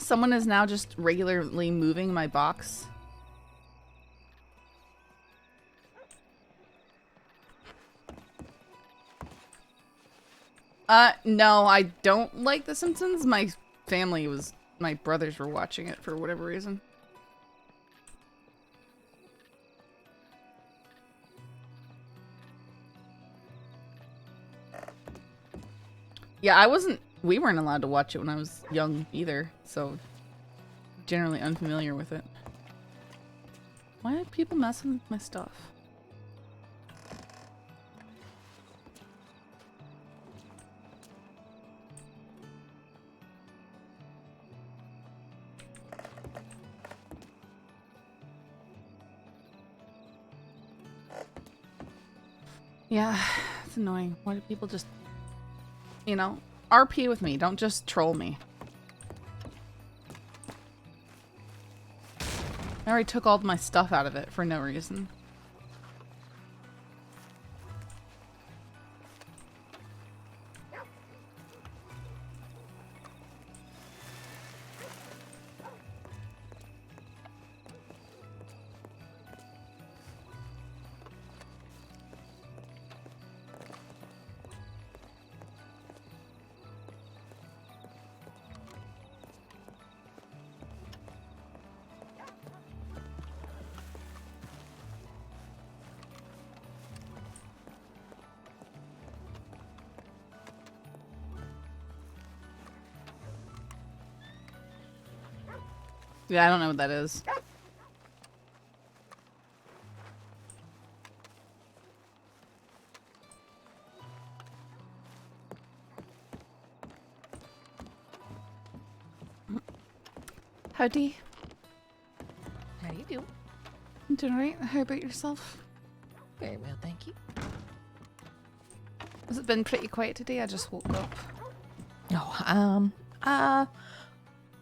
Someone is now just regularly moving my box. No, I don't like The Simpsons. My brothers were watching it for whatever reason. Yeah, we weren't allowed to watch it when I was young either, so generally unfamiliar with it. Why are people messing with my stuff? Yeah, it's annoying. Why do people just, you know, RP with me? Don't just troll me. I already took all of my stuff out of it for no reason. Yeah, I don't know what that is. Howdy. How do you do? I'm doing alright. How about yourself? Very well, thank you. Has it been pretty quiet today? I just woke up.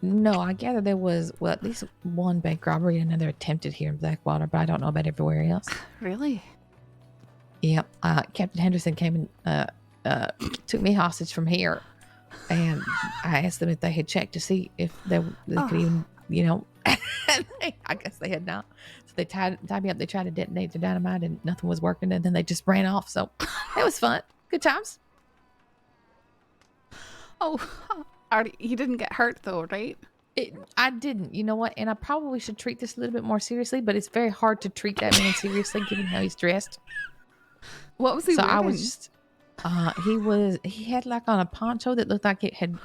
No, I gather there was, well, at least one bank robbery and another attempted here in Blackwater, but I don't know about everywhere else. Really? Yep. Captain Henderson came and took me hostage from here, and I asked them if they had checked to see if they could even, you know, I guess they had not. So they tied me up. They tried to detonate the dynamite, and nothing was working, and then they just ran off. So it was fun. Good times. Oh, you didn't get hurt though, right? I didn't. You know what? And I probably should treat this a little bit more seriously, but it's very hard to treat that man seriously given how he's dressed. What was he wearing? I was just, he had like on a poncho that looked like it had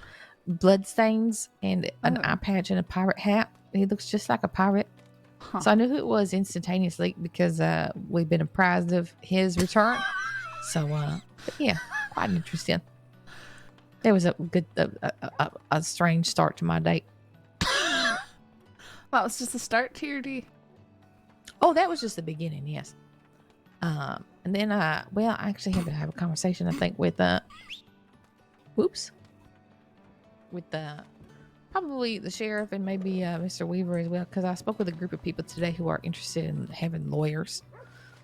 blood stains and an eye patch and a pirate hat. He looks just like a pirate. Huh. So I knew who it was instantaneously because we've been apprised of his return. So, but yeah, quite interesting. There was a good, a strange start to my date. That was just the start to your day. Oh, that was just the beginning, yes. And then, well, I actually had to have a conversation, I think, with, probably the sheriff and maybe Mr. Weaver as well, because I spoke with a group of people today who are interested in having lawyers.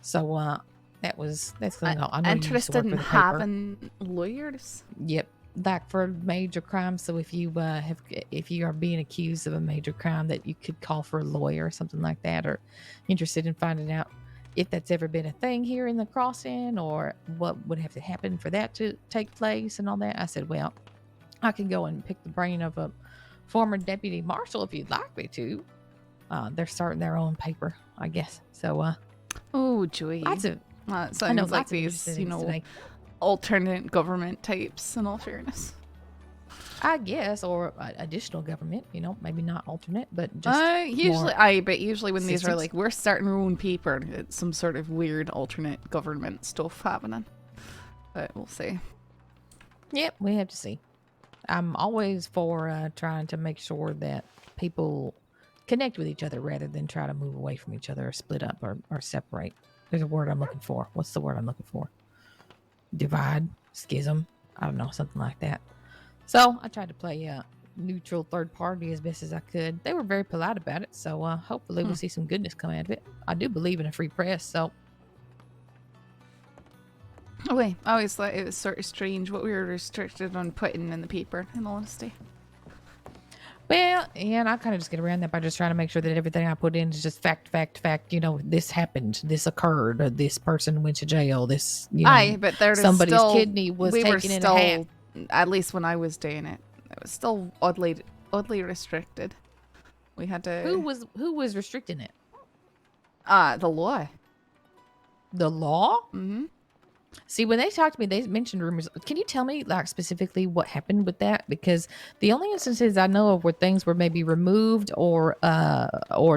So, that's going on. I'm interested in having lawyers? Yep. Like for major crimes. So if you are being accused of a major crime, that you could call for a lawyer or something like that, or interested in finding out if that's ever been a thing here in the crossing or what would have to happen for that to take place and all that. I said, well, I can go and pick the brain of a former deputy marshal if you'd like me to. They're starting their own paper, I guess. So, oh, joy. Lots of, I know, like these, you know, today. Alternate government types, in all fairness. I guess, or additional government, you know, maybe not alternate, but just usually when these are like, we're starting our own paper, it's some sort of weird alternate government stuff happening. But we'll see. Yep, we have to see. I'm always for trying to make sure that people connect with each other rather than try to move away from each other or split up or separate. There's a word I'm looking for. What's the word I'm looking for? Divide, schism, I don't know, something like that. So I tried to play a neutral third party as best as I could. They were very polite about it, so hopefully we'll see some goodness come out of it. I do believe in a free press, so. Oh wait, I always thought it was sort of strange what we were restricted on putting in the paper, in all honesty. Well, yeah, and I kind of just get around that by just trying to make sure that everything I put in is just fact, fact, fact. You know, this happened, this occurred, or this person went to jail, this, you Aye, know, but there is somebody's still, kidney was we were taken in a hat. still, at least when I was doing it, it was still oddly restricted. We had to. Who was restricting it? The law. The law? Mm-hmm. See, when they talked to me, they mentioned rumors. Can you tell me, like, specifically what happened with that? Because the only instances I know of where things were maybe removed or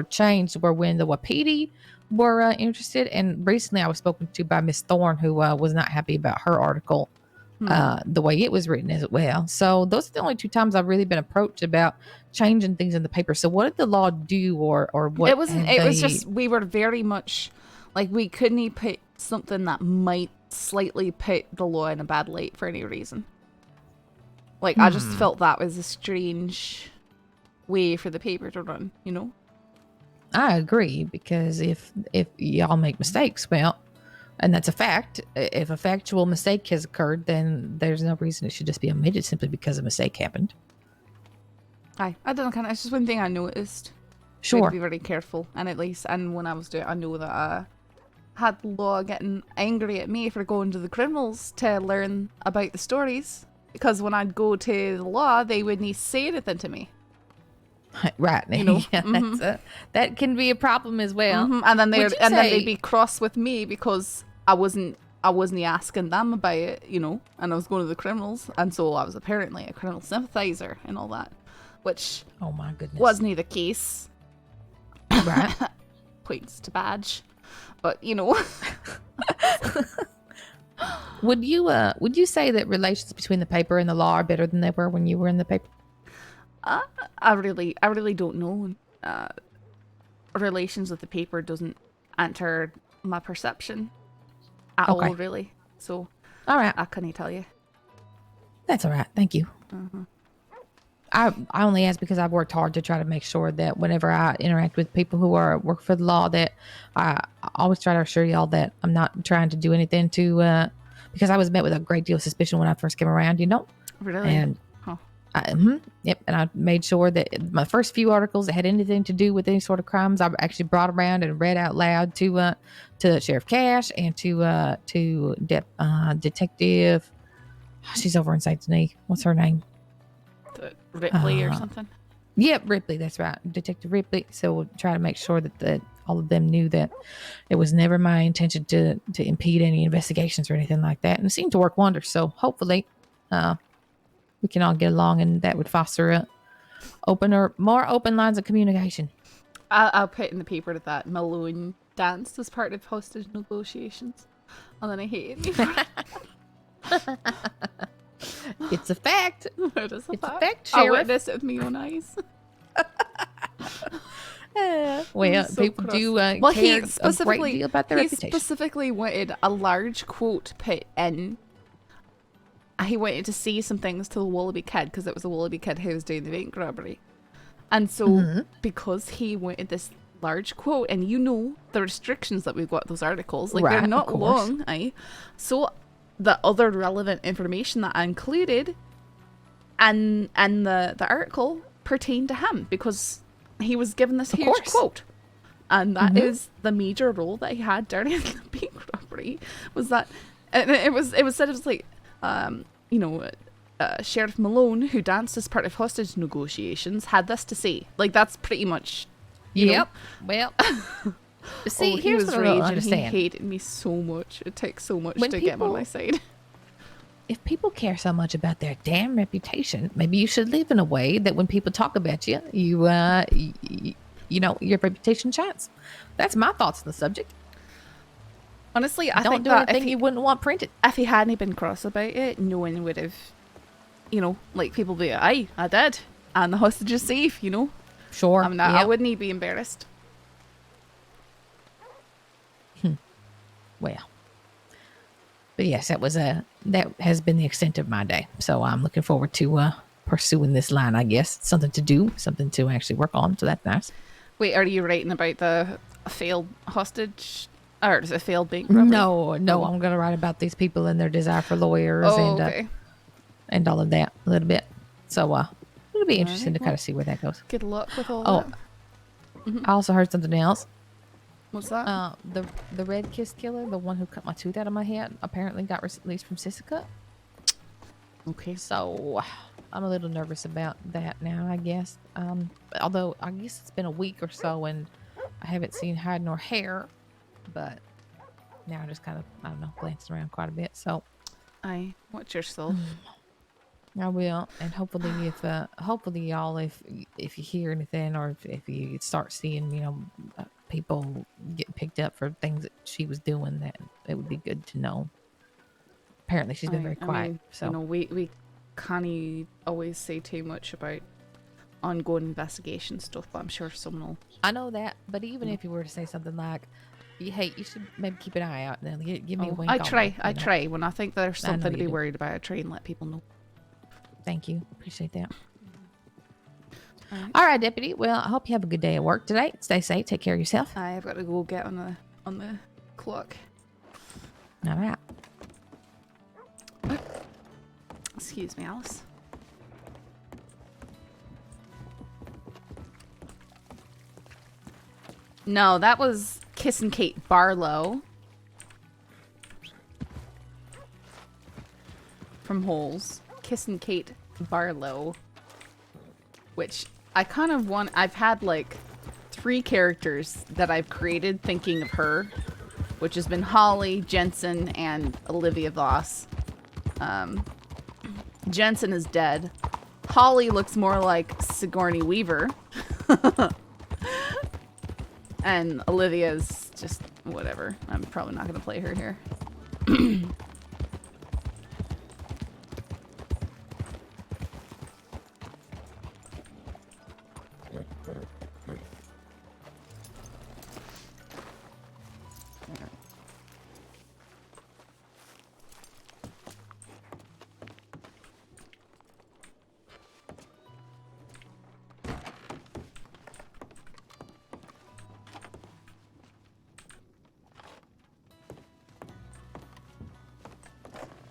changed were when the Wapiti were interested. And recently, I was spoken to by Miss Thorne, who was not happy about her article, the way it was written as well. So those are the only two times I've really been approached about changing things in the paper. So what did the law do, or what? It wasn't. It was just we were very much like we couldn't put something that might slightly put the law in a bad light for any reason. Like I just felt that was a strange way for the paper to run, you know? I agree, because if y'all make mistakes, well, and that's a fact, if a factual mistake has occurred, then there's no reason it should just be omitted simply because a mistake happened. I don't know, kind of, it's just one thing I noticed. Sure. We had to be very careful, and at least, and when I was doing it, I know that had the law getting angry at me for going to the criminals to learn about the stories, because when I'd go to the law, they wouldn't say anything to me. Right. You know? Yeah, that can be a problem as well. And then then they'd be cross with me because I wasn't asking them about it, you know, and I was going to the criminals, and so I was apparently a criminal sympathizer and all that, which oh my goodness wasn't the case. Right. Points to badge. But you know. Would you say that relations between the paper and the law are better than they were when you were in the paper? I really don't know. Relations with the paper doesn't enter my perception at all, really. So, all right, I couldn't tell you. That's all right. Thank you. I only ask because I've worked hard to try to make sure that whenever I interact with people who work for the law, that I always try to assure y'all that I'm not trying to do anything to, because I was met with a great deal of suspicion when I first came around, you know? Really? And yep. And I made sure that my first few articles that had anything to do with any sort of crimes, I actually brought around and read out loud to Sheriff Cash and to Detective. She's over in Saint Denis. What's her name? Ripley or something. Yep, Ripley. That's right, Detective Ripley. So we'll try to make sure that all of them knew that it was never my intention to impede any investigations or anything like that, and it seemed to work wonders. So hopefully, we can all get along, and that would foster more open lines of communication. I'll put in the paper that Malone danced as part of hostage negotiations, and then I hated me for it. It's a fact. It is a fact, Sheriff. I witnessed it with my own eyes. Well, so people cross. do well, care a great deal about their reputation. He specifically wanted a large quote put in. He wanted to say some things to the Wallaby Kid, because it was a Wallaby Kid who was doing the bank robbery. And so, because he wanted this large quote, and you know the restrictions that we've got those articles, like they're not long, so the other relevant information that I included and the article pertained to him, because he was given this huge quote, and that is the major role that he had during the bank robbery. Was that, and it was said, it was like, Sheriff Malone, who danced as part of hostage negotiations, had this to say. Like, that's pretty much. Yep. Well. See, here's what I don't understand. He hated me so much. It takes so much to get him on my side. If people care so much about their damn reputation, maybe you should live in a way that when people talk about you, you know, your reputation shines. That's my thoughts on the subject. Honestly, I don't think do that anything you wouldn't want printed. If he hadn't been cross about it, no one would have, you know, like, people be, aye, I did, and the hostage is safe, you know. Sure. I'm not. I wouldn't be embarrassed. Well, but yes, that has been the extent of my day. So I'm looking forward to pursuing this line. I guess something to do, something to actually work on. So that's nice. Wait, are you writing about the failed hostage, or is it failed bank robbery? No. I'm going to write about these people and their desire for lawyers and all of that a little bit. So it'll be interesting to Alright, kind of see where that goes. Good luck with all Oh, that. I also heard something else. What's that? The red kiss killer, the one who cut my tooth out of my head, apparently got released from Sissica. Okay. So I'm a little nervous about that now, I guess. Although I guess it's been a week or so and I haven't seen hide nor hair, but now I'm just kind of, I don't know, glancing around quite a bit. So Aye, watch yourself. I will, and hopefully, hopefully y'all, if you hear anything or if you start seeing, people getting picked up for things that she was doing, that it would be good to know. Apparently, she's been very quiet. So we can't always say too much about ongoing investigation stuff, but I'm sure someone will. I know that, but even if you were to say something like, "Hey, you should maybe keep an eye out," and then give me a wink. I try. When I think there's something to be do. worried about, I try and let people know. Thank you. Appreciate that. All right, Deputy. Well, I hope you have a good day at work today. Stay safe. Take care of yourself. I've got to go get on the clock. All right. Excuse me, Alice. No, that was Kissin' Kate Barlow from Holes. Kissin' Kate Barlow, which I kind of want. I've had like 3 characters that I've created thinking of her, which has been Holly, Jensen, and Olivia Voss. Jensen is dead. Holly looks more like Sigourney Weaver. And Olivia's just whatever. I'm probably not going to play her here.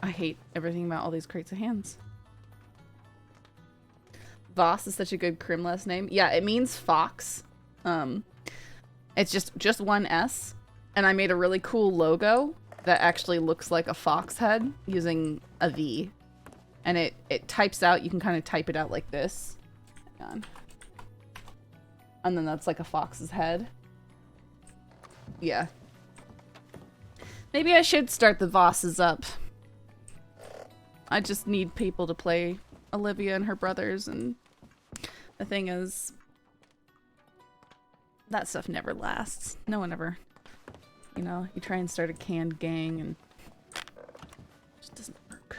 I hate everything about all these crates of hands. Voss is such a good crim last name. Yeah, it means fox. It's just one S. And I made a really cool logo that actually looks like a fox head using a V. And it types out, you can kind of type it out like this. Hang on. And then that's like a fox's head. Yeah. Maybe I should start the Vosses up. I just need people to play Olivia and her brothers, and the thing is, that stuff never lasts. No one ever, you try and start a canned gang and it just doesn't work.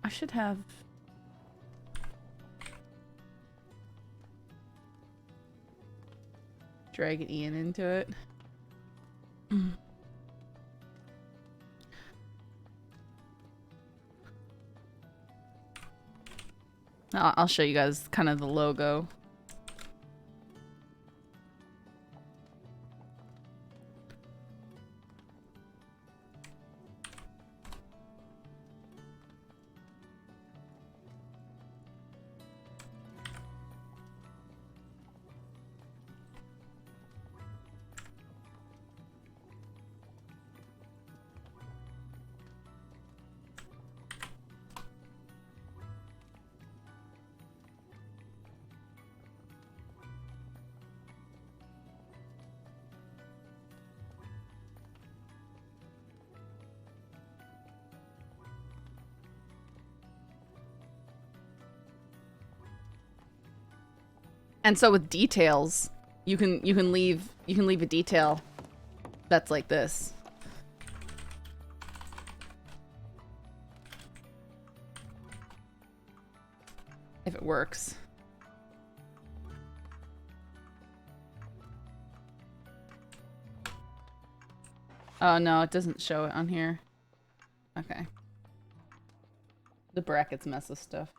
I should have Dragon Ian into it. I'll show you guys kind of the logo. And so with details, you can leave a detail that's like this. If it works. Oh no, it doesn't show it on here. Okay. The brackets mess with stuff.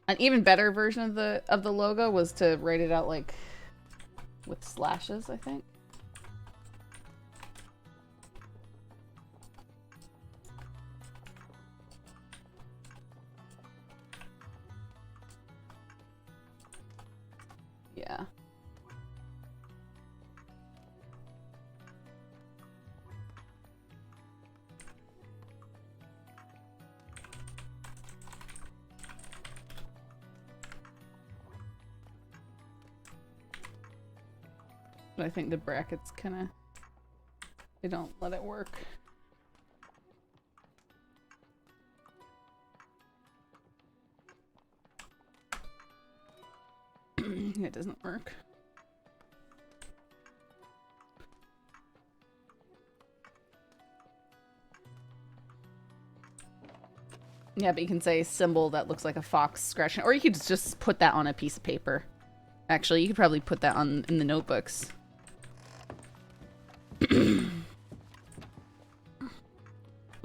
An even better version of the logo was to write it out like with slashes, I think. Yeah. But I think the brackets kind of, they don't let it work. It doesn't work. Yeah, but you can say symbol that looks like a fox scratching, or you could just put that on a piece of paper. Actually, you could probably put that on in the notebooks.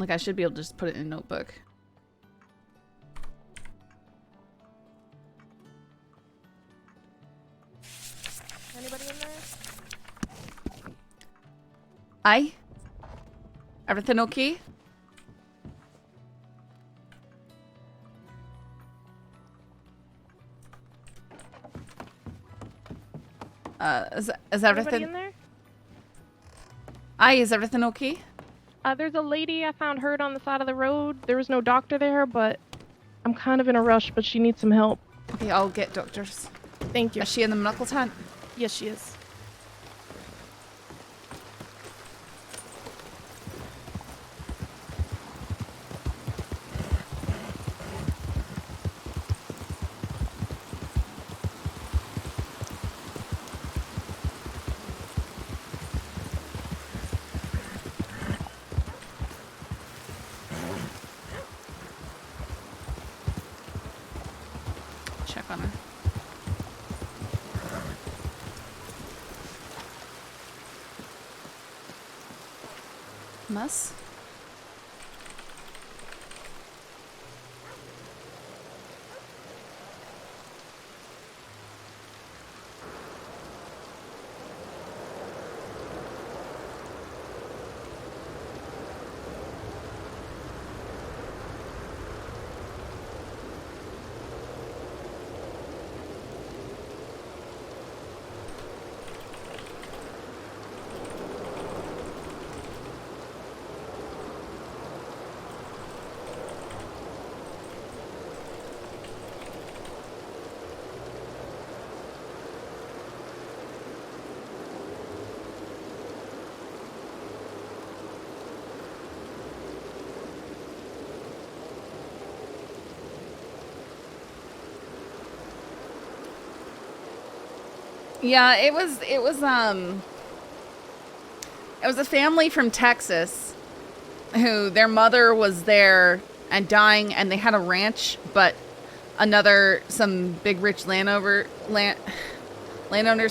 Like, I should be able to just put it in a notebook. Anybody in there? Aye? Everything okay? Is Anybody everything... in there? Aye, is everything okay? There's a lady I found hurt on the side of the road. There was no doctor there, but I'm kind of in a rush, but she needs some help. Okay, I'll get doctors. Thank you. Is she in the monocle tent? Yes, she is. Check on her. Muss? Yeah, it was a family from Texas who their mother was there and dying, and they had a ranch, but some big rich landowners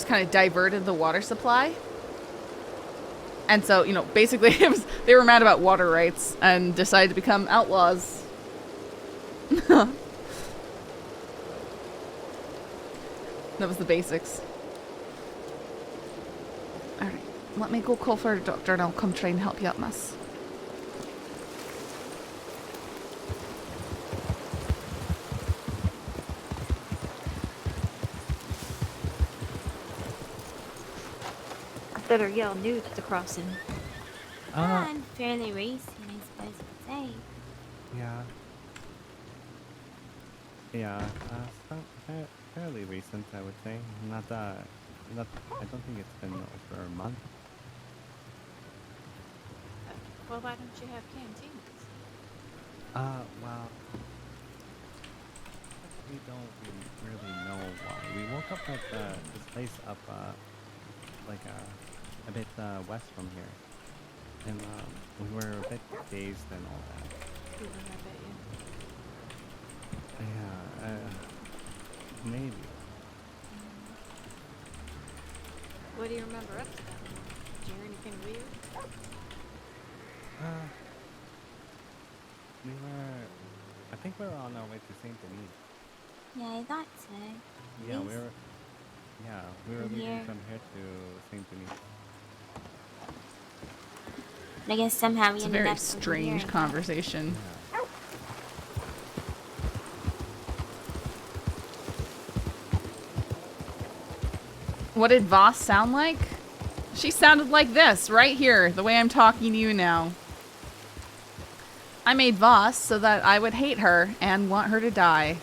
kind of diverted the water supply. And so, you know, basically they were mad about water rights and decided to become outlaws. That was the basics. Alright, let me go call for a doctor and I'll come try and help you up, miss. I better yell nude at the crossing. I'm fairly recent, I suppose you'd say. Yeah. Yeah, fairly recent, I would say. Not, I don't think it's been over a month. Well, why don't you have canteens? Well, we don't really know why. We woke up at this place up, like a bit west from here, and we were a bit dazed and all that. I bet you. Yeah, maybe. What do you remember up to that point? Did you hear anything weird? I think we were on our way to St. Denis. Yeah, I thought so. Yeah, Yeah, we were From leaving here. from here to St. Denis. And I guess somehow we It's a ended very up over here, I strange guess. conversation. Yeah. What did Voss sound like? She sounded like this, right here, the way I'm talking to you now. I made Voss so that I would hate her and want her to die.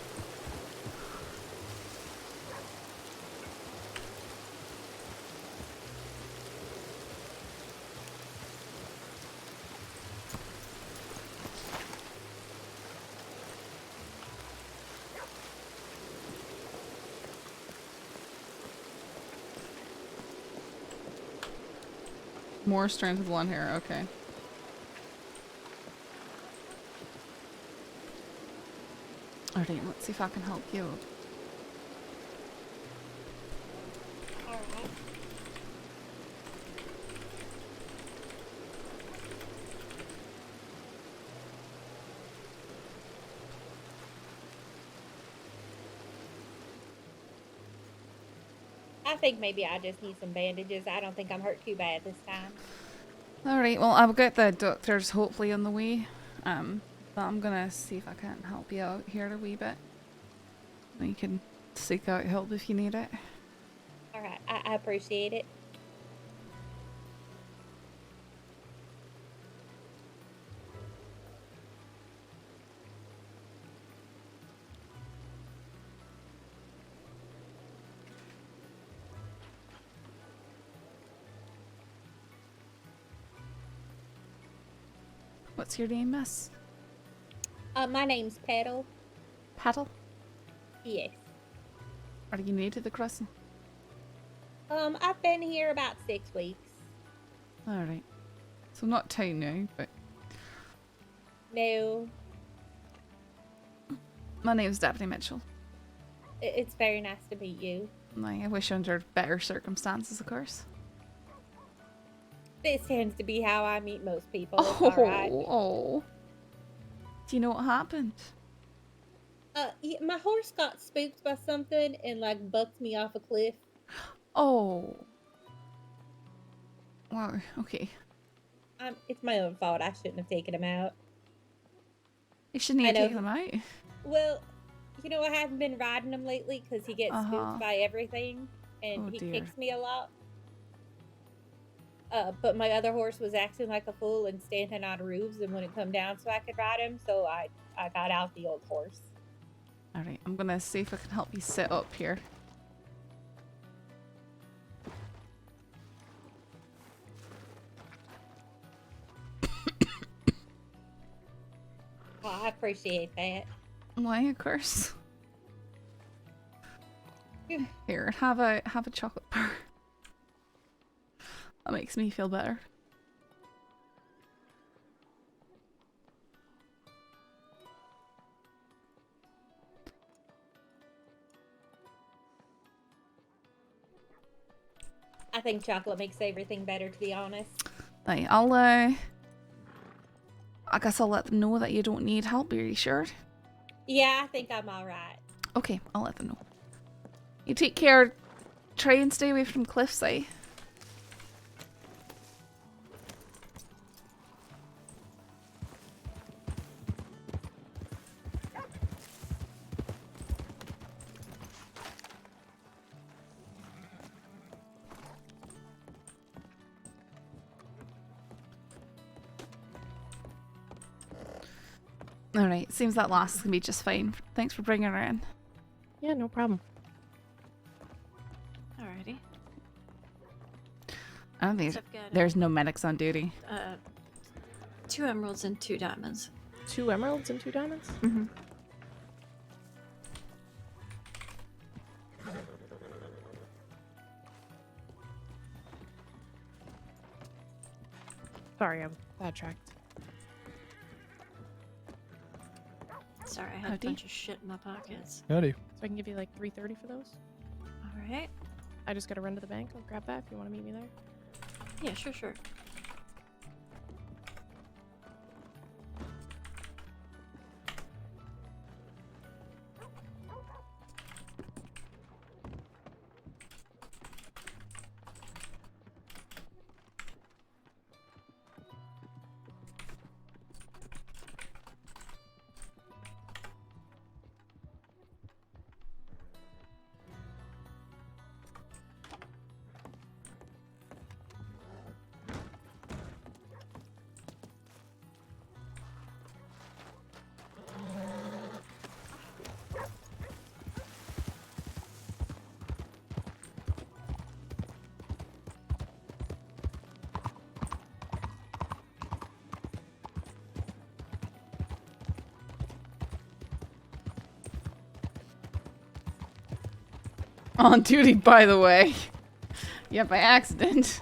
More strands of blonde hair, okay. Alright, let's see if I can help you. Alright. I think maybe I just need some bandages. I don't think I'm hurt too bad this time. Alright, well, I'll get the doctors hopefully on the way. But I'm gonna see if I can help you out here a wee bit. You can seek out help if you need it. Alright, I appreciate it. What's your name, miss? My name's Petal. Paddle? Yes. Are you new to the crossing? I've been here about 6 weeks. Alright. So not too new, but No, my name's Deputy Mitchell. it's very nice to meet you. I wish under better circumstances, of course. This tends to be how I meet most people. It's Oh, alright. oh. Do you know what happened? Yeah, my horse got spooked by something and like bucked me off a cliff. Oh. Wow, okay. It's my own fault. I shouldn't have taken him out. You shouldn't I have know. taken them out. Well, you know, I haven't been riding him lately because he gets Uh-huh. spooked by everything and Oh, he dear. kicks me a lot. But my other horse was acting like a fool and standing on roofs and wouldn't come down so I could ride him, so I got out the old horse. Alright, I'm gonna see if I can help you sit up here. Oh, I appreciate that. Why, of course. Here, have a chocolate bar. That makes me feel better. I think chocolate makes everything better, to be honest. Right, I guess I'll let them know that you don't need help. Are you sure? Yeah, I think I'm alright. Okay, I'll let them know. You take care. Try and stay away from cliffside. Alright, seems that last is gonna be just fine. Thanks for bringing her in. Yeah, no problem. Alrighty. I don't think So I've got, there's no medics on duty. 2 emeralds and 2 diamonds. 2 emeralds and 2 diamonds? Mm-hmm. Sorry, I'm sidetracked. Sorry, I had Howdy. a bunch of shit in my pockets. Howdy. So I can give you like $3.30 for those? Alright. I just gotta run to the bank. I'll grab that if you want to meet me there. Yeah, sure. On duty, by the way. Yeah, by accident.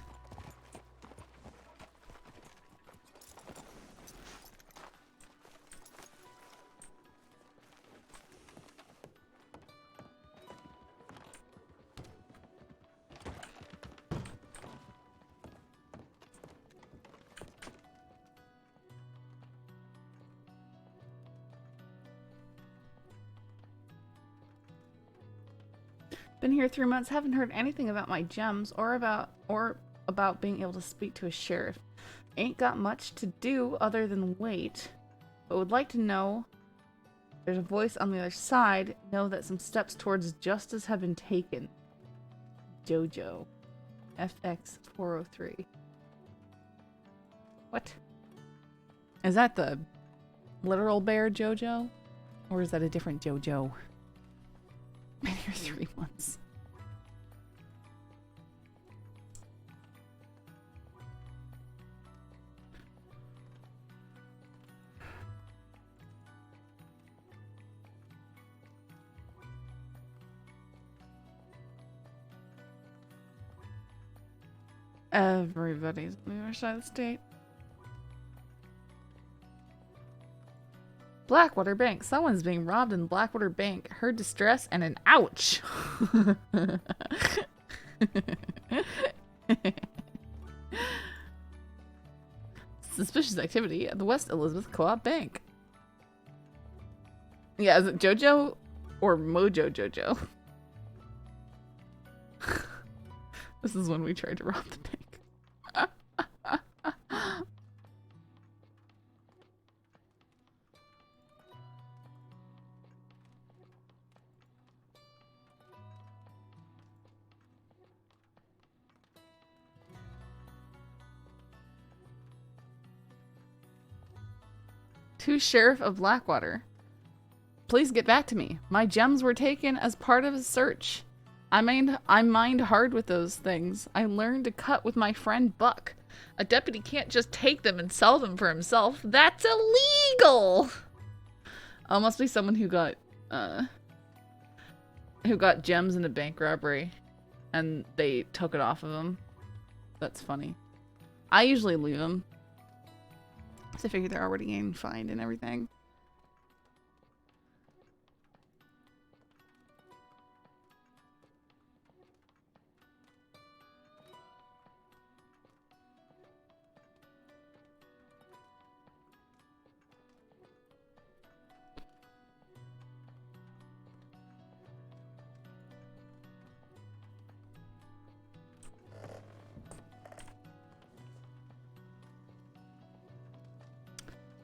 Been here 3 months, haven't heard anything about my gems or about being able to speak to a sheriff. Ain't got much to do other than wait, but would like to know there's a voice on the other side, know that some steps towards justice have been taken. Jojo. FX 403. What? Is that the literal bear Jojo? Or is that a different Jojo? Been here 3 months. Everybody's on the other side of the state. Blackwater Bank. Someone's being robbed in Blackwater Bank. Heard distress and an ouch. Suspicious activity at the West Elizabeth Co-op Bank. Yeah, is it Jojo or Mojo Jojo? This is when we tried to rob the bank. To Sheriff of Blackwater. Please get back to me. My gems were taken as part of a search. I mined hard with those things. I learned to cut with my friend Buck. A deputy can't just take them and sell them for himself. That's illegal! Oh, must be someone who got gems in a bank robbery and they took it off of him. That's funny. I usually leave them. So I figure they're already getting fined and everything.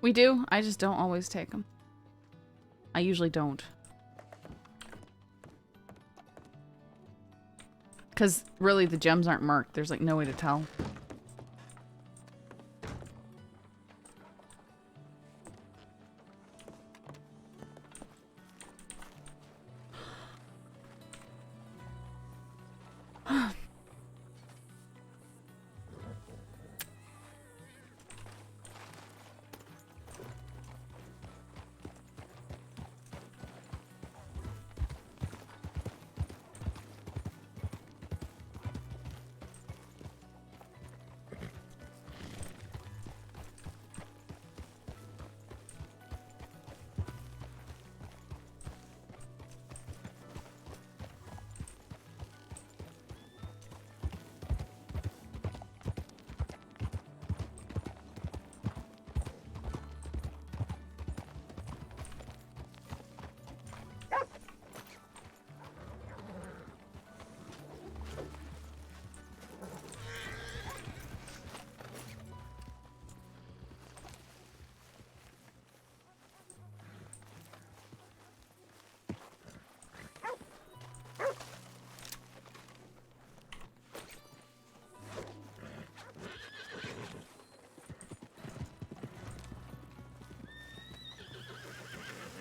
We do. I just don't always take them. I usually don't. Because really the gems aren't marked. There's like no way to tell.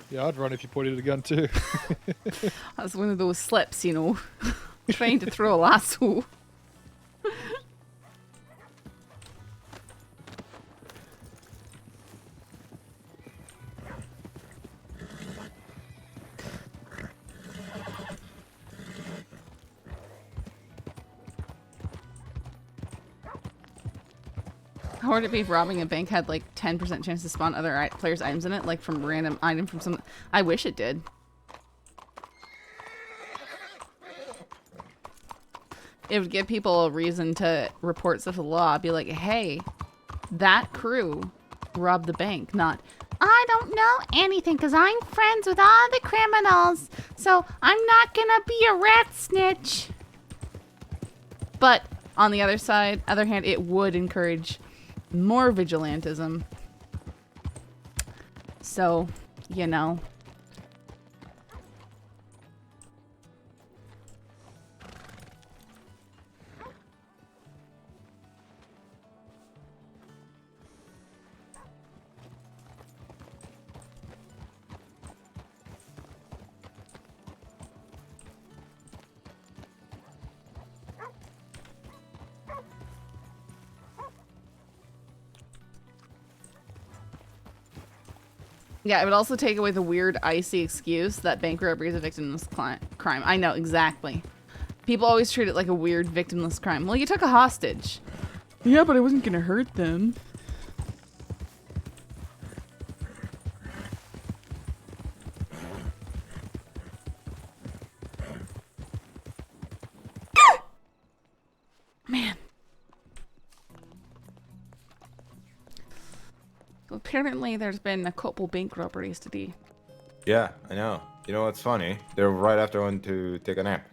Yeah, I'd run if you pointed a gun too. That's one of those slips, you know. Trying to throw a lasso. How would it be if robbing a bank had like 10% chance to spawn other players' items in it, like from random item from some? I wish it did. It would give people a reason to report stuff to the law. Be like, hey, that crew robbed the bank. Not, I don't know anything because I'm friends with all the criminals, so I'm not gonna be a rat snitch. But on the other hand, it would encourage more vigilantism. So, you know. Yeah, it would also take away the weird, icy excuse that bank robbery is a victimless crime. I know, exactly. People always treat it like a weird, victimless crime. Well, you took a hostage. Yeah, but I wasn't gonna hurt them. Man. Apparently, there's been a couple bank robberies today. Yeah, I know. You know what's funny? They're right after I went to take a nap.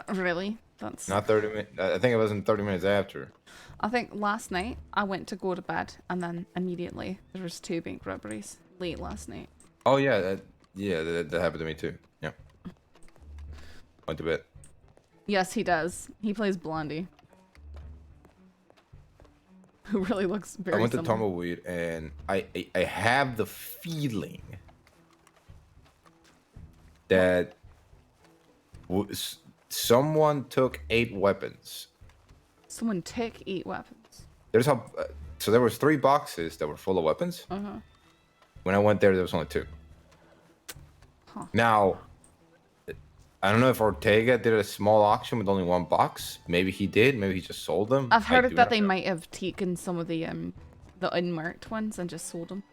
Really? That's not 30 minutes. I think it wasn't 30 minutes after. I think last night I went to go to bed and then immediately there was 2 bank robberies late last night. Oh yeah, that happened to me too. Yeah. Went to bed. Yes, he does. He plays Blondie. Who really looks very I went to similar. Tumbleweed and I have the feeling that someone took 8 weapons. Someone took 8 weapons. There's so there was 3 boxes that were full of weapons. Uh-huh. When I went there was only 2. Huh. Now, I don't know if Ortega did a small auction with only 1 box. Maybe he did. Maybe he just sold them. I've heard that they might have taken some of the unmarked ones and just sold them.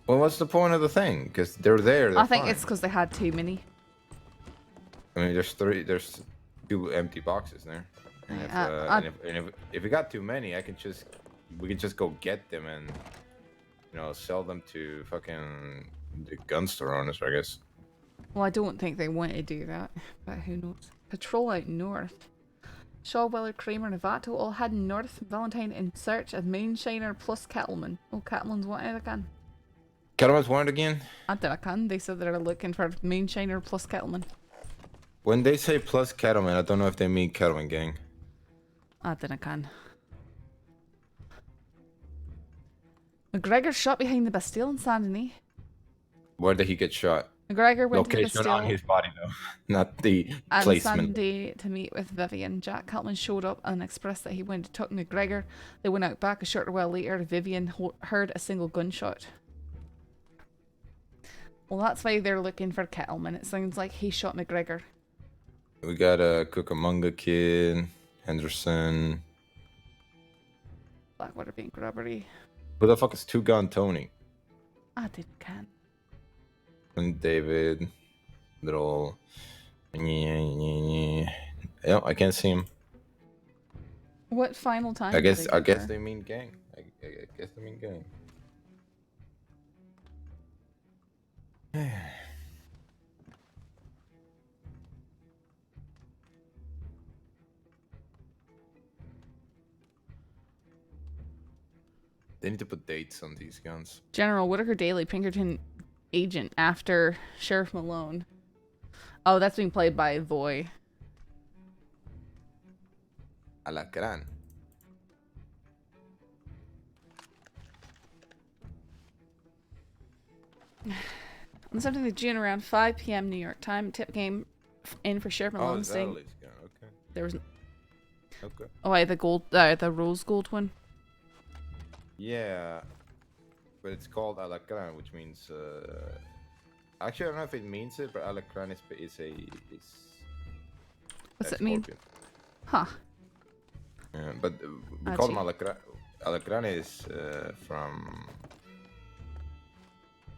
Well, what's the point of the thing? Because they're there. I think it's because they had too many. I mean, there's 2 empty boxes there. And if we got too many, we can just go get them and sell them to fucking the gun store owners, I guess. Well, I don't think they want to do that, but who knows? Patrol out north. Shaw, Weller, Kramer, Novato all heading north. Valentine in search of Moonshiner plus Kettleman. Oh, Kettleman's wanted again. Kettleman's wanted again? I did I can. They said they're looking for Moonshiner plus Kettleman. When they say plus Kettleman, I don't know if they mean Kettleman gang. I did I can. McGregor shot behind the Bastille in Saint Denis. Where did he get shot? McGregor went Location to the Bastille on his body though, not the on placement. Sunday to meet with Vivian. Jack Kettleman showed up and expressed that he went to talk to McGregor. They went out back a short while later. Vivian heard a single gunshot. Well, that's why they're looking for Kettleman. It sounds like he shot McGregor. We got a Cucamonga kid, Henderson. Blackwater bank robbery. Who the fuck is Two Gun Tony? I didn't can. And David, little. Yeah, I can't see him. What final time? I guess they mean gang. I guess they mean gang. They need to put dates on these guns. General Whitaker Daly, Pinkerton agent after Sheriff Malone. Oh, that's being played by Voy. Alacrán. On the 17th of June around 5 p.m. New York time, tip came in for Sheriff Malone saying okay. there was. Okay. Oh, wait, the rose gold one. Yeah, but it's called alacrán, which means. Actually, I don't know if it means it, but alacrán is What's it mean? Huh. Yeah, but we call them alacrán. Alacran is from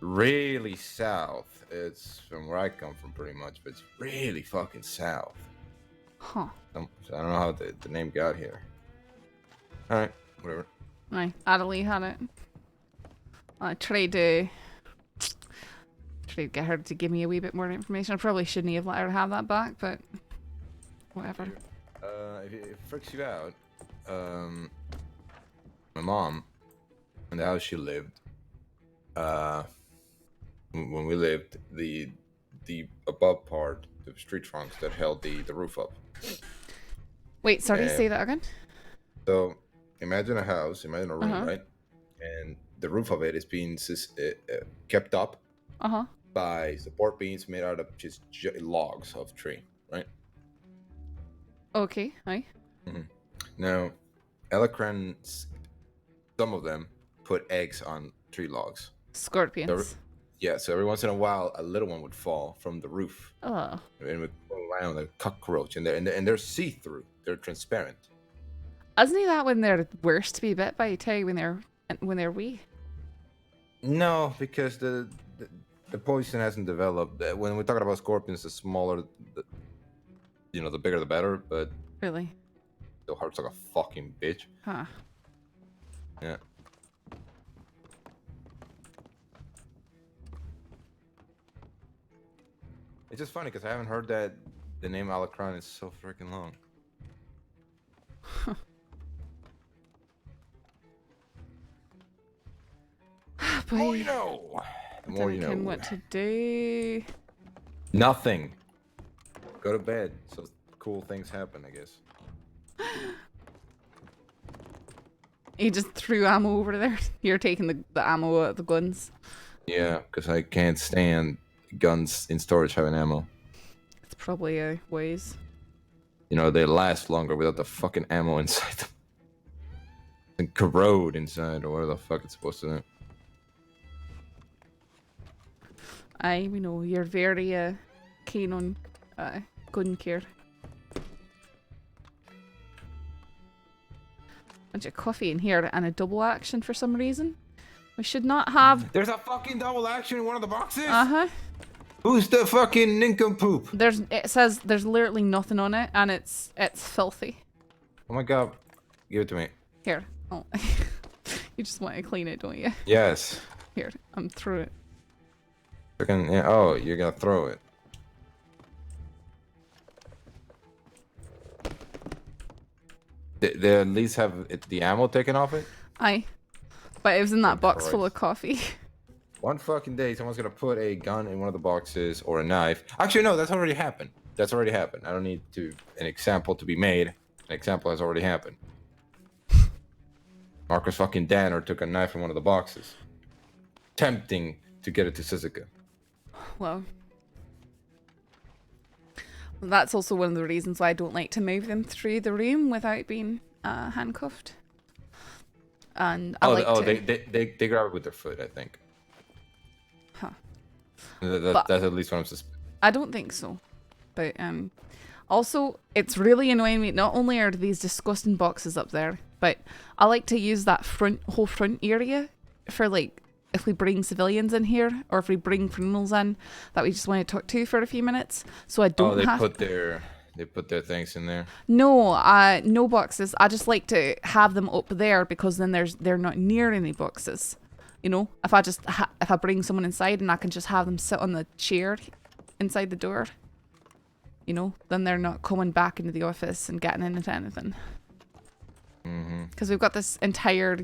really south. It's from where I come from, pretty much, but it's really fucking south. Huh. So I don't know how the name got here. All right, whatever. Aye, Adelie had it. I tried to get her to give me a wee bit more information. I probably shouldn't have let her have that back, but whatever. If it freaks you out, my mom, in the house she lived, when we lived, the above part, the street trunks that held the roof up. Wait, sorry, say that again? So, imagine a house, imagine a room, right? And the roof of it is being kept up by support beams made out of just logs of tree, right? Okay, aye. Now, Alacrans, some of them put eggs on tree logs. Scorpions. So every once in a while, a little one would fall from the roof. Oh. And would go around like a cockroach, and they're see-through. They're transparent. Isn't that when they're worse to be bit by, too, when they're wee? No, because the poison hasn't developed. When we're talking about scorpions, the smaller, the bigger the better. But really, the heart's like a fucking bitch. Huh. Yeah. It's just funny because I haven't heard that the name Alacran is so freaking long. Boy, more you know. The more you know. What to do? Nothing. Go to bed so cool things happen, I guess. He just threw ammo over there. You're taking the ammo out of the guns. Yeah, because I can't stand guns in storage having ammo. It's probably a ways. They last longer without the fucking ammo inside them. And corrode inside, or whatever the fuck it's supposed to do. Aye, we know you're very keen on gun care. Bunch of coffee in here and a double action for some reason. We should not have. There's a fucking double action in one of the boxes. Who's the fucking nincompoop? It says there's literally nothing on it, and it's filthy. Oh my god, give it to me. Here. Oh, you just want to clean it, don't you? Yes. Here, I'm through it. Yeah. Oh, you're gonna throw it. They at least have the ammo taken off it? Aye. But it was in that box full of coffee. One fucking day, someone's gonna put a gun in one of the boxes or a knife. Actually, no, that's already happened. I don't need an example to be made. An example has already happened. Marcus fucking Danner took a knife in one of the boxes. Tempting to get it to Suzuka. Well, that's also one of the reasons why I don't like to move them through the room without being handcuffed. And they grab it with their foot, I think. Huh. That's at least what I'm suspecting. I don't think so. But also, it's really annoying me. Not only are these disgusting boxes up there, but I like to use that whole front area for if we bring civilians in here, or if we bring criminals in that we just want to talk to for a few minutes, so I don't they put their things in there. No, no boxes. I just like to have them up there because then they're not near any boxes. If I just if I bring someone inside and I can just have them sit on the chair inside the door, then they're not coming back into the office and getting into anything. Because we've got this entire,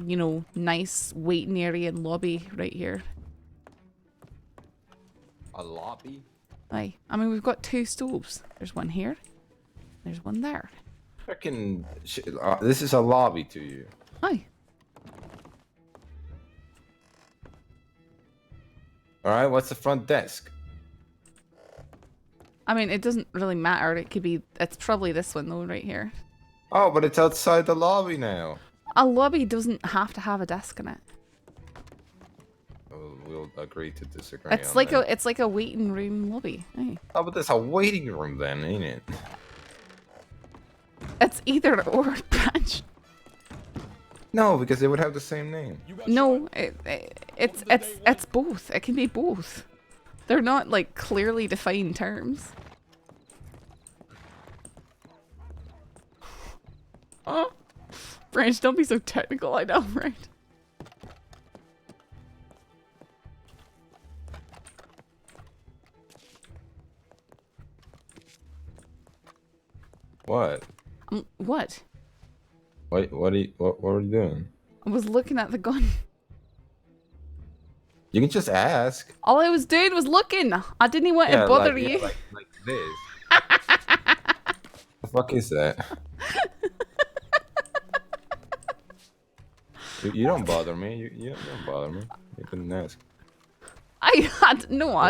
nice waiting area and lobby right here. A lobby? Aye. I mean, we've got 2 stoves. There's one here. There's one there. This is a lobby to you. Aye. Alright, what's the front desk? I mean, it doesn't really matter. It's probably this one though, right here. Oh, but it's outside the lobby now. A lobby doesn't have to have a desk in it. We'll agree to disagree. It's like a waiting room lobby. Aye. Oh, but there's a waiting room then, ain't it? It's either or, Branch. No, because they would have the same name. No, it's both. It can be both. They're not like clearly defined terms. Oh, Branch, don't be so technical. I know, right? What? What? What are you doing? I was looking at the gun. You can just ask. All I was doing was looking. I didn't want to bother you. Yeah, like this. The fuck is that? you don't bother me. You don't bother me. You couldn't ask. I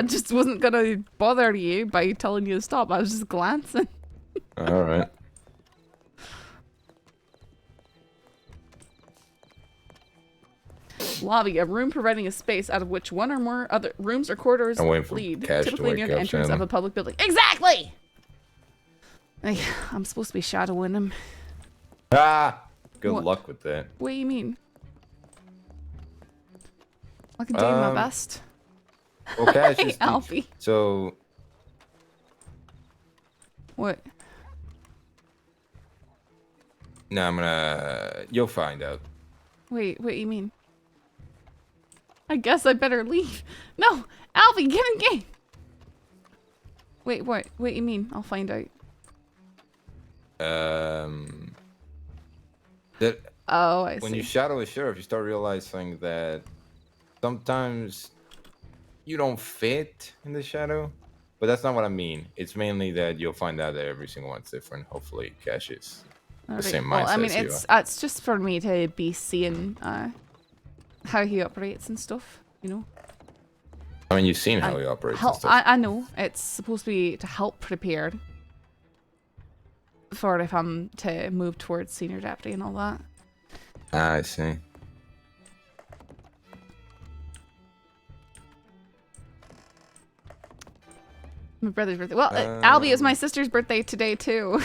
just wasn't gonna bother you by telling you to stop. I was just glancing. All right. Lobby, a room providing a space out of which one or more other rooms or corridors lead, typically near the entrance of a public building. Exactly! I'm supposed to be shadowing him. Ah! Good luck with that. What do you mean? I can do my best. Well, Cash is Alfie. So... What? No, I'm gonna... You'll find out. Wait, what do you mean? I guess I better leave. No! Alfie, get in game! Wait, what? What do you mean? I'll find out. That Oh, I see. when you shadow a sheriff, you start realizing that sometimes you don't fit in the shadow. But that's not what I mean. It's mainly that you'll find out that every single one's different. Hopefully, Cash is the same mindset. Well, I mean, as it's just for me to be seeing how he operates and stuff, you know. I mean, you've seen how he operates and stuff. I know. It's supposed to be to help prepare for if I'm to move towards senior deputy and all that. Ah, I see. My brother's birthday. Well, Albie is my sister's birthday today too.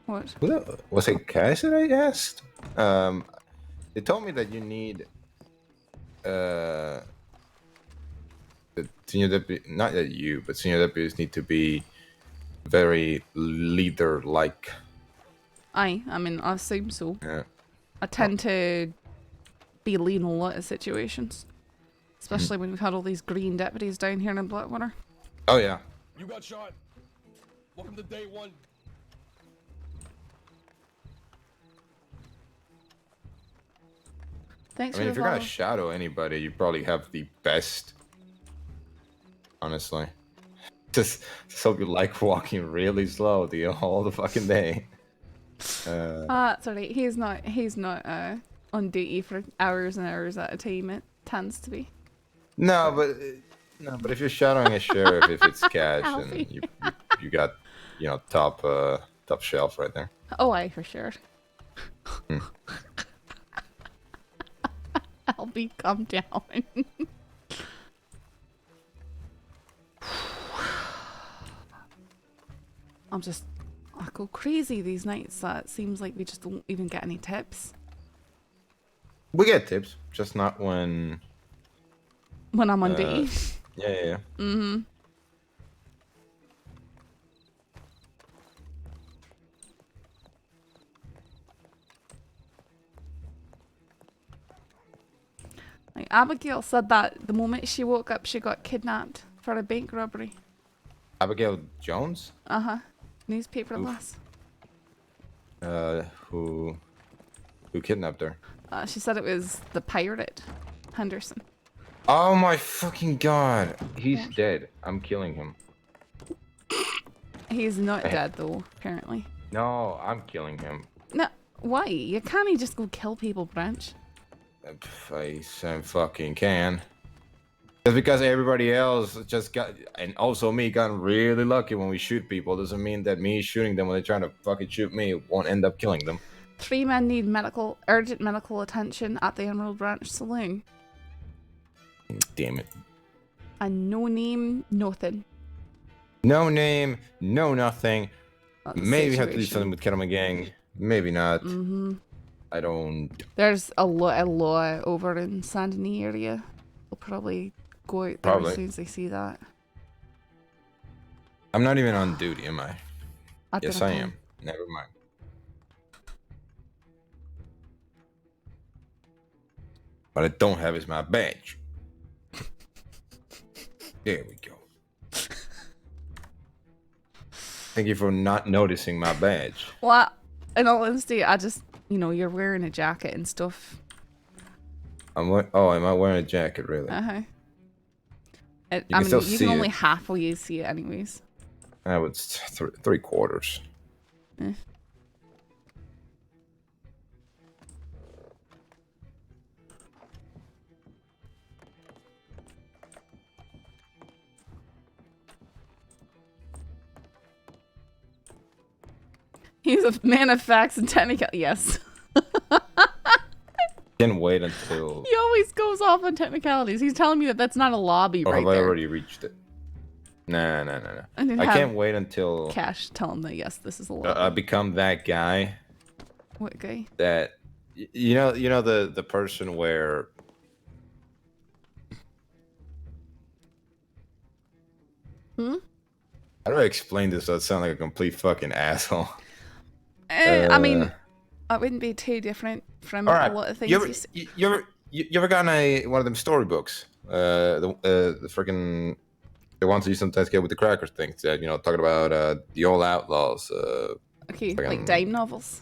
What? Was it Cash that I asked? They told me that you need the senior deputy. Not that you, but senior deputies need to be very leader-like. I mean, I assume so. Yeah. I tend to be lean in a lot of situations, especially when we've had all these green deputies down here in Blackwater. Oh yeah. You got shot. Welcome to day one. Thanks I mean, for if the you're gonna follow. shadow anybody, you probably have the best. Honestly, just hope you like walking really slow the whole the fucking day. It's alright. He's not on duty for hours and hours at a time. It tends to be. No, but if you're shadowing a sheriff, if it's Cash, then you got, you know, top shelf right there. Oh, aye, for sure. I'll be calm down. I go crazy these nights. It seems like we just don't even get any tips. We get tips, just not when I'm on duty. Yeah. Mm-hmm. Like Abigail said that the moment she woke up, she got kidnapped for a bank robbery. Abigail Jones? Uh-huh. Newspaper lass. Who kidnapped her? She said it was the pirate, Henderson. Oh my fucking god. He's dead. I'm killing him. He's not dead though, apparently. No, I'm killing him. No, why? You can't just go kill people, Branch. I fucking can. Just because everybody else just got, and also me, got really lucky when we shoot people, doesn't mean that me shooting them when they're trying to fucking shoot me won't end up killing them. 3 men need urgent medical attention at the Emerald Branch Saloon. Damn it. And no name, nothing. No name, no nothing. That's the Maybe have to do situation. something with Kettle Gang. Maybe not. Mm-hmm. I don't. There's a lot over in Saint Denis area. They'll probably go out there as soon as they see that. I'm not even on duty, am I? I've Yes, been I appalled. am. Never mind. What I don't have is my badge. There we go. Thank you for not noticing my badge. Well, in all honesty, I just, you're wearing a jacket and stuff. Am I wearing a jacket, really? Uh-huh. You I mean, still you see can only it. halfway see it anyways. I would three quarters. Eh. He's a man of facts and technical. Yes. Can't wait until. He always goes off on technicalities. He's telling me that that's not a lobby Or right have I there. already reached it? Nah. And then I have can't wait until Cash tell him that yes, this is a lobby. I become that guy. What guy? That you know the person where. How do I explain this so I sound like a complete fucking asshole? I mean, I wouldn't be too different from a lot of things you ever gotten one of them storybooks? The freaking the ones you sometimes get with the cracker things that talking about the old outlaws. Okay, like dime novels.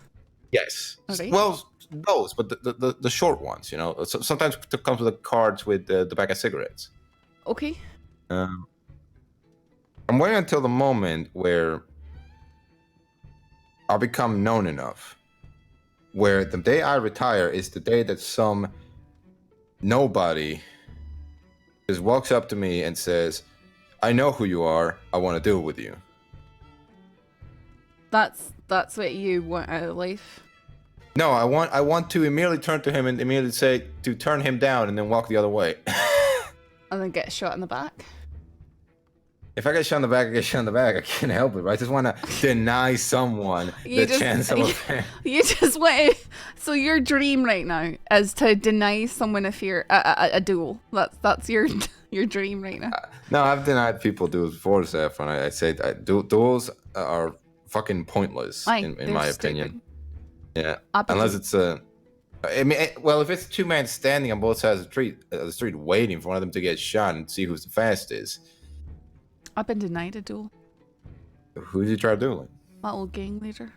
Yes. Okay. Well, those, but the short ones. So sometimes it comes with the cards with the back of cigarettes. Okay. I'm waiting until the moment where I'll become known enough where the day I retire is the day that some nobody just walks up to me and says, I know who you are, I want to deal with you. That's what you want out of life. No, I want to immediately turn to him and immediately say to turn him down and then walk the other way. And then get shot in the back. If I get shot in the back, I get shot in the back. I can't help it. Right? I just want to deny someone the chance of a You just want to, so your dream right now is to deny someone a duel. That's your dream right now. No, I've denied people duels before, Saffron. I say duels are fucking pointless in my opinion. Yeah, unless it's if it's two men standing on both sides of the street waiting for one of them to get shot and see who's the fastest. I've been denied a duel. Who did you try dueling? My old gang leader.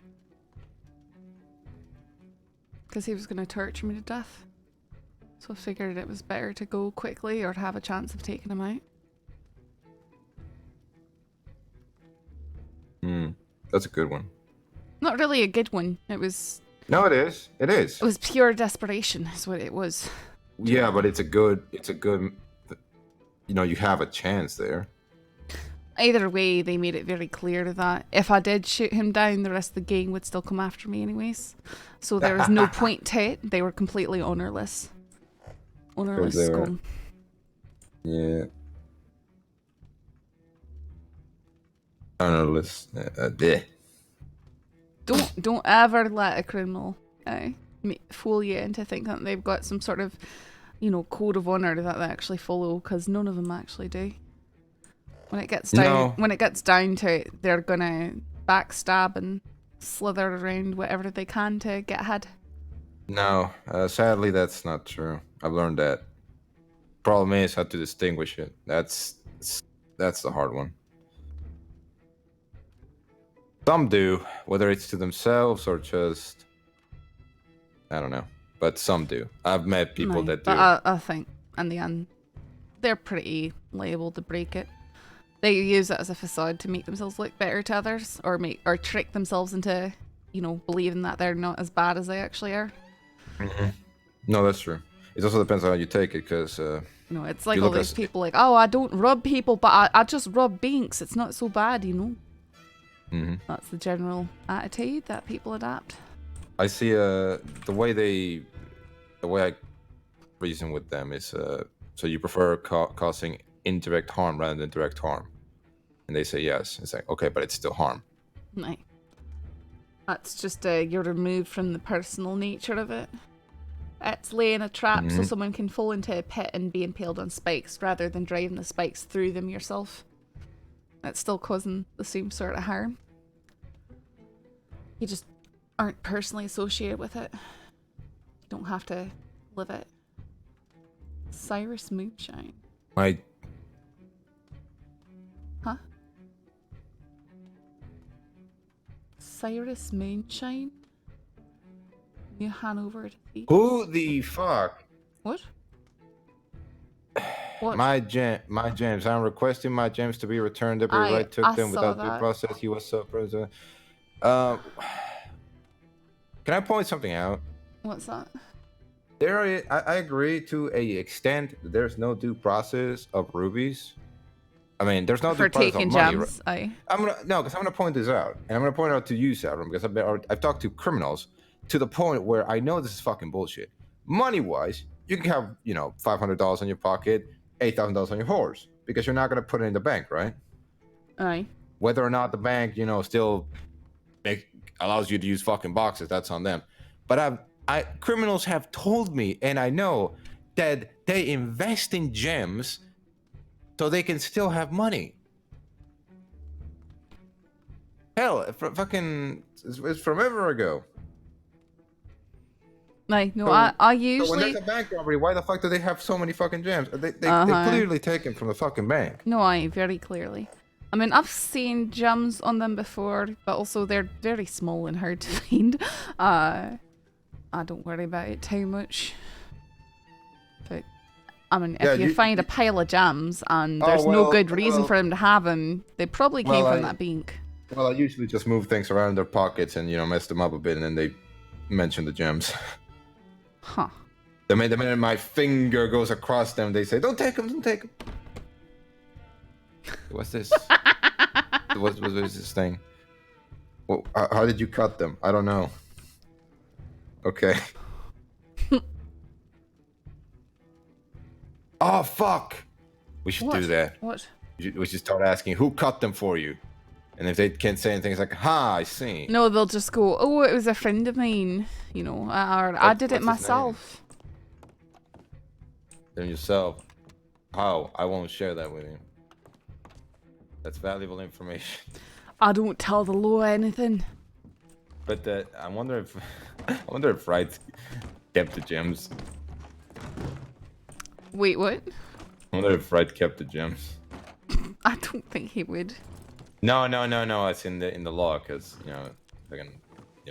Because he was going to torture me to death. So I figured it was better to go quickly or to have a chance of taking him out. That's a good one. Not really a good one. It was... No, it is. It is. It was pure desperation is what it was. Yeah, but it's a good... you have a chance there. Either way, they made it very clear that if I did shoot him down, the rest of the gang would still come after me anyways. So there was no point to it. They were completely ownerless. Ownerless scum. Yeah. Ownerless. Don't ever let a criminal fool you into thinking that they've got some sort of, code of honor that they actually follow, because none of them actually do. When it gets down to it, they're gonna backstab and slither around whatever they can to get ahead. No, sadly that's not true. I've learned that. Problem is how to distinguish it. That's the hard one. Some do, whether it's to themselves or just I don't know, but some do. I've met people that do. But I think in the end, they're pretty liable to break it. They use it as a facade to make themselves look better to others, or trick themselves into, believing that they're not as bad as they actually are. Mm-hmm. No, that's true. It also depends on how you take it, because it's like all these people like, oh, I don't rub people, but I just rub banks. It's not so bad, Mm-hmm. That's the general attitude that people adapt. I see the way I reason with them is so you prefer causing indirect harm rather than direct harm, and they say yes. It's like, okay, but it's still harm. Right. That's just you're removed from the personal nature of it. It's laying a trap so someone can fall into a pit and be impaled on spikes rather than driving the spikes through them yourself. It's still causing the same sort of harm. You just aren't personally associated with it. You don't have to live it. Cyrus Moonshine. My Huh? Cyrus Moonshine? New Hanover to Thief. who the fuck? What? What? My gems. I'm requesting my gems to be returned. Every right took them saw without that. due process. He was so president. Can I point something out? What's that? I agree to a extent that there's no due process of rubies. I mean, there's no For due process taking of money. gems, aye. Because I'm gonna point this out, and I'm gonna point it out to you, Saffron, because I've talked to criminals to the point where I know this is fucking bullshit. Money-wise, you can have $500 in your pocket, $8,000 on your horse, because you're not gonna put it in the bank, right? Aye. Whether or not the bank, still allows you to use fucking boxes, that's on them. But criminals have told me, and I know that they invest in gems so they can still have money. Hell, it's from ever ago. No, So- I So when usually... there's a bank robbery, why the fuck do they have so many fucking gems? They clearly taken from the fucking bank. No, aye, very clearly. I mean, I've seen gems on them before, but also they're very small and hard to find. I don't worry about it too much. But, I mean, if you find a pile of gems and there's no good reason for them to have them, they probably came from that bank. Well, I usually just move things around in their pockets and, mess them up a bit, and then they mention the gems. Huh. The minute my finger goes across them, they say, don't take them, don't take them. What's this? What is this thing? Well, how did you cut them? I don't know. Okay. Oh, fuck. We should do that. What? We should start asking, who cut them for you? And if they can't say anything, it's like, I see. No, they'll just go, oh, it was a friend of mine, or I did it what's his myself. Then yourself. How? I won't share that with you. That's valuable information. I don't tell the law anything. But I wonder if Wright kept the gems. Wait, what? I wonder if Wright kept the gems. I don't think he would. No. It's in the law, because they can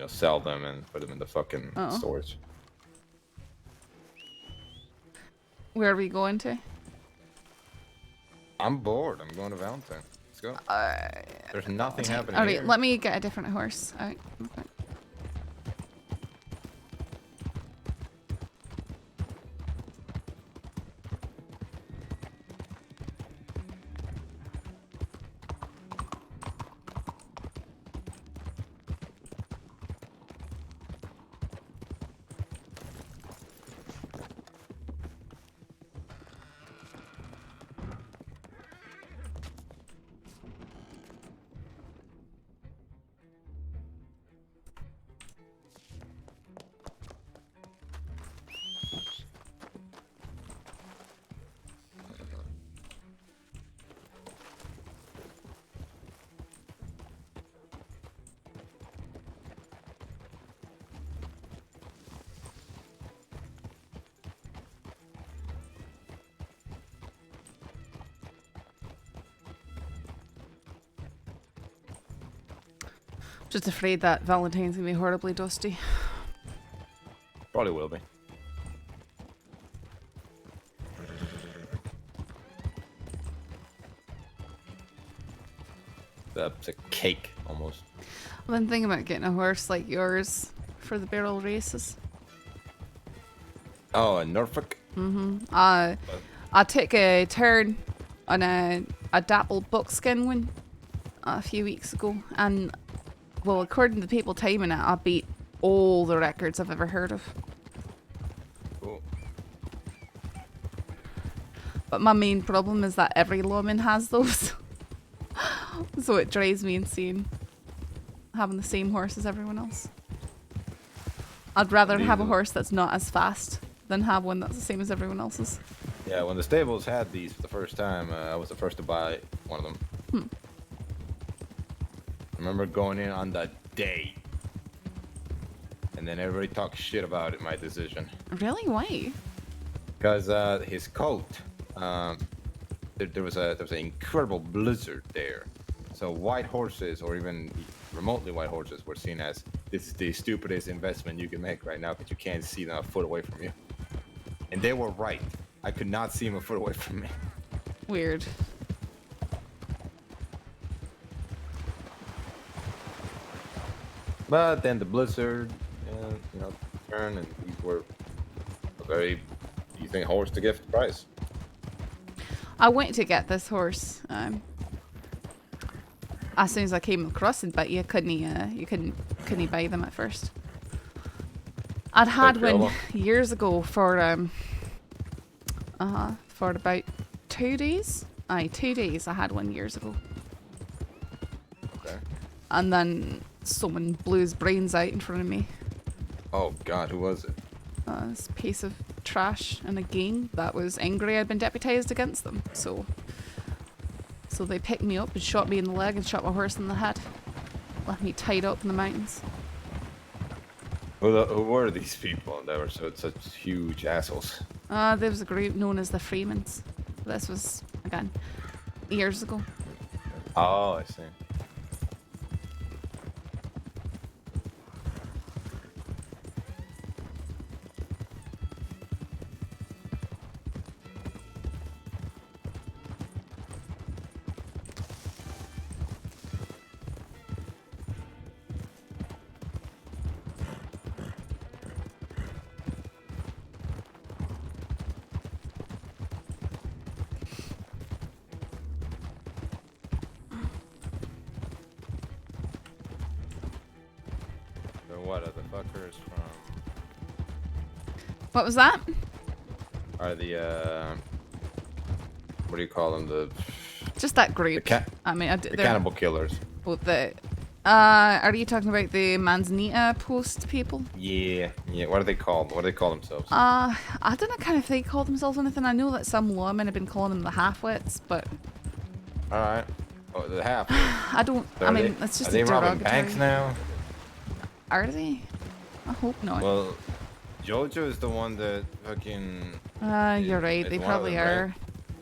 sell them and put them in the fucking storage. Where are we going to? I'm bored. I'm going to Valentine. Let's go. There's nothing happening. Alright, here. let me get a different horse. Alright, okay. Just afraid that Valentine's gonna be horribly dusty. Probably will be. That's a cake, almost. I've been thinking about getting a horse like yours for the barrel races. Oh, a Norfolk? I took a turn on a dappled buckskin one a few weeks ago, and well, according to the people timing it, I beat all the records I've ever heard of. Cool. But my main problem is that every lawman has those. So it drives me insane. having the same horse as everyone else. I'd rather have a horse that's not as fast than have one that's the same as everyone else's. Yeah, when the stables had these for the first time, I was the first to buy one of them. I remember going in on the day. And then everybody talked shit about it, my decision. Really? Why? Because his coat, there was an incredible blizzard there. So white horses, or even remotely white horses, were seen as this is the stupidest investment you can make right now because you can't see them a foot away from you. And they were right. I could not see him a foot away from me. Weird. But then the blizzard, turned, and these were a very decent horse to gift price. I went to get this horse as soon as I came across it, but you couldn't buy them at first. I'd had one years ago for about 2 days. 2 days I had one years ago. Okay. And then someone blew his brains out in front of me. Oh God, who was it? This piece of trash and a gang that was angry I'd been deputized against them. So they picked me up and shot me in the leg and shot my horse in the head. Left me tied up in the mountains. Who were these people that were such huge assholes? There was a group known as the Freemans. This was, again, years ago. Oh, I see. What are the fuckers from? What was that? Are the what do you call them? Just that group. I mean, the cannibal killers. Well, are you talking about the Manzanita Post people? Yeah. What are they called? What do they call themselves? I don't know kind of if they call themselves anything. I know that some lawmen have been calling them the half-wits, but. All right. Oh, the half. I don't. So it's just are they a robbing derogatory. banks now? Are they? I hope not. Well, Jojo is the one that fucking. You're right. They probably are.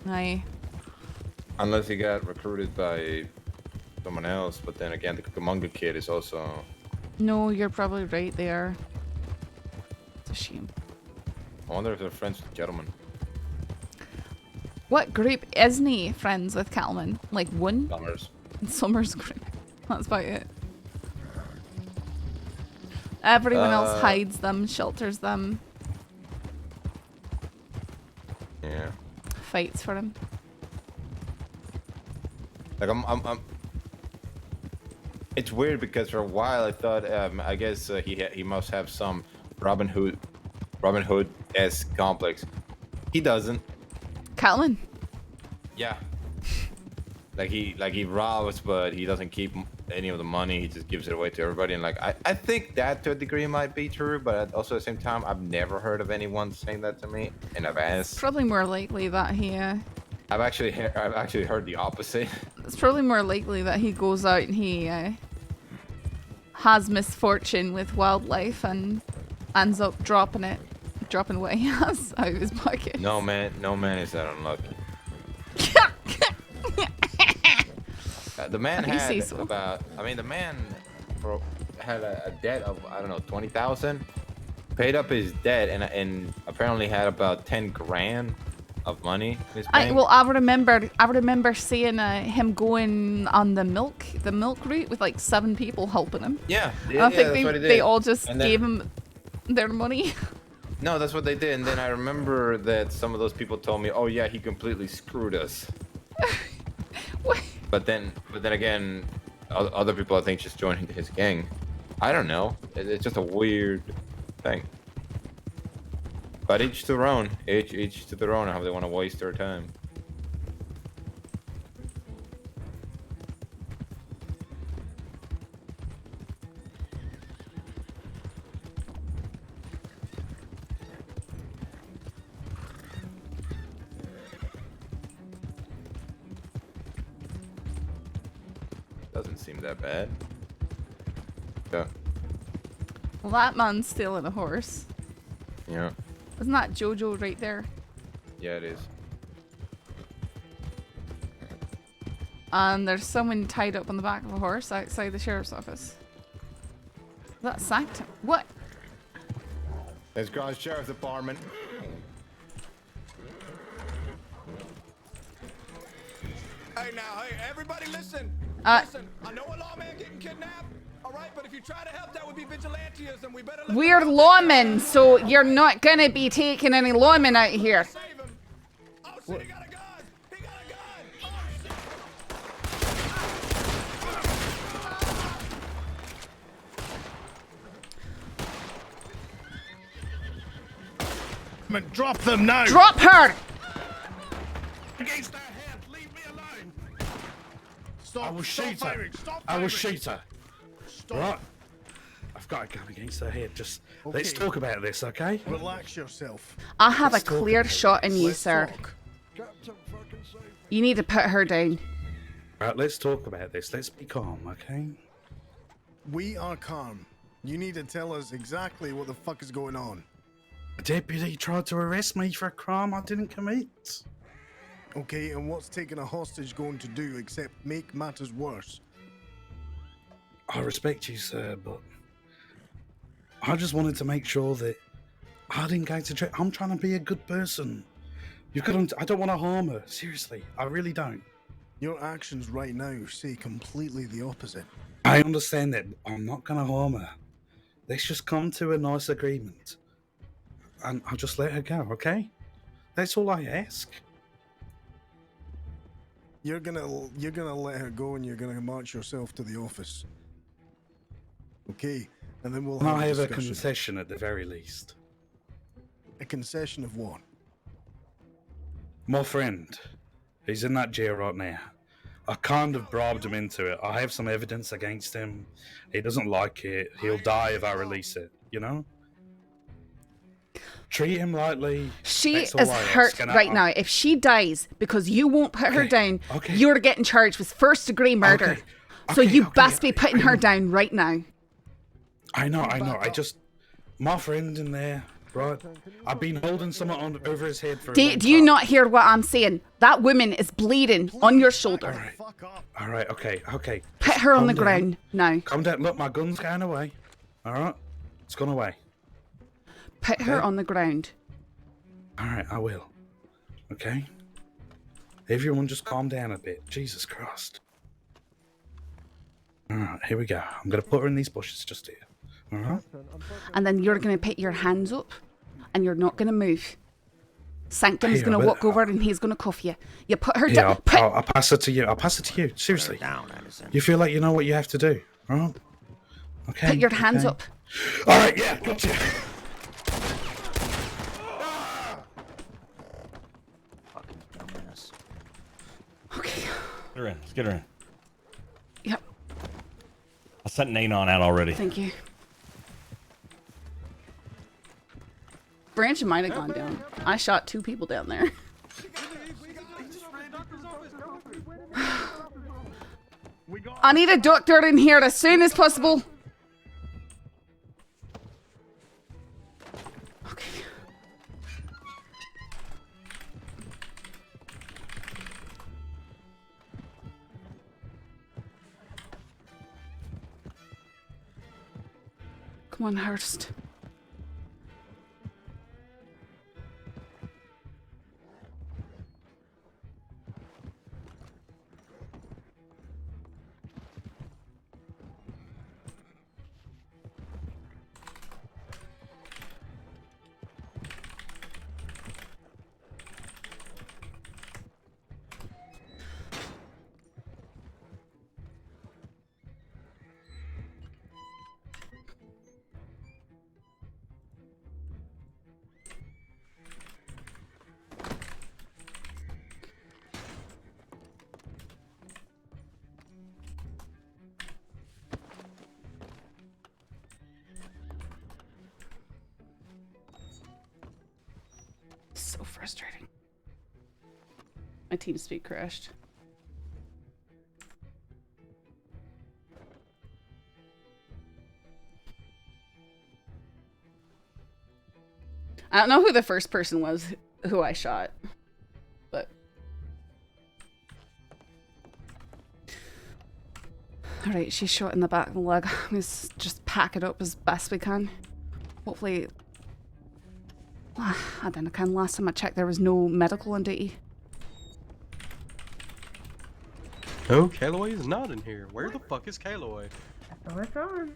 Right? Aye. Unless he got recruited by someone else, but then again, the Cucamonga kid is also. No, you're probably right. They are. It's a shame. I wonder if they're friends with Gentlemen. What group isn't he friends with Cattleman? Like one? Summers group. That's about it. Everyone else hides them, shelters them. Yeah. Fights for them. Like I'm. It's weird because for a while I thought, I guess he must have some Robin Hood-esque complex. He doesn't. Cattleman. Yeah. Like he robs, but he doesn't keep any of the money. He just gives it away to everybody. And like I think that to a degree might be true, but also at the same time, I've never heard of anyone saying that to me, and I've asked. Probably more likely that he. I've actually heard the opposite. It's probably more likely that he goes out and he has misfortune with wildlife and ends up dropping what he has out of his pocket. No man is that unlucky. The man had the man had a debt of, I don't know, 20,000. Paid up his debt and apparently had about 10 grand of money in his bank. I remember seeing him going on the milk route with like 7 people helping him. Yeah, I think they all just gave him their money. No, that's what they did. And then I remember that some of those people told me, "Oh yeah, he completely screwed us." What? But then again, other people I think just joined his gang. I don't know. It's just a weird thing. But each to their own. Each to their own. How they want to waste their time. doesn't seem that bad. Yeah. Well, that man's stealing a horse. Yeah. Isn't that Jojo right there? Yeah, it is. And there's someone tied up on the back of a horse outside the sheriff's office. That's Sanctum. What? Let's go to the sheriff's department. Hey now, hey, everybody listen. Listen, I know a lawman getting kidnapped, all right? But if you try to help, that would be vigilantism. We better we're lawmen, so you're not gonna be taking any lawmen out here. save him. Oh, shit, he got a gun. He got a gun. Oh, shit. Drop them now. Drop her! Against their head. Leave me alone. Stop. I will shoot her. Stop I will firing. shoot her. Stop. Right. I've got a gun against her head. Just let's Okay. talk about this, okay? Relax yourself. I have Let's a talk clear about shot in this. you, Let's sir. talk. You need to put her down. Right, let's talk about this. Let's be calm, okay? We are calm. You need to tell us exactly what the fuck is going on. A deputy tried to arrest me for a crime I didn't commit. Okay, and what's taking a hostage going to do except make matters worse? I respect you, sir, but I just wanted to make sure that I didn't go to jail. I'm trying to be a good person. You've got to, I don't want to harm her. Seriously, I really don't. Your actions right now say completely the opposite. I understand that. But I'm not going to harm her. Let's just come to a nice agreement. And I'll just let her go, okay? That's all I ask. You're gonna let her go and you're gonna march yourself to the office. Okay, and then we'll And have I a have a discussion. concession at the very least. A concession of what? My friend, he's in that jail right now. I kind of bribed him into it. I have some evidence against him. He doesn't like it. He'll die if I release it, you know? Treat him lightly. She That's is all I hurt ask, and right now. If she dies because you won't put her Okay, down, okay. you're getting charged with first-degree murder. Okay, So okay, you okay, best be putting I her know. down right now. I know. I just... My friend in there, right? I've been holding someone on over his head for a long Do you time. not hear what I'm saying? That woman is bleeding on your shoulder. All right, okay. Put her on Calm the down. ground now. Calm down. Look, my gun's going away. All right? It's gone away. Put her Okay. on the ground. All right, I will. Okay? Everyone just calm down a bit. Jesus Christ. All right, here we go. I'm going to put her in these bushes just here. All right? And then you're going to put your hands up and you're not going to move. Sanctum's Here, going to but- walk over and he's going to cuff you. You put her Yeah, down. I'll pass it to you. I'll pass it to you. Seriously. You feel like you know what you have to do. All right? Okay. Put your hands okay. up. All right, yeah, gotcha. Okay. Get her in. Let's get her in. Yep. I sent an anon out already. Thank you. Branch might have gone down. I shot 2 people down there. I need a doctor in here as soon as possible. Okay. Come on, Hearst. So frustrating. My TeamSpeak crashed. I don't know who the first person was who I shot, but all right, she's shot in the back of the leg. Let's just pack it up as best we can. Hopefully, I don't know. Last time I checked, there was no medical on duty. Oh, Kaloy is not in here. Where the fuck is Kaloy? Oh, it's on.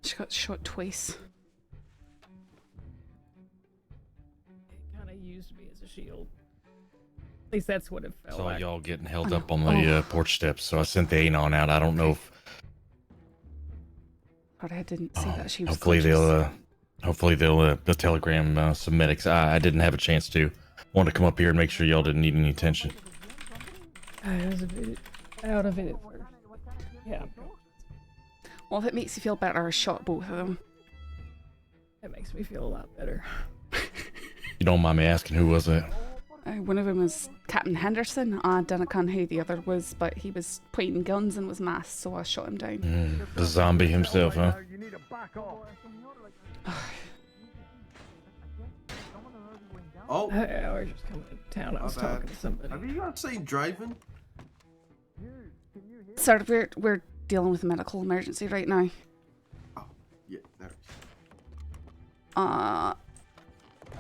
She got shot twice. It kind of used me as a shield. At least that's what it felt Saw like. y'all getting held up on the porch steps, so I sent the Anon out. I don't know if. But I didn't see that she was. Hopefully they'll telegram some medics. I didn't have a chance to. Wanted to come up here and make sure y'all didn't need any attention. I was a bit out of it at first. Yeah. Well, if it makes you feel better, I shot both of them. That makes me feel a lot better. You don't mind me asking, who was it? One of them was Captain Henderson. I don't know who the other was, but he was pointing guns and was masked, so I shot him down. The zombie himself, huh? Oh, I was just coming to town. I was talking to somebody. Have you guys seen driving? Sir, we're dealing with a medical emergency right now. Oh, yeah, there.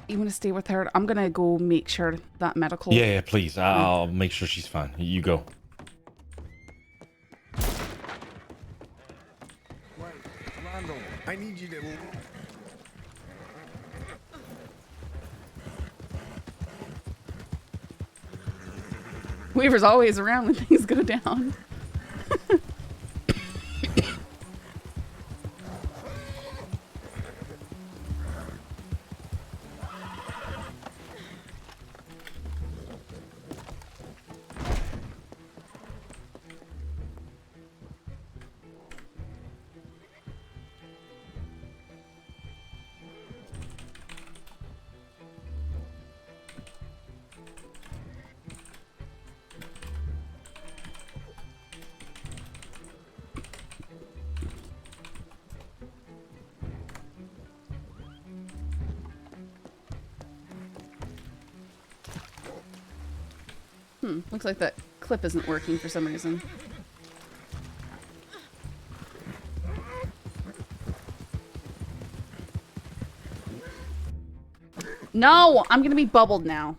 You want to stay with her? I'm gonna go make sure that medical. Yeah, please. I'll make sure she's fine. You go. I need you to. Weaver's always around when things go down. Looks like that clip isn't working for some reason. No, I'm gonna be bubbled now.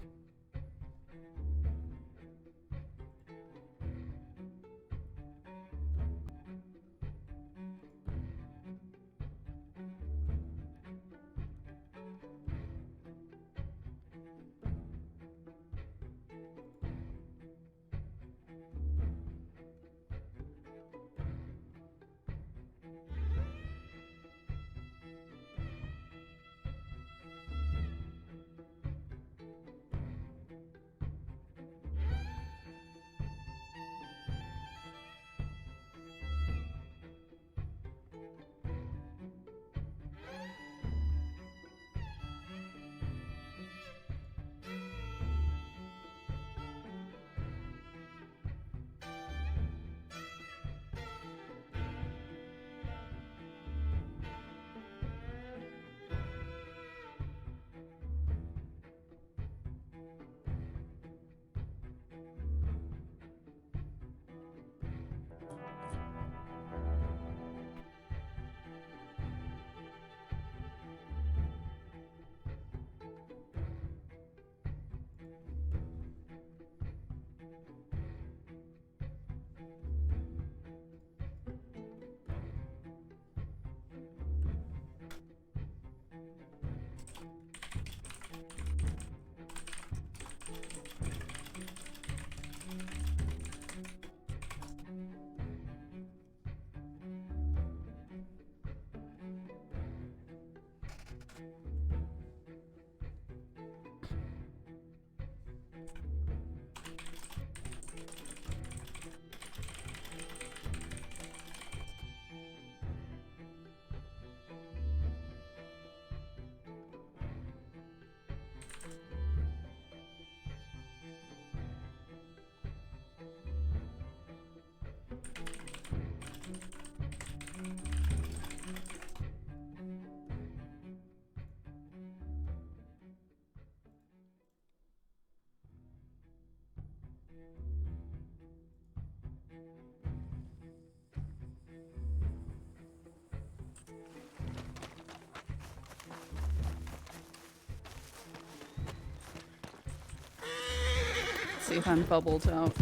see if I'm bubbled out.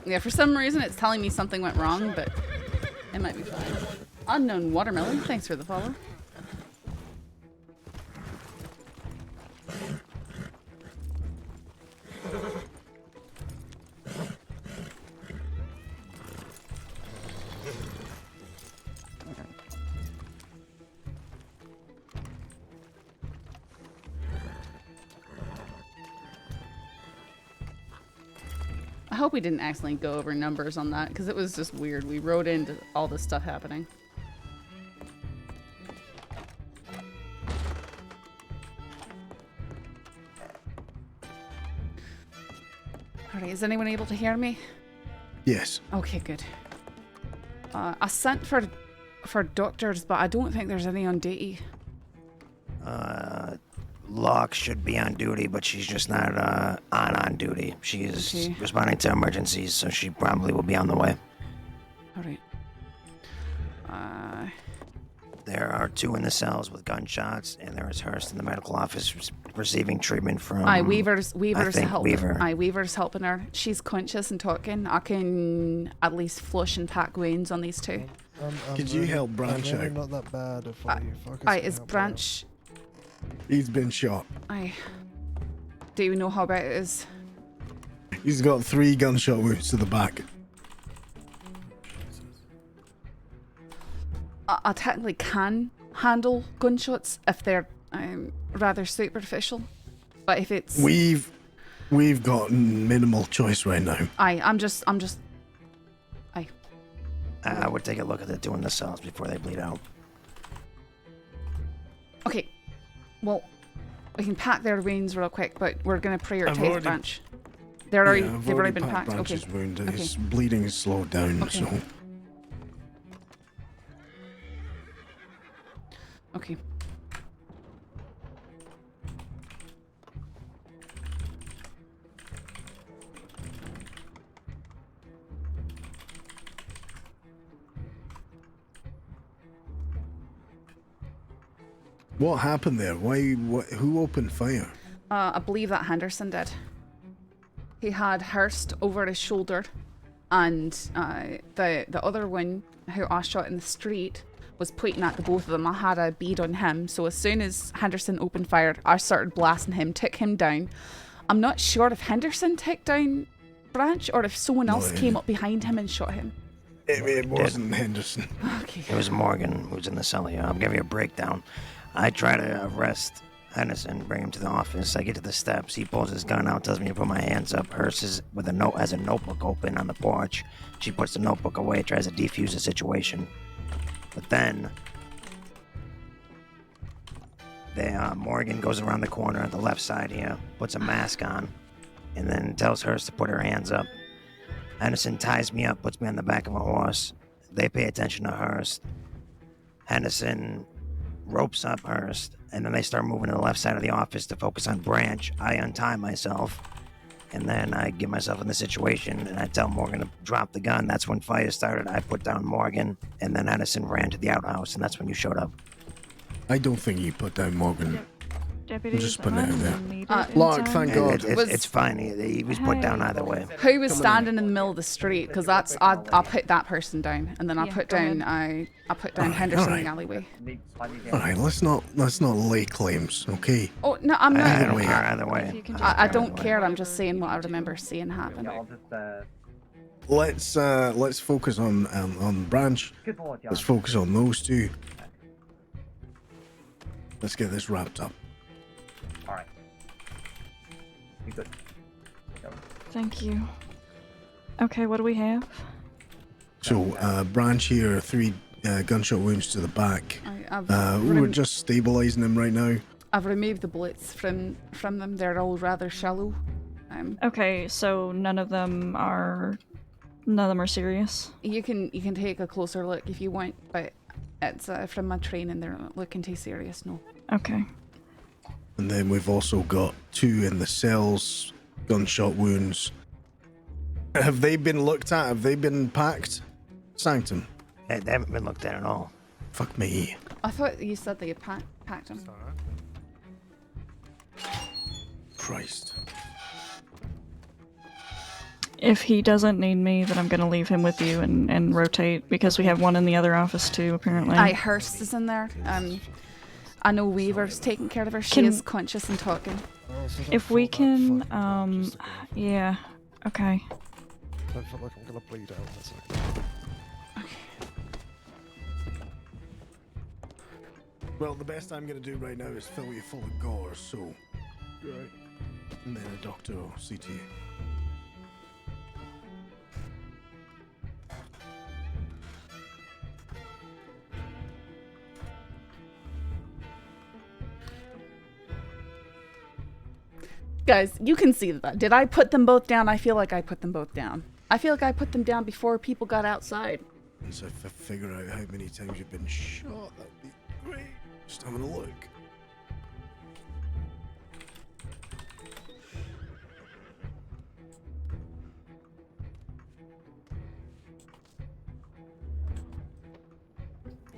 Yeah, for some reason it's telling me something went wrong, but it might be fine. Unknown Watermelon, thanks for the follow. I hope we didn't accidentally go over numbers on that, because it was just weird. We wrote into all this stuff happening. Alright, is anyone able to hear me? Yes. Okay, good. I sent for doctors, but I don't think there's any on duty. Locke should be on duty, but she's just not on duty. She is responding to emergencies, so she probably will be on the way. Alright. There are 2 in the cells with gunshots, and there is Hearst in the medical office receiving treatment from... Weaver's helping. Weaver. Weaver's helping her. She's conscious and talking. I can at least flush and pack wounds on these 2. Could you help Branch really out? not that bad if you focus. Is Branch... He's been shot. Do you know how bad it is? He's got 3 gunshot wounds to the back. I technically can handle gunshots if they're rather superficial, but if it's... We've got minimal choice right now. I'm just... I would take a look at the 2 in the cells before they bleed out. Okay. Well, we can pack their wounds real quick, but we're going to prioritize Branch. They've already been packed. Branch's Okay. wound. Okay. His bleeding is slowed down, Okay. so... Okay. What happened there? Who opened fire? I believe that Henderson did. He had Hearst over his shoulder, and the other one who I shot in the street was pointing at the both of them. I had a bead on him, so as soon as Henderson opened fire, I started blasting him, took him down. I'm not sure if Henderson took down Branch or if someone else came up behind him and shot him. It wasn't Henderson. Okay. It was Morgan who's in the cell here. I'll give you a breakdown. I try to arrest Henderson, bring him to the office. I get to the steps. He pulls his gun out, tells me to put my hands up. Hearst is with a note, has a notebook open on the porch. She puts the notebook away, tries to defuse the situation. But then, Morgan goes around the corner at the left side here, puts a mask on, and then tells Hearst to put her hands up. Henderson ties me up, puts me on the back of a horse. They pay attention to Hearst. Henderson ropes up Hearst, and then they start moving to the left side of the office to focus on Branch. I untie myself, and then I get myself in the situation, and I tell Morgan to drop the gun. That's when fire started. I put down Morgan, and then Henderson ran to the outhouse, and that's when you showed up. I don't think you put down Morgan. Deputies, I'm just putting it out there. Locke, thank God. It's fine. He was put down either way. Who was standing in the middle of the street? Because that's I put that person down, and then I put down Henderson in the alleyway. All right, let's not lay claims, okay? Oh no, I'm not. I don't care either way. I don't care. I'm just saying what I remember seeing happen. Let's focus on Branch. Let's focus on those 2. Let's get this wrapped up. All right. Be good. Thank you. Okay, what do we have? So, Branch here, 3 gunshot wounds to the back. We're just stabilizing him right now. I've removed the bullets from them. They're all rather shallow. Okay, so none of them are serious. You can take a closer look if you want, but it's from my training. They're not looking too serious, no. Okay. And then we've also got 2 in the cells, gunshot wounds. Have they been looked at? Have they been packed? Sanctum? They haven't been looked at at all. Fuck me. I thought you said that you packed them. Christ. If he doesn't need me, then I'm gonna leave him with you and rotate, because we have one in the other office too, apparently. Hearst is in there. I know Weaver's taking care of her. She is conscious and talking. If we can, yeah, okay. I don't feel like I'm gonna bleed out in a second. Well, the best I'm gonna do right now is fill you full of gore, so. Right. And then a doctor will see to you. Guys, you can see that. Did I put them both down? I feel like I put them both down. I feel like I put them down before people got outside. And so if I figure out how many times you've been shot, that'd be great. Just having a look.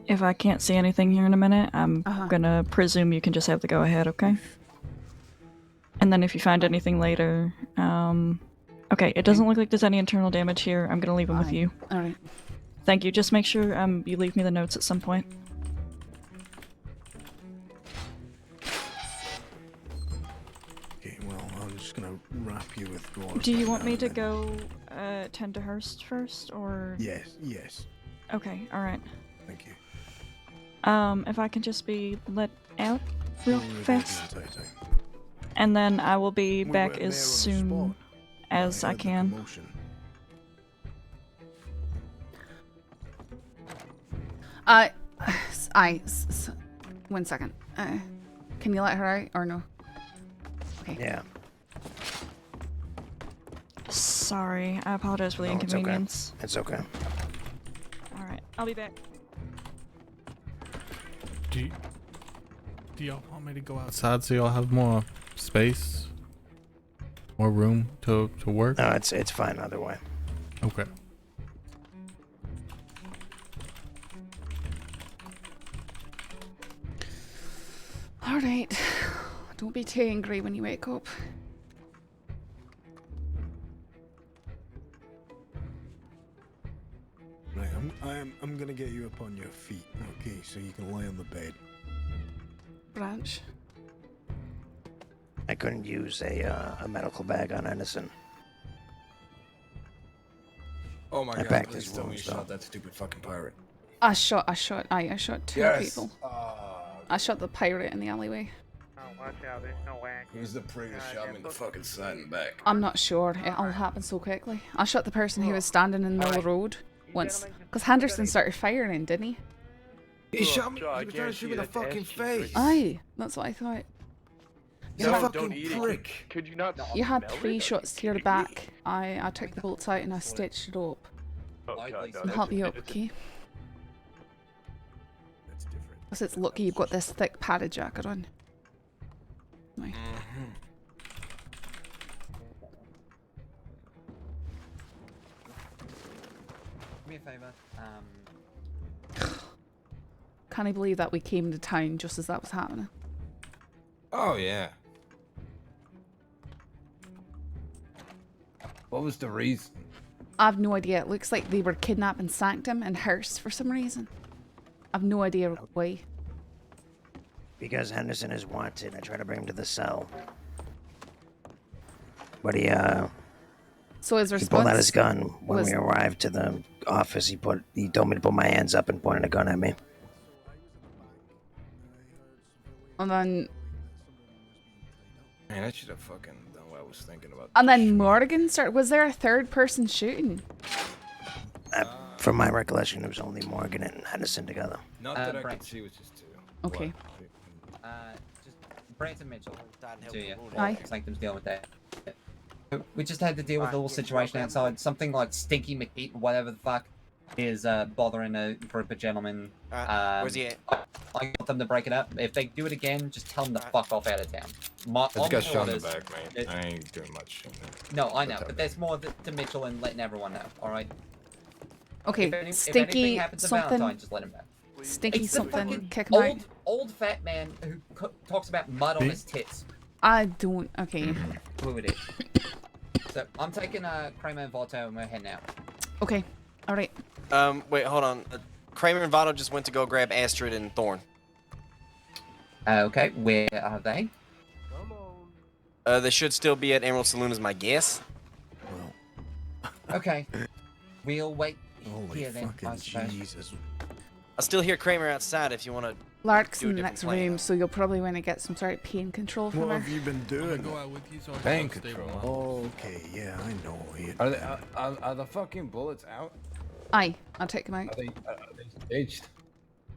If I can't see anything here in a minute, I'm gonna presume you can just have the go-ahead, okay? And then if you find anything later, okay, it doesn't look like there's any internal damage here. I'm gonna leave him with you. Alright. Thank you. Just make sure you leave me the notes at some point. Okay, well, I'm just gonna wrap you with gore. Do you want me to go tend to Hearst first, or? Yes, yes. Okay, alright. Thank you. If I can just be let out real fast. And then I will be back as soon as I can. One second. Can you let her out or no? Okay. Yeah. Sorry, I apologize for the inconvenience. It's okay. Alright, I'll be back. Do y'all want me to go outside so y'all have more space? More room to work? No, it's fine either way. Okay. Alright. Don't be too angry when you wake up. Right, I'm gonna get you up on your feet, okay, so you can lie on the bed. Branch. I couldn't use a medical bag on Henderson. Oh my I god, backed please his tell me wounds, you shot though. that stupid fucking pirate. I shot two Yes. people. I shot the pirate in the alleyway. Oh, watch out, there's no whack. Who's the prig that shot me in the fucking side and back? I'm not sure. It all happened so quickly. I shot the person who was standing in the middle of the road once. Because Henderson started firing, didn't he? He shot me. He was trying to shoot me in the fucking face. Aye, that's what I thought. He's a fucking prick. Could you not? You had 3 shots to your back. I took the bullets out and I stitched it up. Oh, God, no, I'll help you up, okay? That's different. Because it's lucky you've got this thick padded jacket on. Right. Do me a favor. Can't I believe that we came to town just as that was happening? Oh yeah. What was the reason? I've no idea. It looks like they were kidnapping Sanctum and Hearst for some reason. I've no idea why. Because Henderson is wanted. I tried to bring him to the cell. But he So his he response pulled out his gun when was- we arrived to the office. He told me to put my hands up and pointed a gun at me. And then Man, I should have fucking done what I was thinking about. And then Morgan started. Was there a third person shooting? From my recollection, it was only Morgan and Henderson together. Not that I could see, it was just two. Okay. Just Branson Mitchell. To you. Aye. Sanctum's dealing with that. We just had to deal with the little situation outside. Something like Stinky McEat, whatever the fuck, is bothering a group of gentlemen. Where's he at? I got them to break it up. If they do it again, just tell them to fuck off out of town. I just got shot in the orders- back, mate. I ain't doing much. No, I know, but there's more to Mitchell and letting everyone know. All right. Okay, If anything Stinky happens to something. Valentine, just let him know. Stinky It's the something. fucking Kick him out. Old fat man who talks about mud on his tits. I don't. Okay. Who it is. So I'm taking Kramer and Vato and we're heading out. Okay. All right. Wait, hold on. Kramer and Vato just went to go grab Astrid and Thorn. Okay, where are they? They should still be at Emerald Saloon, is my guess. Okay. We'll wait Holy here then, I suppose. Jesus. I still hear Kramer outside if you want to. Lark's do a in the different next plan. room, so you'll probably want to get some sort of pain control from What her. have you been doing? Go out with you so I can Pain stay control. warm. Okay, yeah, I know. Are the fucking bullets out? Aye, I'll take him out. Are they staged?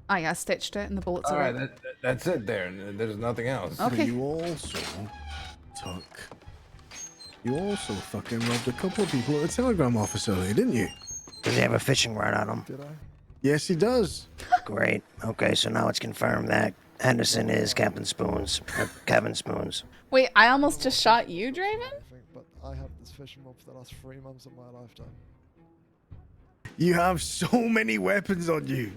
Aye, I stitched it and the bullets are Alright, out. that's it there. There's nothing else. Okay. You also fucking robbed a couple of people at the telegram office earlier, didn't you? Does he have a fishing rod on him? Did I? Yes, he does. Great. Okay, so now it's confirmed that Henderson is Captain Spoons. Kevin Spoons. Wait, I almost just shot you, Draven? But I have this fishing rod for the last 3 months of my lifetime. You have so many weapons on you.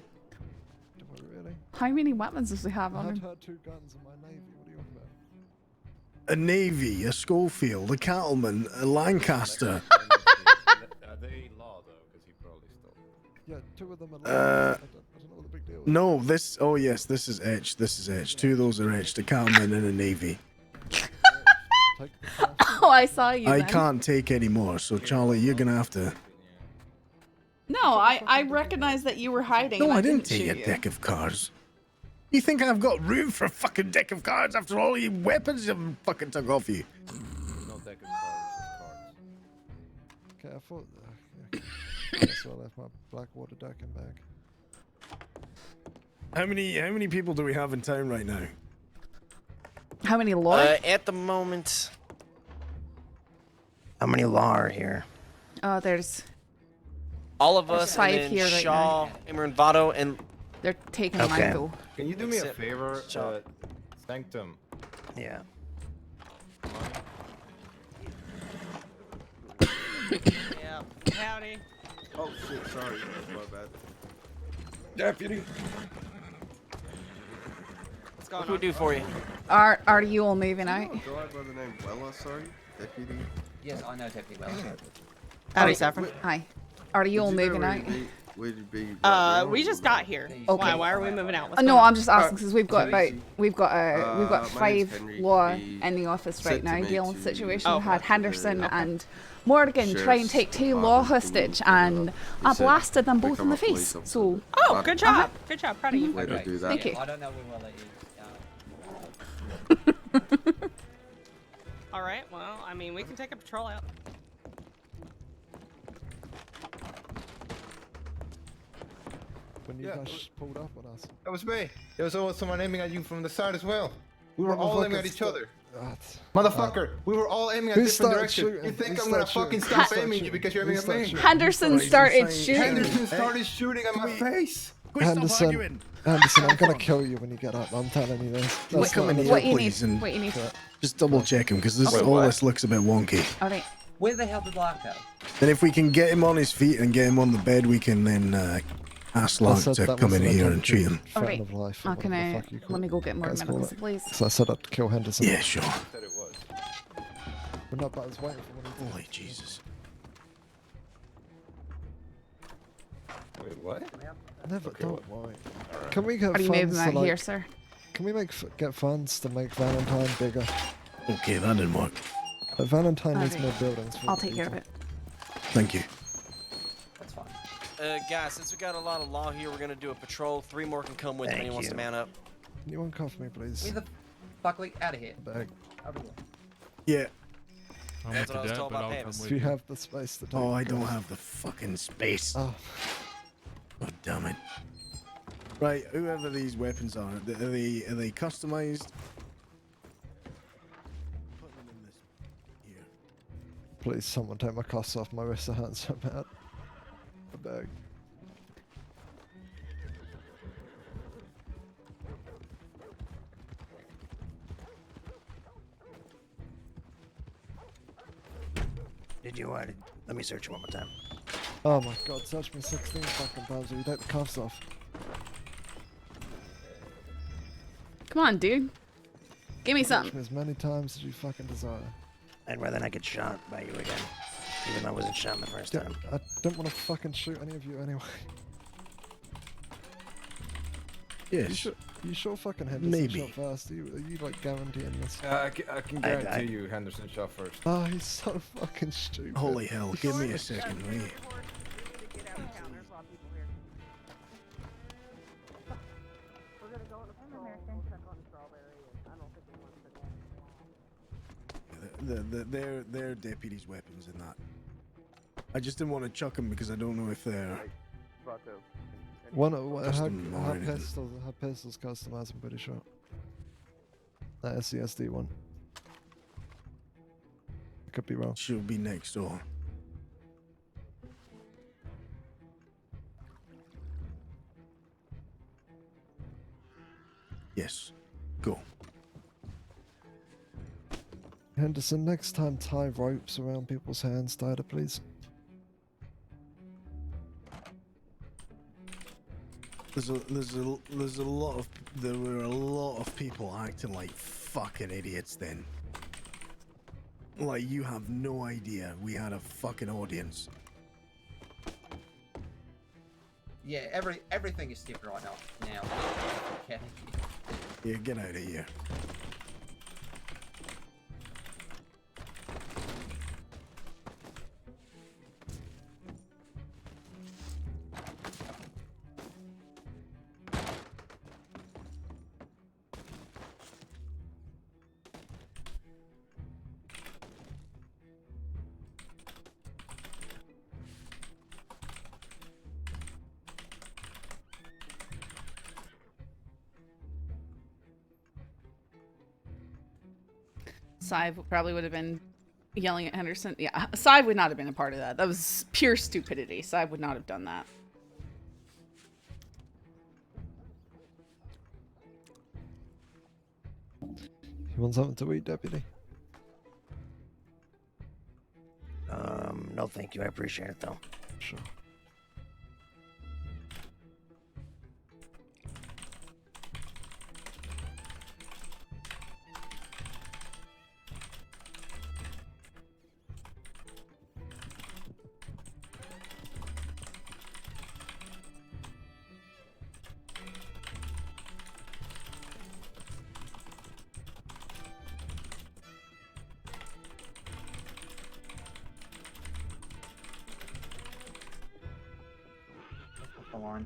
Do I really? How many weapons does he have I on had him? had 2 guns in my navy. What are you on about? A Navy, a Schofield, a Cattleman, a Lancaster. Are they law though? Because he probably stole. Yeah, 2 of them are. I don't know what the big deal is. No, this. Oh yes, this is etched. This is etched. 2 of those are etched. A Cattleman and a Navy. Oh, I saw you. I then. can't take any more, so Charlie, you're gonna have to. No, I recognize that you were hiding. No, and I didn't shoot take a you. deck of cards. You think I've got room for a fucking deck of cards after all your weapons I've fucking took off you? No deck of cards, Okay, I thought. So I left my Blackwater deck and bag. How many people do we have in town right now? How many law? At the moment. How many law are here? Oh, there's. All of us, 5 and then here right Shaw, Emmer, and Vato, and They're taking Okay. mine though. Can you do me a Except favor? Shaw. Sanctum. Yeah. Yeah. Howdy. Oh shit, sorry. My bad. Deputy. What's what going can we on? do for you? Are you all moving out? Go out by the name Wella, sorry. Deputy. Yes, I know Deputy well. Howdy, Saffron. Hi. Are you all moving out? Where did be? We just got here. Okay. Why are we moving out? What's No, going on? I'm just asking because we've got we've got my name's 5 Henry. law He in the office said right to now me dealing with the to situation. Oh, We had okay. Henderson Okay. and Morgan try and take 2 law hostage, and I said blasted them pick both up in the my police face. officer. So Oh, good job. Good job. Proud of you. Way to do that. Thank you. I don't know when we'll let you. All right. Well, I mean, we can take a patrol out. When you guys pulled up on us. That was me. There was also someone aiming at you from the side as well. We were all aiming at each other. Motherfucker, we were all aiming at Who different started directions. shooting? You think Who I'm gonna started fucking shooting? stop Who aiming started you because you're shooting? aiming at Who me? started Henderson started shooting. Henderson started shooting at my face. Henderson, I'm gonna kill you when you get up. I'm telling you this. Let's come in here, What you please, need? and What you need? just double check him because this Wait, all what? this looks a bit wonky. All right. Where the hell did Lark go? Then if we can get him on his feet and get him on the bed, we can then ask I Lark said to that come was in an here and attempt treat to him. All threaten right. of life, or Can whatever I? the fuck you call Let me go get more guys call medicals, it. please. So I said I'd kill Henderson. Yeah, sure. Said it was. But no, but I was waiting for one of you. Holy Jesus. Wait, what? Never, Okay, don't worry. Can we get Are you funds moving to out like? here, sir? Can we get funds to make Valentine bigger? Okay, that didn't work. Valentine needs Okay. more buildings. for I'll the take care of people. it. Thank you. That's fine. Guys, since we got a lot of law here, we're gonna do a patrol. 3 more can come with if Thank anyone wants to you. man up. Can you uncuff me, please? Get the fuck out of here. Bag. Over here. Yeah. I'm That's with what I was the told but by I'll Pavis. come If with you you. have the space to do Oh, I it, don't please. have the fucking space. Oh, God damn it. Right, whoever these weapons are they customized? Put them in this here. please, someone take my cuffs off. My wrists are hurting so bad. A bag. Did you? Let me search you one more time. Oh my god, search me 16 fucking times. You take the cuffs off. Come on, dude. Give me Touch some. me as many times as you fucking desire. I'd rather not get shot by you again, even though I wasn't shot the first time. I don't want to fucking shoot any of you anyway. Yes. You sure fucking Henderson Maybe. shot first? Are you like guaranteeing this? I can guarantee you Henderson shot first. Oh, he's so fucking stupid. Holy hell, give me a second, wait. They're deputies' weapons and that. I just didn't want to chuck them because I don't know if they're... Custom or her anything. pistol's customized, I'm pretty sure. That SCSD one. I could be wrong. She'll be next door. Yes. Go. Henderson, next time tie ropes around people's hands tighter, please. There were a lot of people acting like fucking idiots then. Like, you have no idea we had a fucking audience. Yeah, everything is stupid right now. Okay. Yeah, get out of here. Sive probably would have been yelling at Henderson. Yeah, Sive would not have been a part of that. That was pure stupidity. Sive would not have done that. You want something to eat, Deputy? No thank you, I appreciate it though. Sure. Alarm.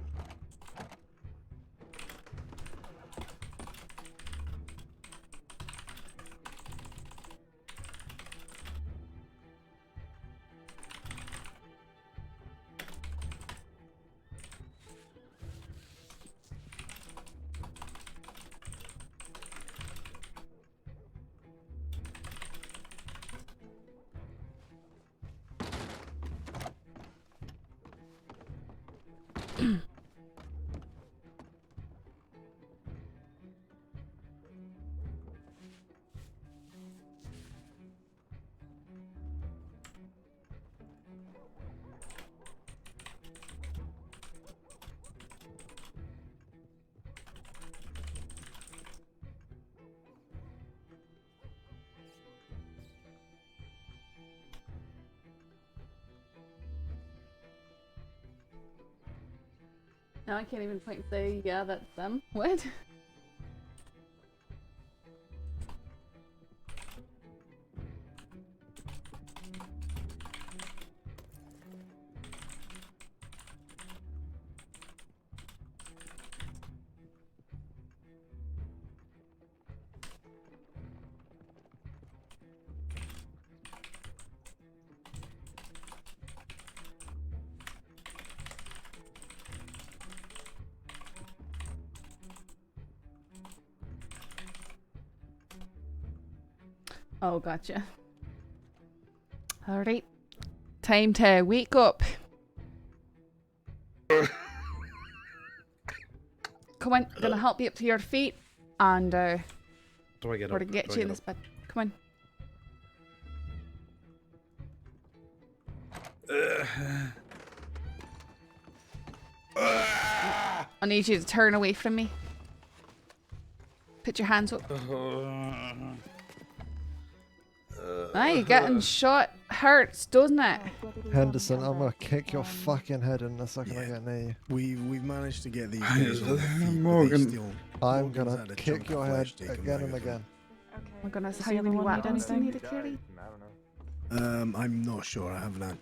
Now I can't even point and say, yeah, that's them. What? Oh, gotcha. Alright. Time to wake up. Come on, gonna help you up to your feet. And, Do I get we're up? gonna get Do I you in get this bed. Come on. I need you to turn away from me. Put your hands up. You're getting shot. Hurts, doesn't it? Henderson, I'm gonna kick your fucking head in the second I get near you. We've managed to get these guys on their feet, but they Morgan. still. I'm Morgan's gonna had a kick chunk your of head flesh taken again out and of him. again. Oh my goodness, Does how the other many one need weapons do you need anything? to carry? I'm not sure. I haven't had.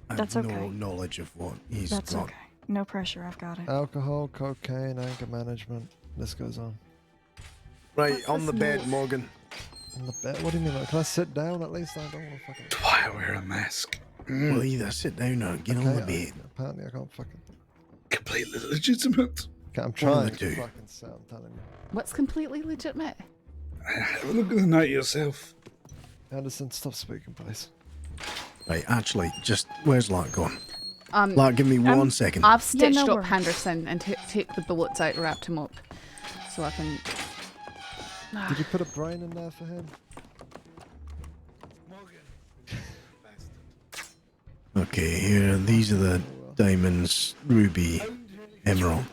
I have That's no okay. knowledge of what he's That's got. okay. No pressure, I've got it. Alcohol, cocaine, anger management. This goes on. Right, What's on the this bed, note? Morgan. On the bed? What do you mean? Like, can I sit down at least? I don't want to fucking. Why I wear a mask? Well, either sit down or get on the bed. Apparently, I can't fucking. Completely legitimate. Okay, I'm One of trying the to two. fucking sit. I'm telling you. What's completely legitimate? Have a look at the night yourself. Anderson, stop speaking, please. Right, actually, just where's Lark gone? Um, Lark, give me 1 second. I've stitched no up worries. Henderson and take the bullets out, wrapped him up, so I can. Did you put a brain in there for him? Okay, here, these are the diamonds, ruby, emerald.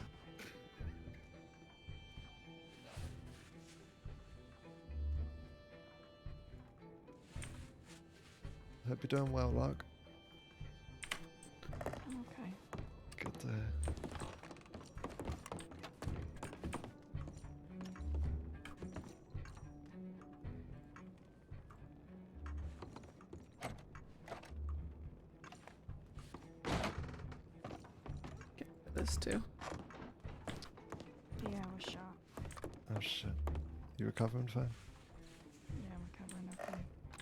Hope you're doing well, Lark. Okay. Good to hear. This too. Yeah, I was shot. Oh shit. You recovering fine? Yeah, I'm recovering okay.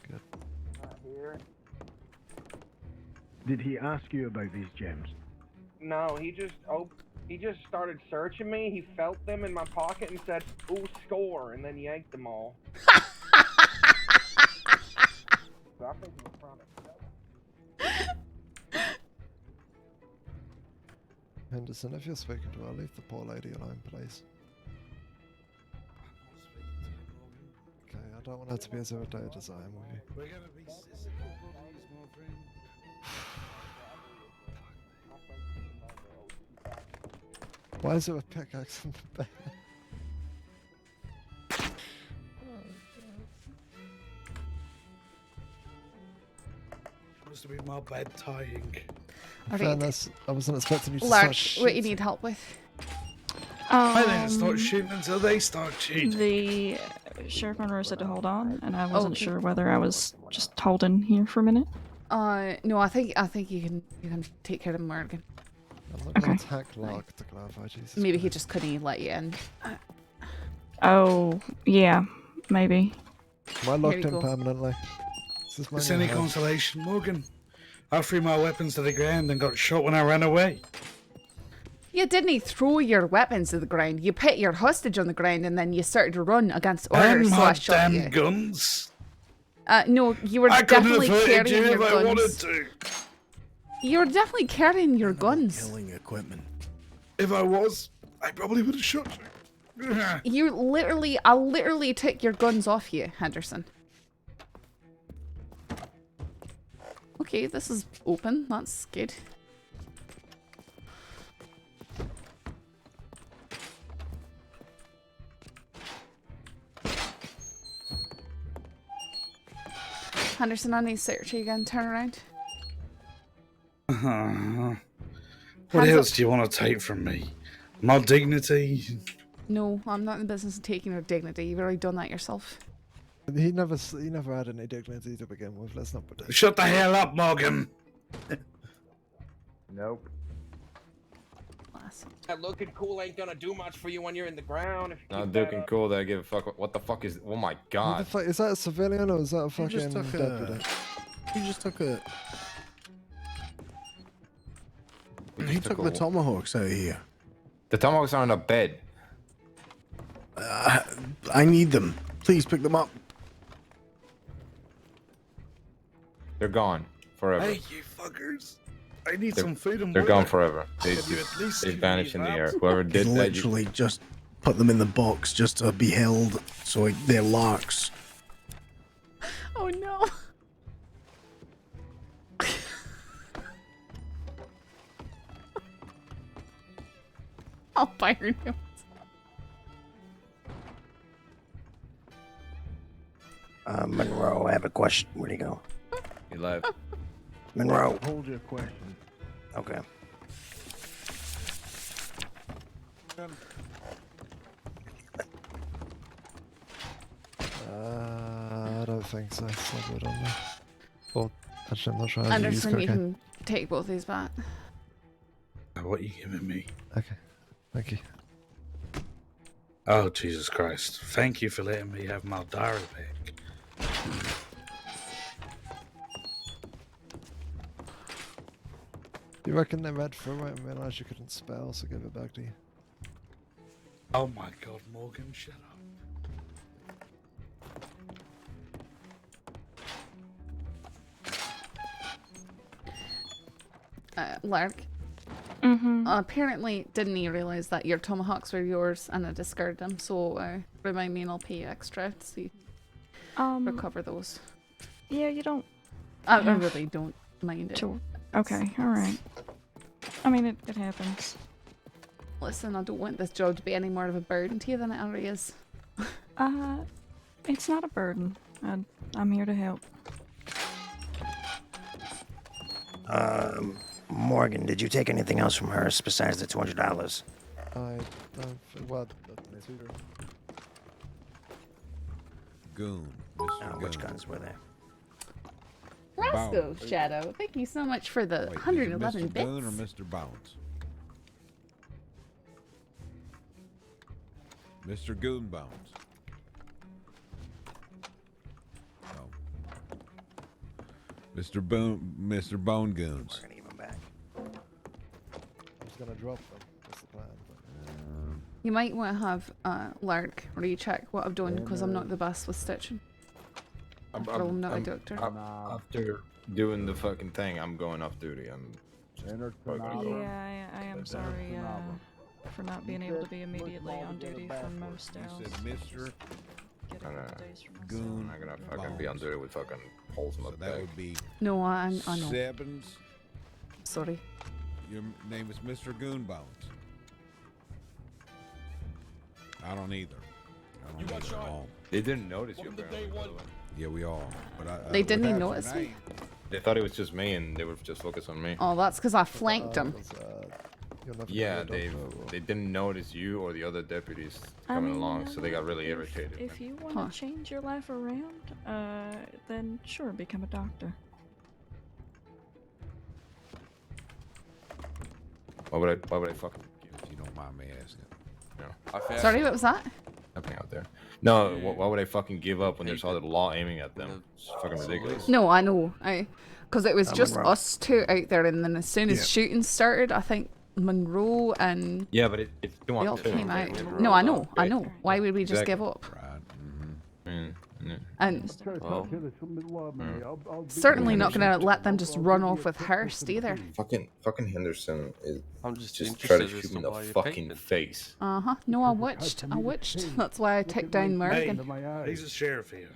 Good. Did he ask you about these gems? No, he just started searching me. He felt them in my pocket and said, "Ooh, score," and then yanked them all. So I think he was trying to sell it. Henderson, if you're speaking to her, leave the poor lady alone, please. Okay, I don't want her to be as irritated as I am with you. We're gonna be sissy please, my friend. Why is there a pickaxe on the bed? Must have been my bad tying. In fairness, I wasn't expecting you to Lark, start what you shooting. need help with? I didn't start shooting until they start shooting. The sheriff on Row said to hold on, and I wasn't Okay. sure whether I was just holding here for a minute. No, I think you can take care of Morgan. I'm not gonna attack Lark to clarify, Jesus. Maybe he Christ. just couldn't let you in. Oh, yeah, maybe. Am I locked you in go. permanently? Is this It's my new any house? consolation, Morgan. I threw my weapons to the ground and got shot when I ran away. You didn't throw your weapons to the ground. You put your hostage on the ground and then you started to run against And orders, so my I shot damn you. guns. No, you were I couldn't definitely have hurted carrying you your if I wanted guns. to. You were definitely carrying your guns. Killing equipment. If I was, I probably would have shot you. I literally took your guns off you, Henderson. Okay, this is open. That's good. Henderson, I need to search you again. Turn around. What Hands else up. do you want to take from me? My dignity? No, I'm not in the business of taking your dignity. You've already done that yourself. He never had any dignity to begin with. Let's not pretend. Shut the hell up, Morgan. Nope. That looking cool ain't gonna do much for you when you're in the ground. If you Not keep that looking up. cool that I give a fuck. What the fuck is? Oh my Who the god. fuck, is that a civilian or is that a You fucking just took deputy? You just took a. We He just took a- the tomahawks out of here. The tomahawks are on the bed. I need them. Please pick them up. They're gone forever. Hey, you fuckers. I need They're- some food and They're water. gone forever. They Can you at least they give vanished me in the that? air. Whoever You did that, literally just put them in the box just to be held so they're larks. Oh no. I'll fire you. Monroe, I have a question. Where'd he go? He left. Monroe. Hold your question. Okay. I don't think so. It's not good on me. Well, actually, I'm not sure how to use Anderson, you cocaine. can take both these back. What are you giving me? Okay, thank you. Oh, Jesus Christ. Thank you for letting me have my diary back. You reckon they read through it and realised you couldn't spell, so give it back to you? Oh my God, Morgan, shut up. Lark. Apparently, didn't he realise that your tomahawks were yours and I discarded them? So remind me and I'll pay you extra to see recover those. Yeah, you don't. I really don't mind it. Okay, alright. I mean, it happens. Listen, I don't want this job to be any more of a burden to you than it already is. It's not a burden. I'm here to help. Morgan, did you take anything else from Hearst besides the $200? I don't think. What? Goon. Mr. Which Goon. guns were there? Roscoe Shadow, thank you so much for the Wait, 111 is it Mr. bits. Goon or Mr. Bones? Mr. Goon Bones. No. Mr. Bone Goons. We're gonna give him back. I'm just gonna drop them. That's the plan. You might want to have Lark recheck what I'm doing because I'm not the best with stitching. After all, I'm not a doctor. After doing the fucking thing, I'm going off duty. Yeah, I am sorry for not being able to be immediately on duty for most hours. Mr. Goon. I'm gonna fucking be on duty with fucking holes in my That would be No, I know. Sebens. Sorry. Your name is Mr. Goon Bones. I don't either. I don't either at all. They didn't notice you. Apparently, by the way. Yeah, we all. But They didn't have notice your me? name. They thought it was just me, and they were just focused on me. Oh, that's because I flanked him. Yeah, they didn't notice you or the other deputies coming along, so they got really irritated. If you want to change your life around, then sure, become a doctor. Why would I fucking? If you don't mind me asking. No. Sorry, what was that? Nothing out there. No, why would I fucking give up when there's all the law aiming at them? It's fucking ridiculous. No, I know. Because it was just Monroe. us two out there, and then as soon as Yeah. shooting started, I think Monroe and Yeah, but it's they all came out. No, I know. Why would we just give up? And certainly not going to let them just run off with Hearst either. Fucking Henderson is. I'm just try to interested as shoot me in to the why you're fucking painting it. face. No, I witched. That's why I took down Morgan. He's a sheriff here.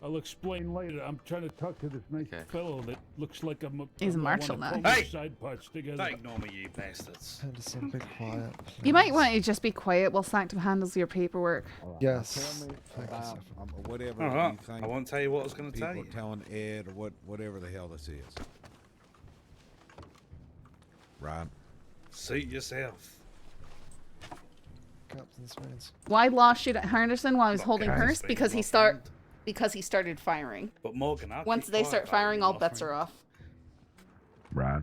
I'll explain later. I'm trying to talk to this nice fellow that looks like He's a marshal now. Hey! Side parts together. Ignore me, you bastards. Henderson, be quiet. You might want to just be quiet while Sanctum handles your paperwork. Yes. Thank you, Saffron. Whatever Alright, you think. I won't tell you what I was gonna tell people you. telling Ed or whatever the hell this is. Right. Suit yourself. Captain Smith. Why Law shoot at Henderson while he was Not holding Captain Hearst? Smith, Because he started firing. But Morgan, I'll Once keep they quiet start about firing, you, all my bets friend. are off. Right.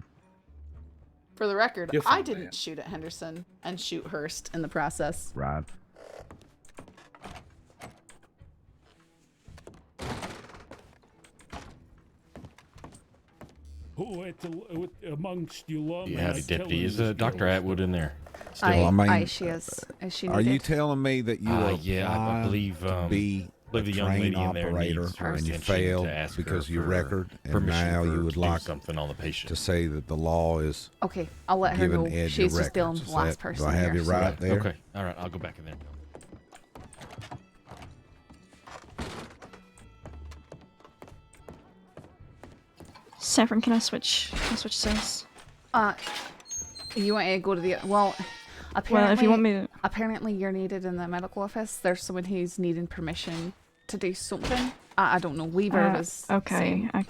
For the record, You're I fine, didn't man. shoot at Henderson and shoot Hearst in the process. Right. Amongst you lawmen, Yeah, howdy, deputy. Is Dr. Atwood in there? Aye, she is. Is she Are you needed? telling me that you are yeah, I believe to be believe a the young trained lady in there operator needs her and you attention failed to ask because her of your for record, and permission now for you her would to do like something on the patient to say that the law is Okay, I'll let her know. giving Ed She's your just dealing records. with Is the last that- person. Do I have here, you so- right there? Okay, all right, I'll go back in there. Saffron, can I switch cells? You want to go to the apparently? if you want me to- apparently you're needed in the medical office. There's someone who's needing permission to do something. I don't know. Weaver was okay. saying. I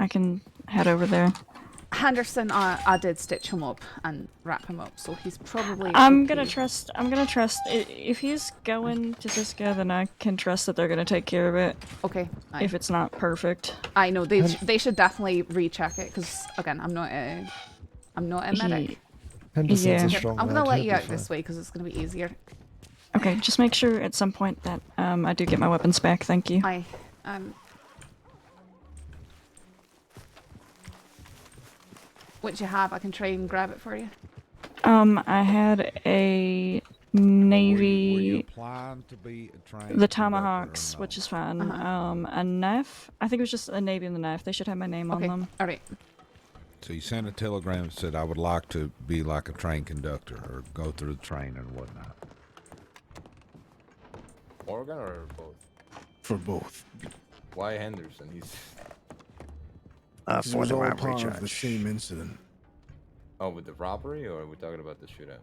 can head over there. Henderson, I did stitch him up and wrap him up, so he's probably. I'm okay. gonna trust. If he's going to Cisco, then I can trust that they're gonna take care of it. Okay. If it's not perfect. I know they should definitely recheck it because again, I'm not a medic. Henderson's a strong I'm gonna lad, let he'll you be out fine. this way because it's gonna be easier. Okay, just make sure at some point that I do get my weapons back. Thank you. What you have? I can try and grab it for you. I had a Navy, applying to be a trained the Tomahawks, which is fine. Uh-huh. A knife. I think it was just a Navy and the knife. They should have my name on them. All right. So you sent a telegram that said, I would like to be like a train conductor or go through the train and whatnot. Morgan or both? For both. Why Henderson? He's... This was all part of the same incident. Oh, with the robbery, or are we talking about the shootout?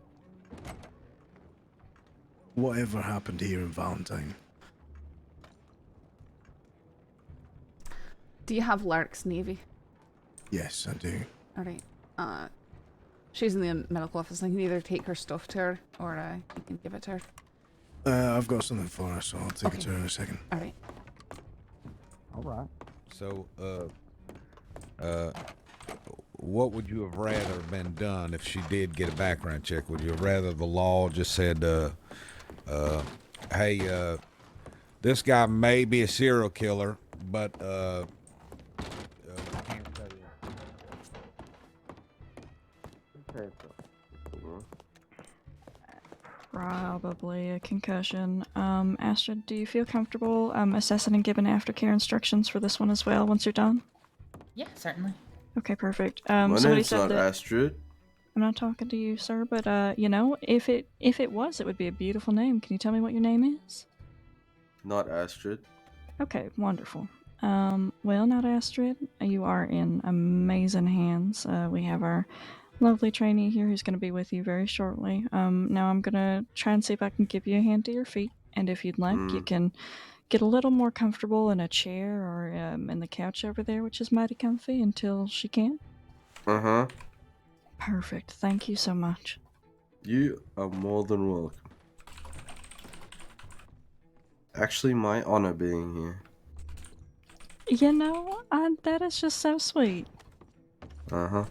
Whatever happened here in Valentine. Do you have Lark's Navy? Yes, I do. All right. She's in the medical office. I can either take her stuff to her, or you can give it to her. I've got something for her, so I'll take it to her in a second. All right. All right. So, what would you have rather been done if she did get a background check? Would you have rather the law just said, hey, this guy may be a serial killer, but, Probably a concussion. Astrid, do you feel comfortable assessing and giving aftercare instructions for this one as well once you're done? Yeah, certainly. Okay, perfect. My Somebody name's said not that Astrid. I'm not talking to you, sir, but you know, if it was, it would be a beautiful name. Can you tell me what your name is? Not Astrid. Okay, wonderful. Well, not Astrid. You are in amazing hands. We have our lovely trainee here who's going to be with you very shortly. Now I'm going to try and see if I can give you a hand to your feet, and if you'd like, you can get a little more comfortable in a chair or in the couch over there, which is mighty comfy, until she can. Uh-huh. Perfect. Thank you so much. You are more than welcome. Actually, my honor being here. You know, that is just so sweet. Uh-huh.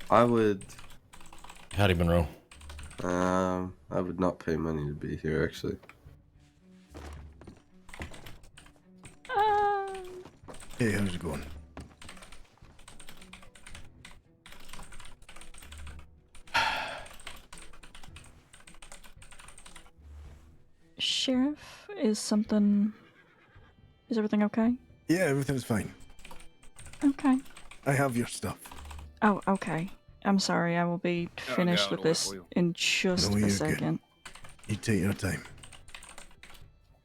I would... Howdy, Monroe. I would not pay money to be here, actually. Hey, how's it going? Sheriff, is everything okay? Yeah, everything's fine. Okay. I have your stuff. Oh, okay. I'm sorry, I will be finished with this in just No, a you're second. You take your time.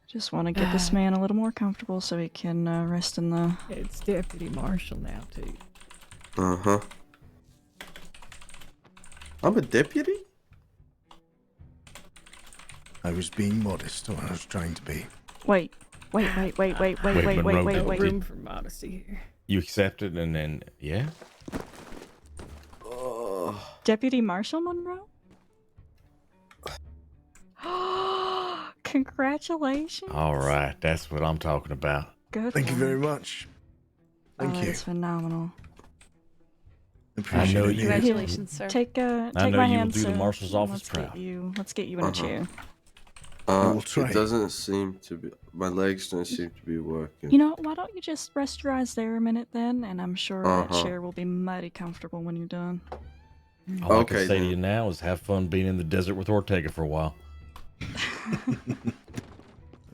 Just want to get this man a little more comfortable so he can rest in the... It's Deputy Marshal now, too. Uh-huh. I'm a deputy? I was being modest, or I was trying to be. Wait. Monroe, Room for modesty here. You accepted and then, yeah? Deputy Marshal Monroe? Congratulations. All right, that's what I'm talking about. Good. Thank you very much. Thank you. That's phenomenal. I know you. Congratulations, sir. Take I my know you will hand, do the sir, marshal's and office proud. Let's get you in a chair. will try. It doesn't seem to be... My legs don't seem to be working. You know, why don't you just rest your eyes there a minute then, and I'm sure that chair will be mighty comfortable when you're done. All I can say to you now is have fun being in the desert with Ortega for a while.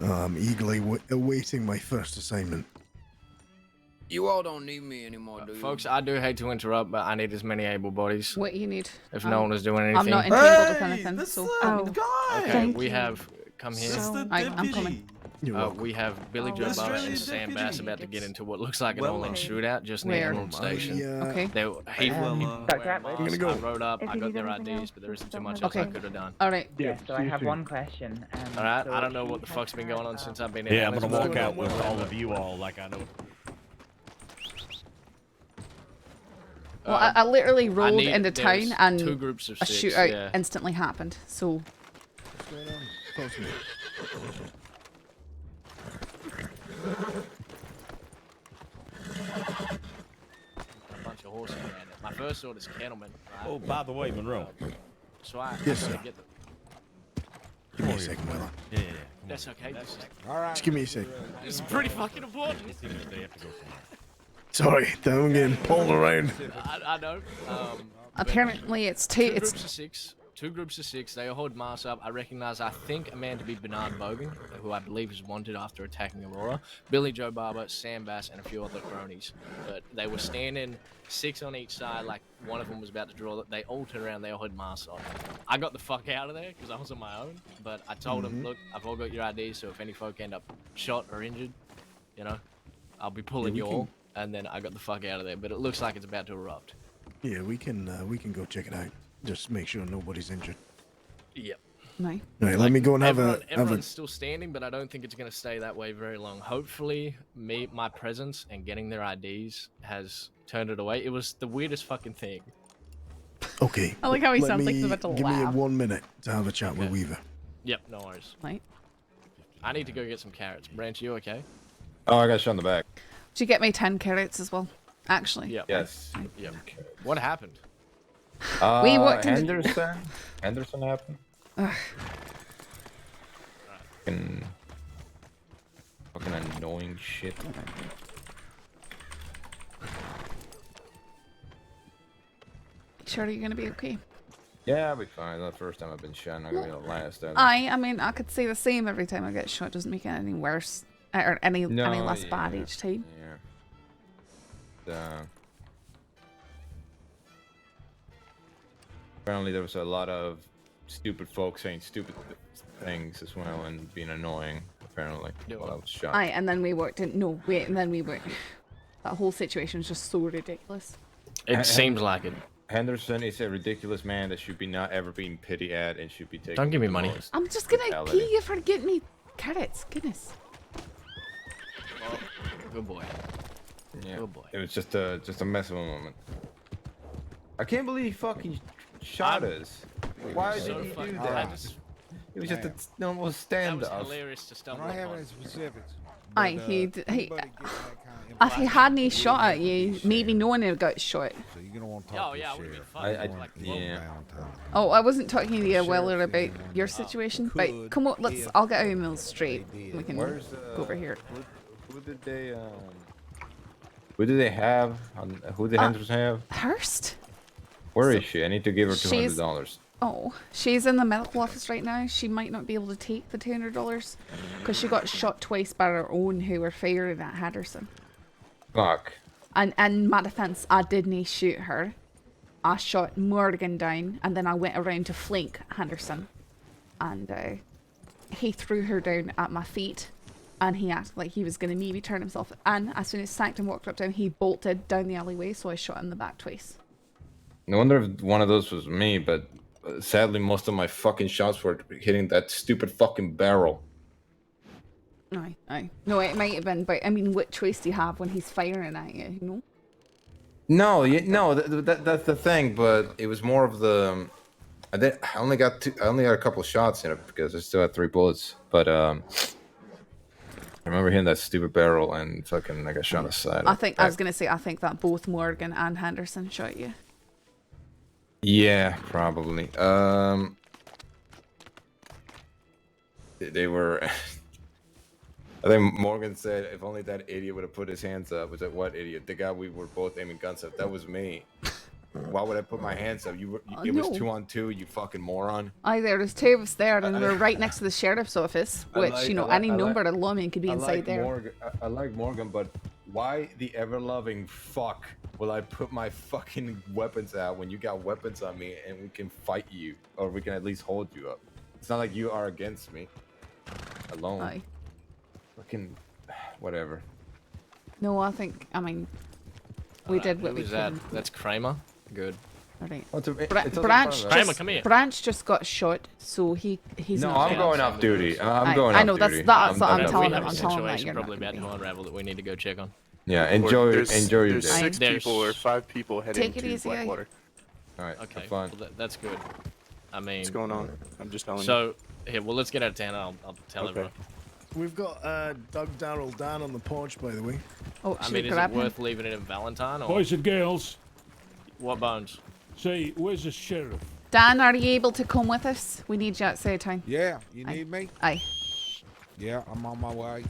I'm eagerly awaiting my first assignment. You all don't need me anymore, do you? Folks, I do hate to interrupt, but I need as many able bodies. What you need? If no one is doing anything. I'm not entangled with anything, so... Okay, we have come here. I'm coming. You're welcome. We have Billy Joe Barber and Sam Bass about to get into what looks like an all-in shootout just near Where? Emerald Station. Okay. They were I'm gonna go. I wrote up. If I you got need their anything IDs, else, but there isn't just too don't much let else I Okay. could have done. All right. Yeah, so I have one question. All right. So I don't know she what the has fuck's been had, going on since I've been in. Yeah, I'm gonna Ellensburg. walk out with all of you all like I know. Well, I literally rolled need- into there's town and two groups of a 6, shootout yeah. instantly happened. So What's going on? Close to me. A bunch of horses around it. My first order's cattlemen. Right? Oh, by the way, Monroe. So I Yes, gotta sir. get the. Give me a second, Willa. Yeah. That's okay. All right. Just give me a sec. It's pretty fucking important. They have to go somewhere. Sorry, I'm getting pulled around. I know. apparently it's two. Two It's groups of 6. 2 groups of 6. They all hold masks up. I recognize, I think, a man to be Bernard Bogan, who I believe is wanted after attacking Aurora. Billy Joe Barber, Sam Bass, and a few other cronies. But they were standing 6 on each side, like one of them was about to draw. They all turned around. They all had masks on. I got the fuck out of there because I was on my own. But I told them, look, I've all got your IDs, so if any folk end up shot or injured, you know, I'll be pulling you all. And then I got the fuck out of there. But it looks like it's about to erupt. Yeah, we can go check it out. Just make sure nobody's injured. Yep. no. All right, let me go and Everyone's still standing, but I don't think it's going to stay that way very long. Hopefully, my presence and getting their IDs has turned it away. It was the weirdest fucking thing. Okay. I like how he let sounds like me- he's about to Give me laugh. 1 minute to have a chat with Weaver. Yep, no worries. Right. I need to go get some carrots. Branch, you okay? Oh, I got shot in the back. Did you get me 10 carrots as well? Actually. Yep. Yes. Yep. What happened? We worked in the- Henderson. Henderson happened. Ugh. Fucking annoying shit. Sure, you're gonna be okay. Yeah, I'll be fine. That's the first time I've been shot. Not gonna be the last. I mean, I could say the same every time I get shot. Doesn't make it any worse or any less bad each time. Yeah. Apparently, there was a lot of stupid folks saying stupid things as well and being annoying. Apparently, while I was shot. Aye, and then we worked in. No, wait, and then we worked. That whole situation was just so ridiculous. It seems like it. Henderson is a ridiculous man that should be not ever being pitied at and should be taken. Don't give me with the money. most I'm just gonna brutality. pee you for getting me carrots. Goodness. Good boy. Yeah. Good boy. It was just a mess of a moment. I can't believe he fucking shot us. Why did he do that? It was just a normal That was standoff. hilarious to I stumble don't have upon. any specifics. Aye, but, he anybody get that kind if he hadn't shot at you, maybe no one would have got shot. So you're gonna want to talk Oh, to yeah, I the would've been sheriff. fine. Yeah. Oh, I wasn't talking to you, Weller, about your situation. But come on, I'll get our emails straight. We can Where's go over here. Who did they have? Who did Henderson have? Hearst? Where is she? I need to give her She's- $200. Oh, she's in the medical office right now. She might not be able to take the $200 because she got shot twice by her own who were firing at Henderson. Fuck. And in my defense, I didn't shoot her. I shot Morgan down, and then I went around to flank Henderson, and he threw her down at my feet, and he acted like he was gonna maybe turn himself. And as soon as Sanctum walked up to him, he bolted down the alleyway, so I shot him in the back twice. No wonder if one of those was me, but sadly, most of my fucking shots were hitting that stupid fucking barrel. Aye. No, it might have been, but I mean, what choice do you have when he's firing at you? You know? No, that's the thing. But it was more of the. I only got a couple of shots in it because I still had 3 bullets. But I remember hitting that stupid barrel and fucking I got shot aside. I was gonna say I think that both Morgan and Henderson shot you. Yeah, probably. They were. I think Morgan said, "If only that idiot would have put his hands up." Was that what idiot? The guy we were both aiming guns at. That was me. Why would I put my hands up? It was no. 2-on-2. You fucking moron. Aye, there's 2 of us there, and we're right next to the sheriff's office, which any number of lawmen could be inside there. I like Morgan, but why the ever-loving fuck will I put my fucking weapons out when you got weapons on me and we can fight you, or we can at least hold you up? It's not like you are against me alone. Aye. Fucking, whatever. No, I mean, we did what we Who's could. that? That's Kramer. Good. Alright. Oh, Branch Kramer, come here. Branch just got shot, so he's No, not. I'm going off duty. I'm going I off know duty. that's what I'm We telling have him. a I'm telling him that situation you're probably not. about to unravel that we need to go check on. Yeah, enjoy your There's day. 6 people or 5 people heading Take it to easy, eh? Blackwater. All right, Okay, have fun. well, that's good. I mean, What's going on? I'm just telling you. So, here, well, let's get out of town. I'll tell Okay. everyone. We've got Doug Darrell down on the porch, by the way. Oh, I mean, is it worth leaving it in Valentine? Or Boys and girls. What bones? Say, where's the sheriff? Dan, are you able to come with us? We need you outside town. Yeah, you need me? Aye. Yeah, I'm on my way.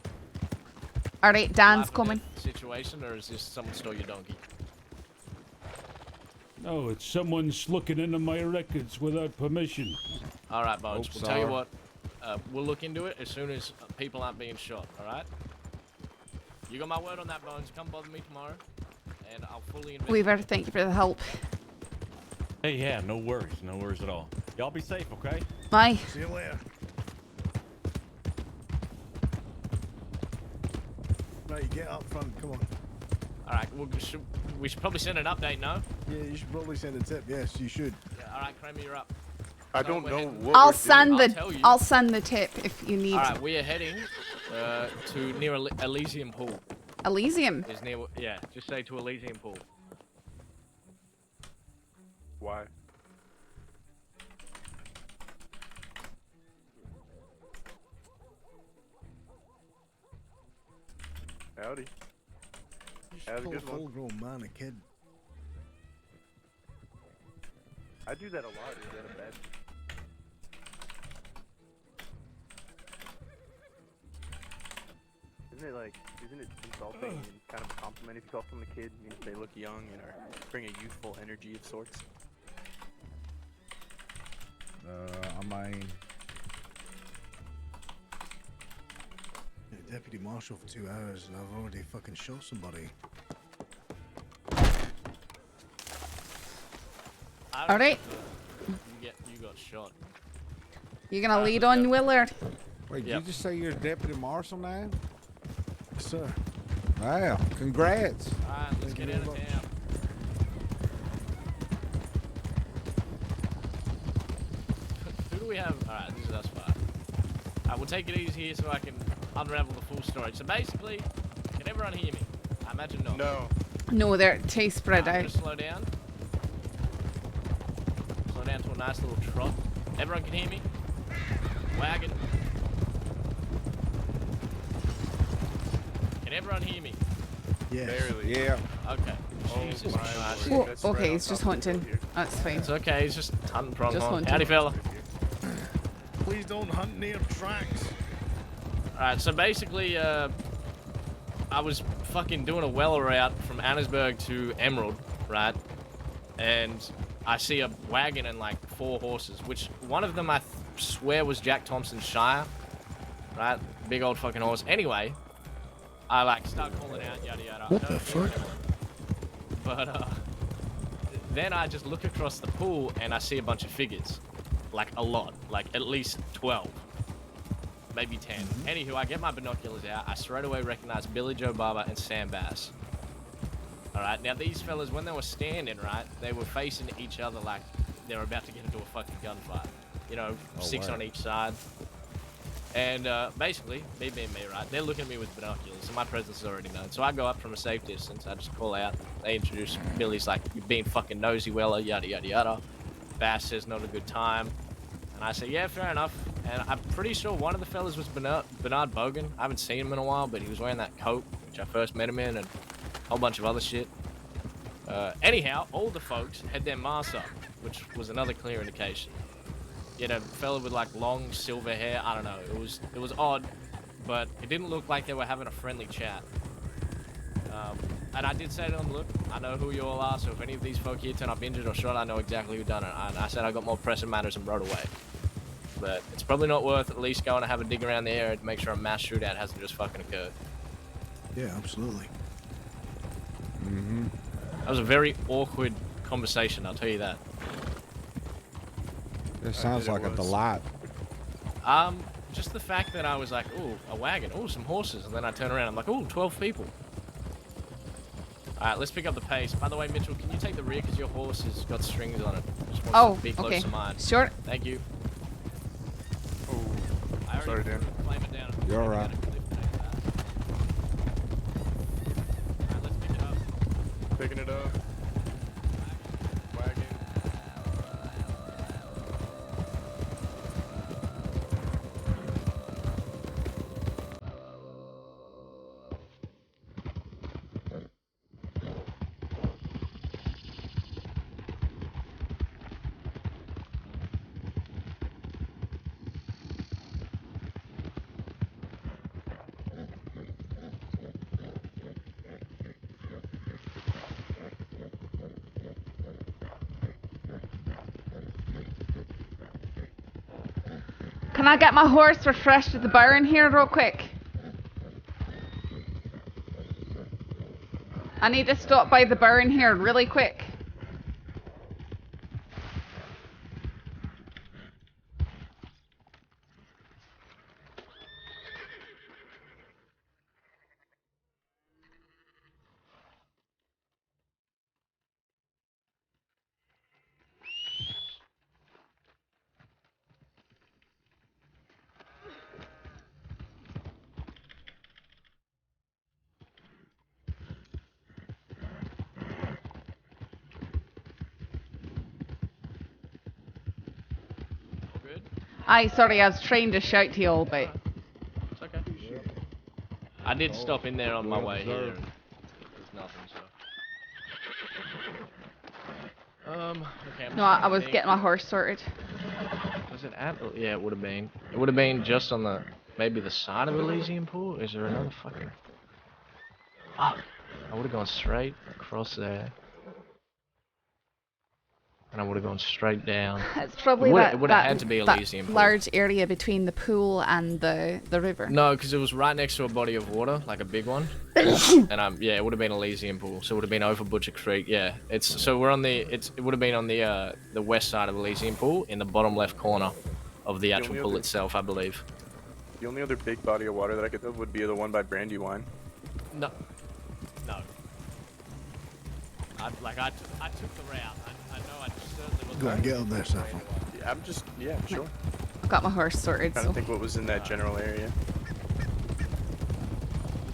All right, Dan's Life and coming. death Situation, or is this someone stole your donkey? No, it's someone's looking into my records without permission. All right, Bones. Hope We'll tell you so. what. We'll look into it as soon as people aren't being shot. All right. You got my word on that, Bones. Come bother me tomorrow, and I'll fully investigate. Weaver, thank you for the help. Hey, yeah, no worries at all. Y'all be safe, okay? Bye. See you later. Right, get up front. Come on. All right. We should probably send an update, no? Yeah, you should probably send a tip. Yes, you should. Yeah, all right, Kramer, you're up. I So don't we're know heading- what I'll we're send doing. the I'll send the tip if you need. All right, we are heading to near Elysium Pool. Elysium. Is near, yeah, just say to Elysium Pool. Why? Howdy. You should Have a call good one. full-grown man a kid. I do that a lot. Is that a bad? Isn't it insulting and kind of a compliment if you call someone a kid? It means they look young and are bring a youthful energy of sorts. I mean, Deputy Marshal for 2 hours and I've already fucking shot somebody. All right. You got shot. You gonna lead on, Willard? wait, Yep. did you just say you're a deputy marshal now? Yes, sir. Wow, congrats. All right, let's get out of town. Who do we have? All right, this is us five. All right, we'll take it easy here so I can unravel the full story. So basically, can everyone hear me? I imagine not. No. No, they're too spread I'm out. gonna slow down. Slow down to a nice little trot. Everyone can hear me? Wagon. Can everyone hear me? Yes. Barely. Yeah. Okay. Oh Jesus my Christ. lord. Oh, That's okay, right he's on just top of the hunting. hill here. That's fine. It's okay, he's just hunting pronghorn. Just hunting. Howdy, fella. Please don't hunt near tracks. Alright, so basically, I was fucking doing a well route from Annesburg to Emerald, right? And I see a wagon and like 4 horses, which one of them I swear was Jack Thompson's Shire, right? Big old fucking horse. Anyway, I like start calling out, yada yada. What the fuck? But then I just look across the pool and I see a bunch of figures. Like a lot. Like at least 12. Maybe 10. Anywho, I get my binoculars out. I straight away recognize Billy Joe Barber and Sam Bass. Alright, now these fellas, when they were standing, right, they were facing each other like they were about to get into a fucking gunfight. You know, 6 wow. on each side. And basically, me being me, right, they're looking at me with binoculars, and my presence is already known. So I go up from a safe distance, I just call out. They introduce Billy's like, you're being fucking nosy, Weller, yada yada yada. Bass says not a good time. And I say, yeah, fair enough. And I'm pretty sure one of the fellas was Bernard Bogan. I haven't seen him in a while, but he was wearing that coat, which I first met him in, and a whole bunch of other shit. Anyhow, all the folks had their masks up, which was another clear indication. You know, fella with like long silver hair, I don't know, it was odd, but it didn't look like they were having a friendly chat. And I did say to them, look, I know who you all are, so if any of these folk here turn up injured or shot, I know exactly who done it. And I said I got more pressing matters and rode away. But it's probably not worth at least going to have a dig around the area to make sure a mass shootout hasn't just fucking occurred. Yeah, absolutely. Mm-hmm. That was a very awkward conversation, I'll tell you that. It sounds like a delight. just the fact that I was like, ooh, a wagon, ooh, some horses, and then I turn around, I'm like, ooh, 12 people. All right, let's pick up the pace. By the way, Mitchell, can you take the rear because your horse has got strings on it? Just wants to be close to mine. Sure. Thank you. Oh, sorry, Dan. You're all right. Picking it up. Wagon. Can I get my horse refreshed at the barn here real quick? I need to stop by the barn here really quick. Aye, sorry, I was trying to shout to you all, but... It's okay. I did stop in there on my way here. And there's nothing, so... okay, I'm No, I was getting my horse sorted. Was it at? Yeah, it would have been. It would have been just on the... maybe the side of Elysian Pool? Is there another fucking... Fuck! I would have gone straight across there. And I would have gone straight down. It's probably it would have had to be Elysian Pool. Large area between the pool and the river. No, because it was right next to a body of water, like a big one. And yeah, it would have been Elysian Pool, so it would have been over Butcher Creek. Yeah, we're on it would have been on the west side of Elysian Pool, in the bottom left corner of the actual pool itself, I believe. The only other big body of water that I could think of would be the one by Brandywine. No. I took the route. I know I certainly was. Go and get up there, Saffron. Yeah, sure. I've got my horse sorted. I don't think what was in that general area.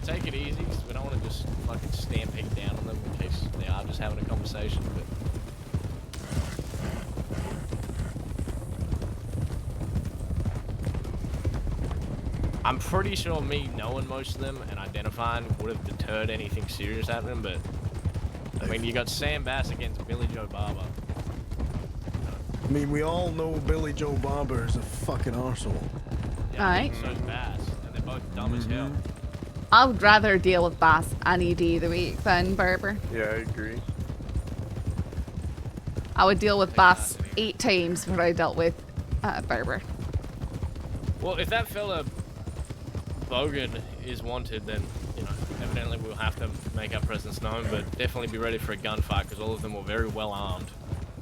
Take it easy, because we don't want to just fucking stampede down on them in case they are just having a conversation. But I'm pretty sure me knowing most of them and identifying would have deterred anything serious happening, but I mean, you got Sam Bass against Billy Joe Barber. I mean, we all know Billy Joe Barber is a fucking arsehole. Yeah, Alright. So's Bass, and they're both dumb as hell. I would rather deal with Bass any day of the week than Barber. Yeah, I agree. I would deal with Bass 8 times before I dealt with Barber. Well, if that fella Bogan is wanted, then, you know, evidently we'll have to make our presence known, but definitely be ready for a gunfight, because all of them were very well armed,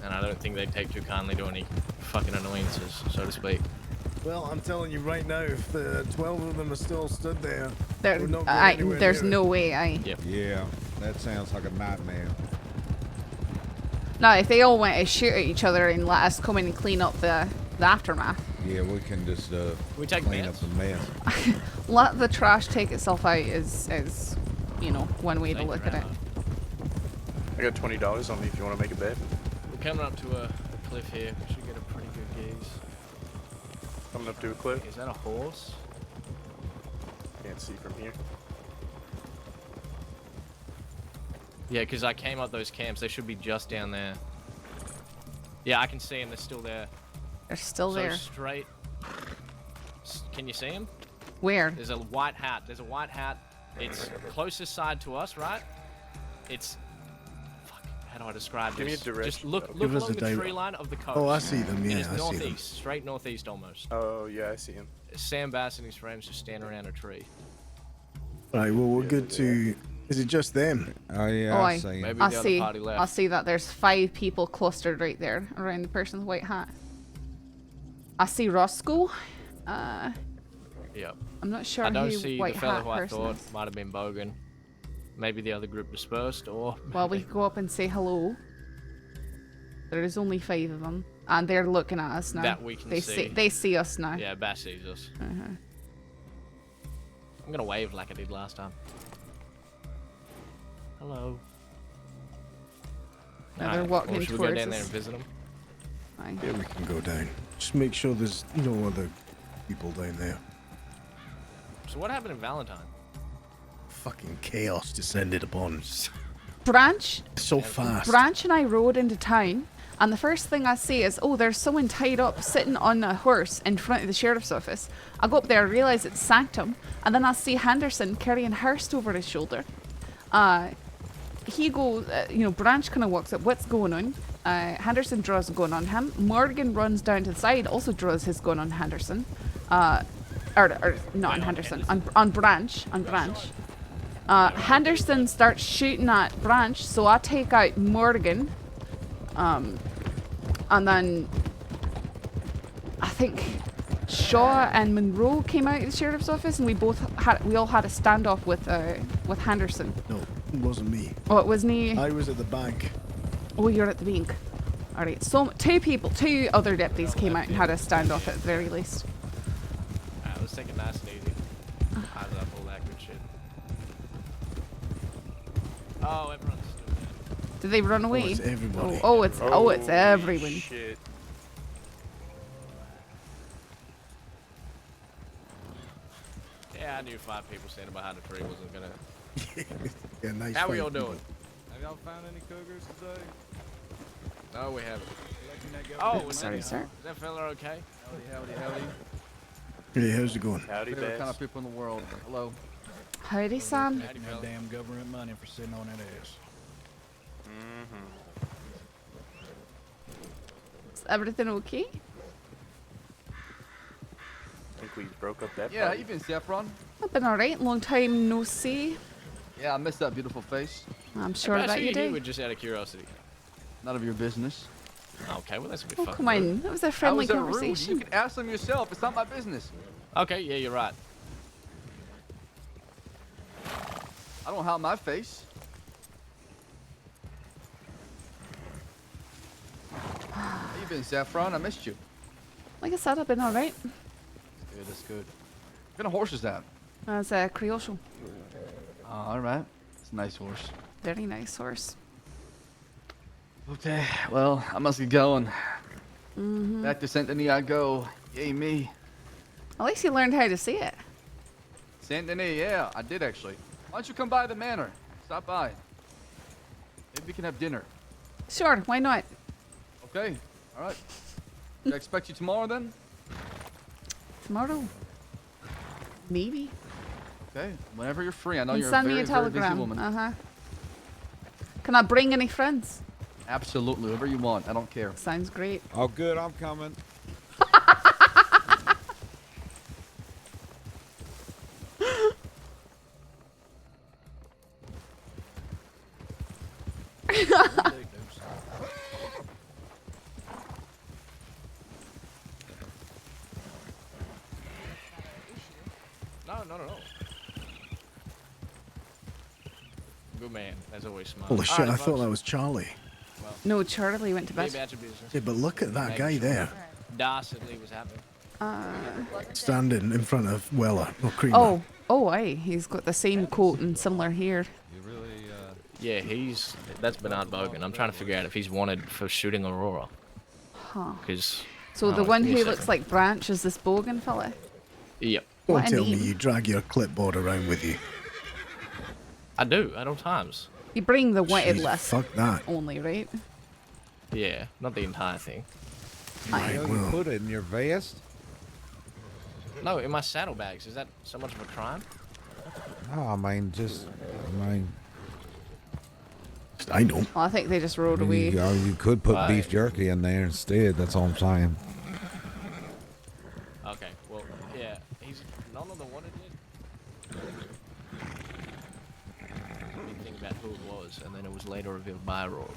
and I don't think they'd take too kindly to any fucking annoyances, so to speak. Well, I'm telling you right now, if the 12 of them are still stood there, there's no way. Yep. Yeah, that sounds like a nightmare. No, if they all went to shoot at each other and let us come in and clean up the aftermath. Yeah, we can just we take clean up the mess. Let the trash take itself out is you know, one way to look at it. I got $20 on me if you want to make a bet. We're coming up to a cliff here. We should get a pretty good gaze. Coming up to a cliff. Is that a horse? Can't see from here. Yeah, because I came up those camps. They should be just down there. Yeah, I can see them. They're still there. They're still there. So straight. Can you see them? Where? There's a white hat. There's a white hat. It's closest side to us, right? It's... Fuck, how do I describe this? Give me a direction. Just look Give us along a the di- tree line of the coast. Oh, I see them, yeah, It is I see them. northeast. Straight northeast almost. Oh, yeah, I see him. Sam Bass and his friends just standing around a tree. Right, well, we're good to... Is it just them? Oh, yeah, I see. Maybe I the see. other party left. I see that there's 5 people clustered right there around the person's white hat. I see Roscoe. Yep. I'm not sure I don't who see white the fellow hat who I person thought is. might have been Bogan. Maybe the other group dispersed, or... Well, we go up and say hello. There is only 5 of them, and they're looking at us now. That we can see. They see us now. Yeah, Bass sees us. Uh-huh. I'm gonna wave like I did last time. Hello. Now they're walking well, should we towards go down there us. and visit them? Fine. Yeah, we can go down. Just make sure there's no other people down there. So what happened in Valentine? Fucking chaos descended upon us. Branch. So fast. Branch and I rode into town, and the first thing I see is, oh, there's someone tied up sitting on a horse in front of the sheriff's office. I go up there, realize it's Sanctum, and then I see Henderson carrying Hearst over his shoulder. He goes, Branch kind of walks up. What's going on? Henderson draws a gun on him. Morgan runs down to the side, also draws his gun on Henderson. Or not on Henderson, on Branch. Henderson starts shooting at Branch, so I take out Morgan. And then I think Shaw and Monroe came out of the sheriff's office, and we all had a standoff with Henderson. No, it wasn't me. Oh, it wasn't me. I was at the bank. Oh, you're at the bank. All right. So 2 other deputies came out and had a standoff at the very least. Alright, let's take it nice and easy. Eyes up, all that good shit. Oh, everyone's still dead. Did they run away? Oh, it's everybody. It's everyone. Shit. Yeah, I knew 5 people standing behind a tree wasn't gonna... Yeah, nice How are fight, y'all people. doing? Have y'all found any cougars today? No, we haven't. Oh, sorry, sir. Is that fella okay? Howdy. Hey, how's it going? Howdy, Favorite kind Bass. of people in the world. Hello. Howdy, Sam. Making that damn government money for sitting on that ass. Is everything okay? I think we broke up that Yeah, how fight. you been, Saffron? I've been alright. Long time no see. Yeah, I missed that beautiful face. I'm sure that you do. Just out of curiosity. None of your business. Okay, well that's a bit Oh, fucking come on. rude. That was a friendly How is that rude? conversation. You can ask them yourself. It's not my business. Okay, yeah, you're right. I don't hide my face. How you been, Saffron? I missed you. Like I said, I've been alright. Good, that's good. What kind of horse is that? That's a Creole. All right. It's a nice horse. Very nice horse. Okay, well, I must get going. Mm-hmm. Back to Saint Denis I go. Yay, me. At least you learned how to say it. Saint Denis, yeah, I did actually. Why don't you come by the manor? Stop by. Maybe we can have dinner. Sure, why not? Okay, all right. Should I expect you tomorrow then? Tomorrow? Maybe. Okay, whenever you're free. I know And you're a send very, me a very busy telegram. woman. Uh-huh. Can I bring any friends? Absolutely, whoever you want. I don't care. Sounds great. Oh, good. I'm coming. No. Good man, as always, smart. Holy shit, I thought that was Charlie. No, Charlie went to bed. Maybe that's your business. Yeah, but look at that guy there. Dastardly was happening. Standing in front of Weller. Or Creamer. Oh, aye. He's got the same coat and similar hair. Yeah, that's Bernard Bogan. I'm trying to figure out if he's wanted for shooting Aurora. Huh. Because. So the one who looks like Branch is this Bogan fella? Yep. Don't What a tell me name. you drag your clipboard around with you. I do, at all times. You bring the wanted Jeez, list fuck that. only, right? Yeah, not the entire thing. You put it in your vest? No, in my saddlebags. Is that so much of a crime? No, I mean, I don't. Well, I think they just rode away. You could put Right. beef jerky in there instead. That's all I'm saying. Okay, well, yeah, he's none of the wanted yet. Big thing about who it was, and then it was later revealed by Aurora.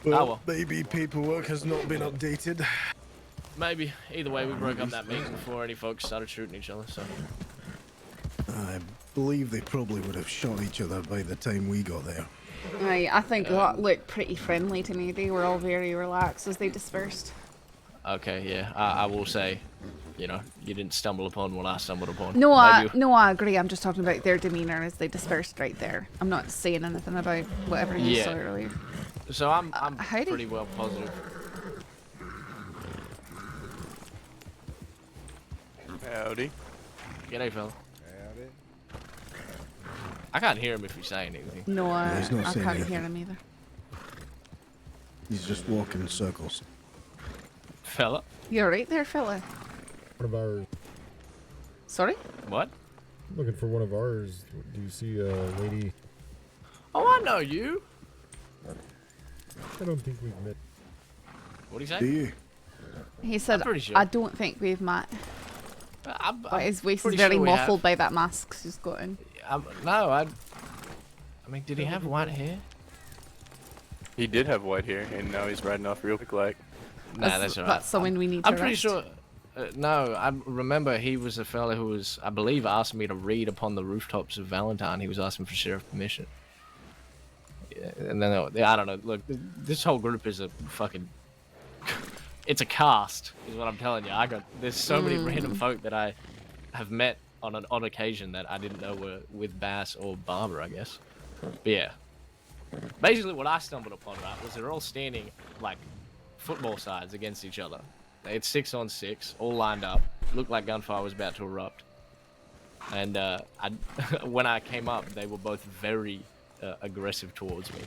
Well, well. maybe paperwork has not been updated. Maybe. Either way, we broke up that meeting before any folks started shooting each other, so. I believe they probably would have shot each other by the time we got there. Right, I think that looked pretty friendly to me. They were all very relaxed as they dispersed. Okay, yeah. I will say, you know, you didn't stumble upon what I stumbled upon. No, I agree. I'm just talking about their demeanor as they dispersed right there. I'm not saying anything about whatever you saw earlier. So I'm pretty well positive. Howdy. G'day, fella. Howdy. I can't hear him if he's saying anything. No, I he's not saying can't anything. hear him either. He's just walking in circles. Fella? You're right there, fella. One of ours. Sorry? What? I'm looking for one of ours. Do you see a lady? Oh, I know you. I don't think we've met. What do you say? Do you? He said, pretty sure. I don't think we've met. But his voice is pretty very sure we muffled have. by that mask he's got in. No, I mean, did he have white hair? He did have white hair, and now he's riding off real quick like. Nah, that's alright. That's someone we need to I'm pretty arrest. sure. No, I remember he was a fella who was, I believe, asked me to read upon the rooftops of Valentine. He was asking for sheriff permission. Yeah, and then I don't know. Look, this whole group is a fucking. It's a cast, is what I'm telling you. There's so many random folk that I have met on an odd occasion that I didn't know were with Baas or Barber, I guess. But yeah. Basically, what I stumbled upon, right, was they're all standing like football sides against each other. They had 6-on-6, all lined up. Looked like gunfire was about to erupt. And when I came up, they were both very aggressive towards me,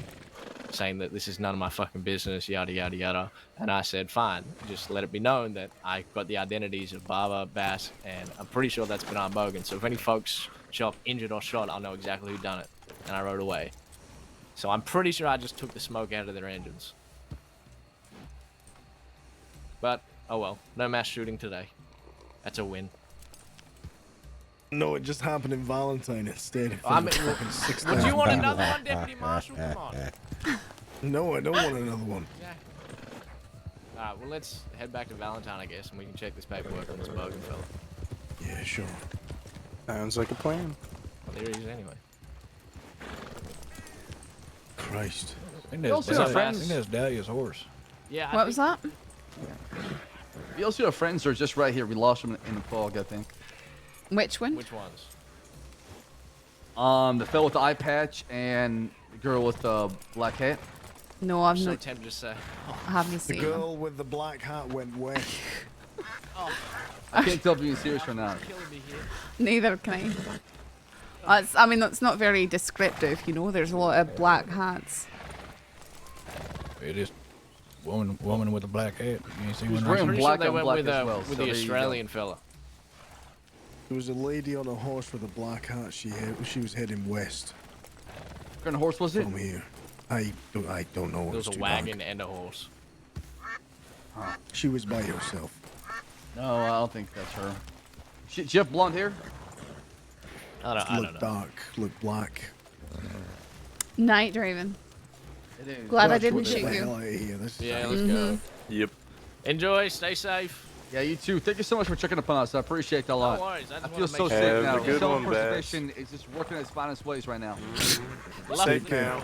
saying that this is none of my fucking business, yada, yada, yada. And I said, fine, just let it be known that I got the identities of Barber, Baas, and I'm pretty sure that's Bernard Bogan. So if any folks show up injured or shot, I'll know exactly who done it. And I rode away. So I'm pretty sure I just took the smoke out of their engines. But, oh well, no mass shooting today. That's a win. No, it just happened in Valentine instead. I mean, would you want another one, Deputy Marshal? Come on. No, I don't want another one. Yeah. Alright, well let's head back to Valentine, I guess, and we can check this paperwork on this Bogan fella. Yeah, sure. Sounds like a plan. Well, there he is anyway. Christ. I think that's Dahlia's horse. Yeah. What was that? We also have friends who are just right here. We lost them in the fog, I think. Which one? Which ones? The fellow with the eye patch and the girl with the black hat. No, I'm so not. tempted to say. I haven't The seen girl with the black hat went west. I can't tell if you're serious or not. Neither can I. I mean, that's not very descriptive, you know. There's a lot of black hats. It is woman with a black hat. You ain't seen one. wearing Pretty black sure they on went black with, as well, with so the there you go. Australian fella. There was a lady on a horse with a black hat. She was heading west. What kind of horse was it? From here. I don't know. There was a too wagon dark. and a horse. She was by herself. No, I don't think that's her. She have blonde hair? I don't Look know. dark, look black. Night driving. It is. Glad I Let's didn't get shoot the you. hell out of here. This is Yeah, let's go. Yep. Enjoy, stay safe. Yeah, you too. Thank you so much for checking upon us. I appreciate that a lot. No worries. I just I wanna feel so make sick sure. now. Have a good one, Bass. Self-preservation is just working at its finest ways right now. Safe now.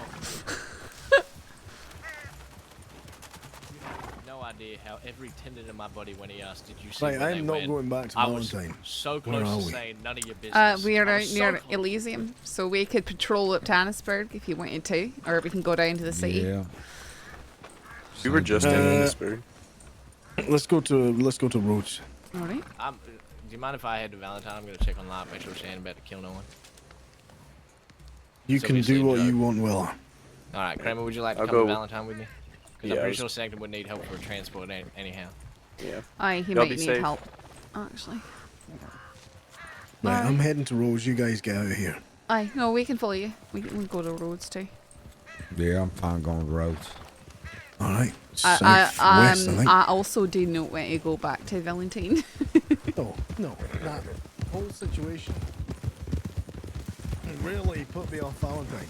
No idea how every tendon in my body when he asked, "Did you see?" Right, where I'm they not went?" going back to I was Valentine. so Where close are to we? saying none of your business. We are I out was so near close. Elysium, so we could patrol up to Annisburg if you wanted to, or we can go down to the city. Yeah. We were just in Innisburg. Let's go to Rhodes. All right. Do you mind if I head to Valentine? I'm gonna check on live, make sure Shannon's about to kill no one. You So can obviously do what Joe. you want, Willa. All right, Kramer, would you like to I'll come to go- Valentine with me? Because Yeah, I'm I pretty was- sure Sanctum would need help for transport anyhow. Yeah. Aye, he Y'all might be need safe. help. Actually. Right, I'm heading to Rhodes. You guys get out of here. Aye, no, we can follow you. We can go to Rhodes too. Yeah, I'm fine going to roads. All right. I Southwest, I think. I also do not want to go back to Valentine. No, that whole situation really put me off Valentine.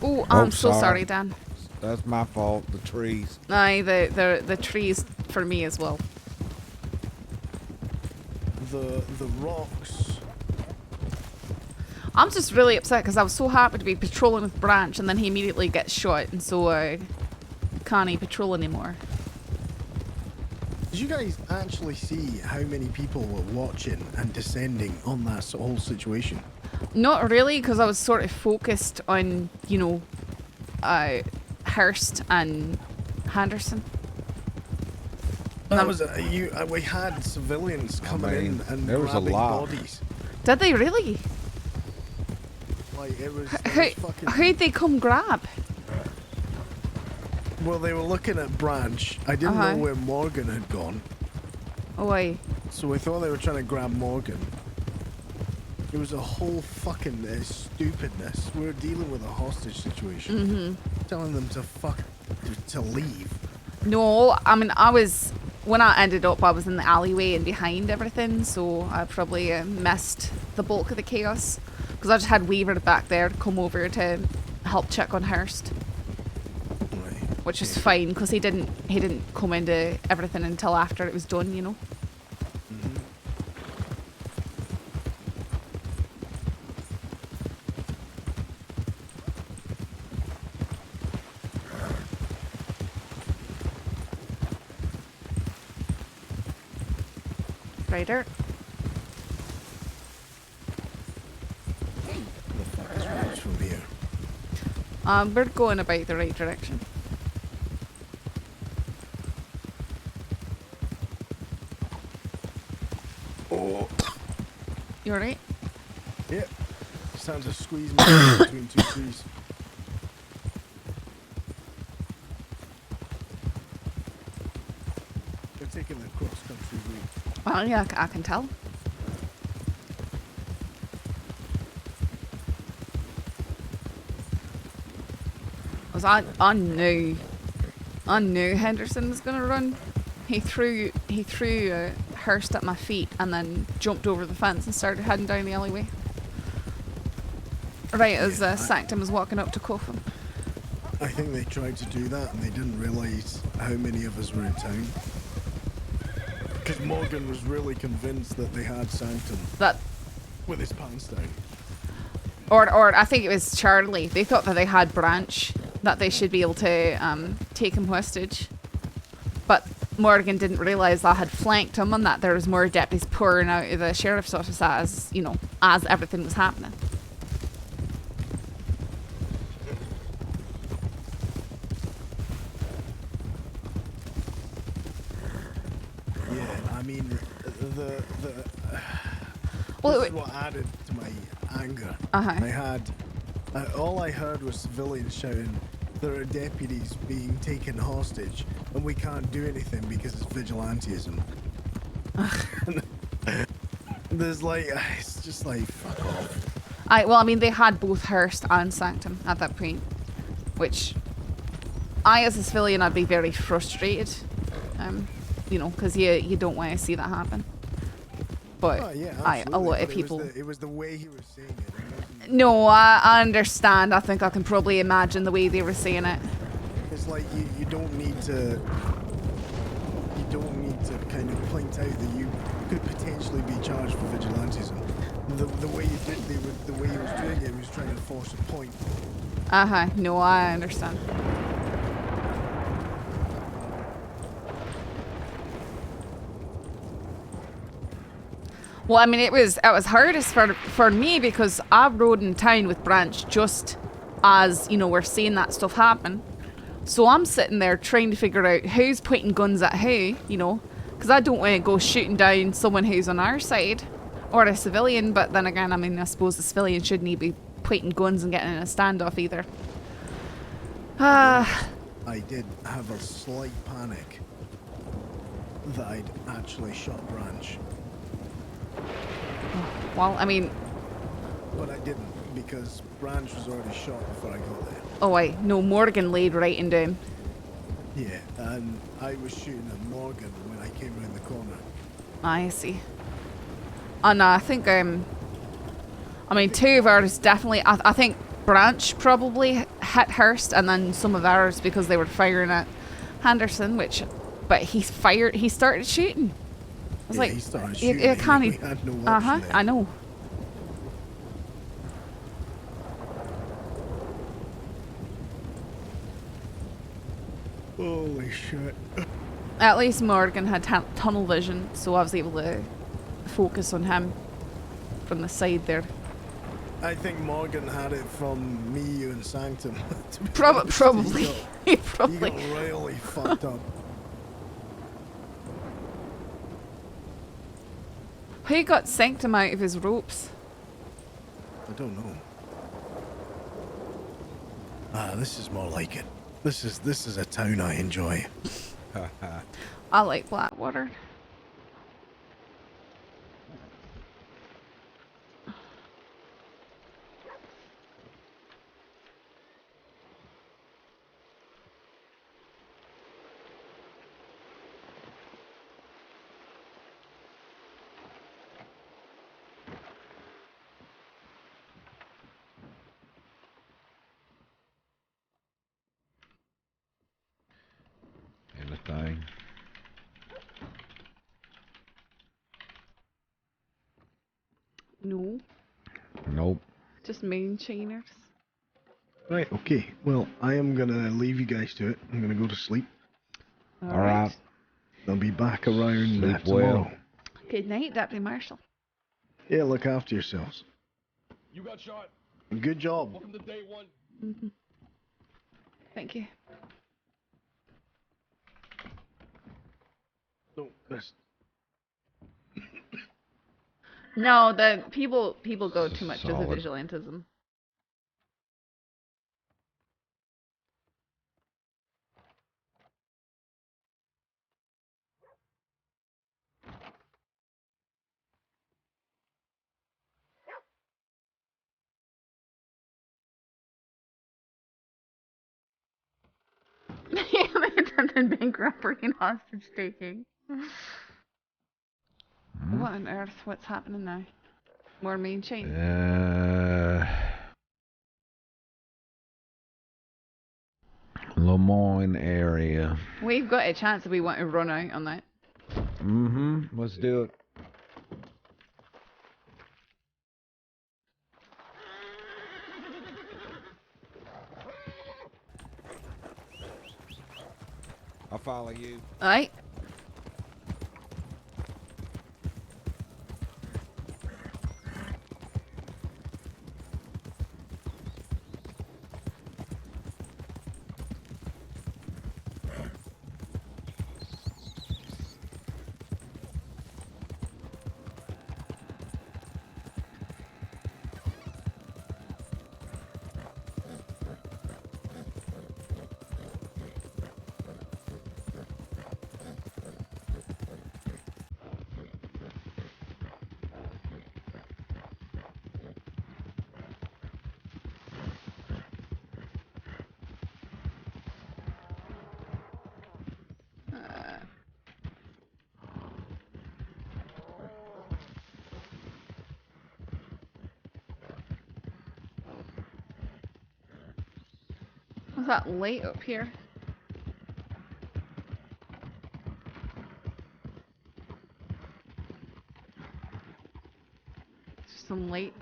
Oh, I'm so sorry, Dan. That's my fault. The trees. Aye, the trees for me as well. The rocks. I'm just really upset because I was so happy to be patrolling with Branch, and then he immediately gets shot, and so I can't patrol anymore. Did you guys actually see how many people were watching and descending on that whole situation? Not really, because I was sort of focused on, you know, Hearst and Henderson. That was we had civilians coming in and there was a grabbing lot. bodies. Did they really? Like it was fucking. Who'd they come grab? Well, they were looking at Branch. I didn't know where Morgan had gone. Oh, wait. So we thought they were trying to grab Morgan. It was a whole fucking stupidness. We were dealing with a hostage situation. Telling them to leave. No, I mean, when I ended up, I was in the alleyway and behind everything, so I probably missed the bulk of the chaos. Because I just had Weaver back there to come over to help check on Hearst. Which is fine, because he didn't come into everything until after it was done, you know. Rider. The fuck is Branch from here? We're going about the right direction. Oh. You alright? Yep. Sounds a squeeze between two trees. They're taking the cross-country route. Well, yeah, I can tell. I knew Henderson was gonna run. He threw Hearst at my feet and then jumped over the fence and started heading down the alleyway. Right as Sanctum was walking up to cuff him. I think they tried to do that and they didn't realise how many of us were in town. Because Morgan was really convinced that they had Sanctum. With his pants down. Or I think it was Charlie. They thought that they had Branch, that they should be able to take him hostage. But Morgan didn't realise I had flanked him and that there was more deputies pouring out of the sheriff's office as, you know, as everything was happening. Yeah, I mean, well, this is what added to my anger. I had, all I heard was civilians shouting, "There are deputies being taken hostage, and we can't do anything because it's vigilantism." There's like, it's just like, fuck off. Well, I mean, they had both Hearst and Sanctum at that point, which as a civilian, I'd be very frustrated, you know, because you don't want to see that happen. But yeah, a lot of people. It was the way he was saying it. No, I understand. I think I can probably imagine the way they were saying it. It's like you don't need to kind of point out that you could potentially be charged for vigilantism. The way you did the way he was doing it, he was trying to force a point. No, I understand. Well, I mean, it was hardest for me because I rode in town with Branch just as, you know, we're seeing that stuff happen. So I'm sitting there trying to figure out who's pointing guns at who, you know, because I don't want to go shooting down someone who's on our side or a civilian. But then again, I mean, I suppose the civilian shouldn't be pointing guns and getting in a standoff either. I did have a slight panic that I'd actually shot Branch. Well, I mean... But I didn't, because Branch was already shot before I got there. Oh, no, Morgan laid right into him. Yeah, and I was shooting at Morgan when I came around the corner. I see. And I think, I mean, two of ours definitely... I think Branch probably hit Hearst, and then some of ours because they were firing at Henderson, which but he started shooting. I was like, he started shooting. You can't. We had no option there. I know. Holy shit. At least Morgan had tunnel vision, so I was able to focus on him from the side there. I think Morgan had it from me, you, and Sanctum. Probably. He got really fucked up. Who got Sanctum out of his ropes? I don't know. Ah, this is more like it. This is a town I enjoy. I like Blackwater. Anything? No. Nope. Just main chainers. Right, okay. Well, I am gonna leave you guys to it. I'm gonna go to sleep. All right. I'll be back around Sleep tomorrow. well. Good night, Deputy Marshal. Yeah, look after yourselves. You got shot. Good job. Welcome to day one. Mm-hmm. Thank you. Don't miss. No, the people go too much into Solid. vigilantism. Attempted bank robbery and hostage taking. What on earth? What's happening now? More main chain. Lemoyne area. We've got a chance if we want to run out on that. Mm-hmm. Let's do it. I'll follow you. Alright. What's that light up here? Just some light.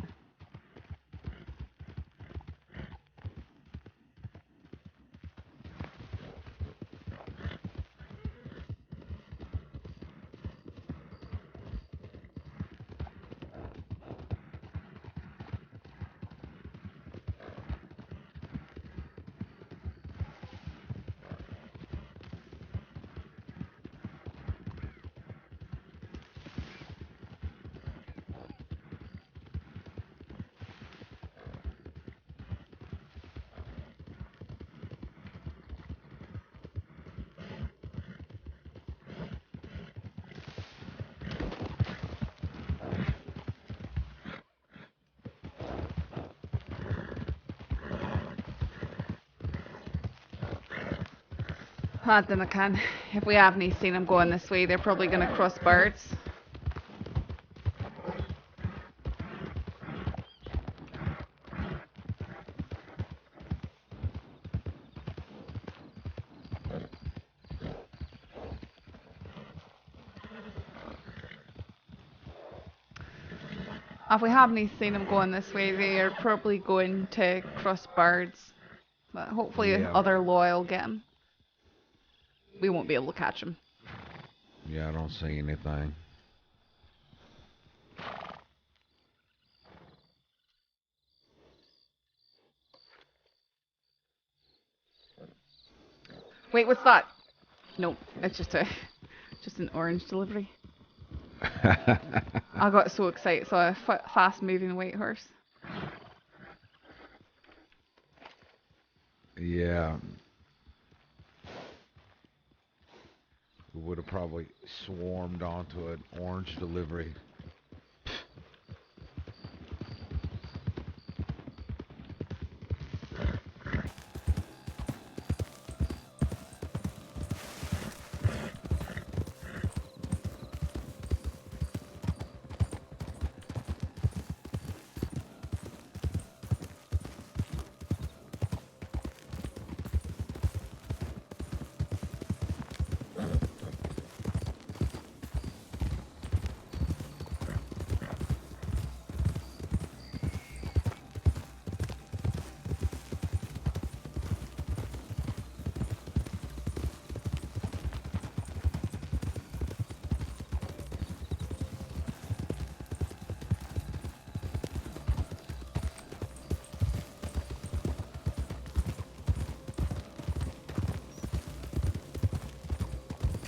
I don't know, can. If we haven't seen them going this way, they're probably going to cross birds. If we haven't seen them going this way, they are probably going to cross birds. But hopefully other law will get them. We won't be able to catch them. Yeah, I don't see anything. Wait, what's that? No, it's just an orange delivery. I got so excited, so a fast-moving white horse. Yeah. We would have probably swarmed onto an orange delivery.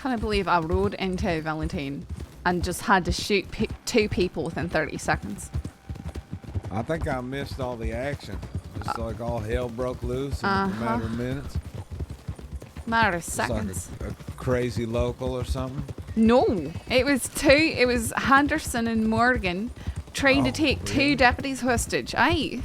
Can't believe I rode into Valentine and just had to shoot 2 people within 30 seconds. I think I missed all the action. Just like all hell broke loose in a matter of minutes. Matter of seconds. Like a crazy local or something? No, it was Henderson and Morgan trying to take 2 deputies hostage. Aye.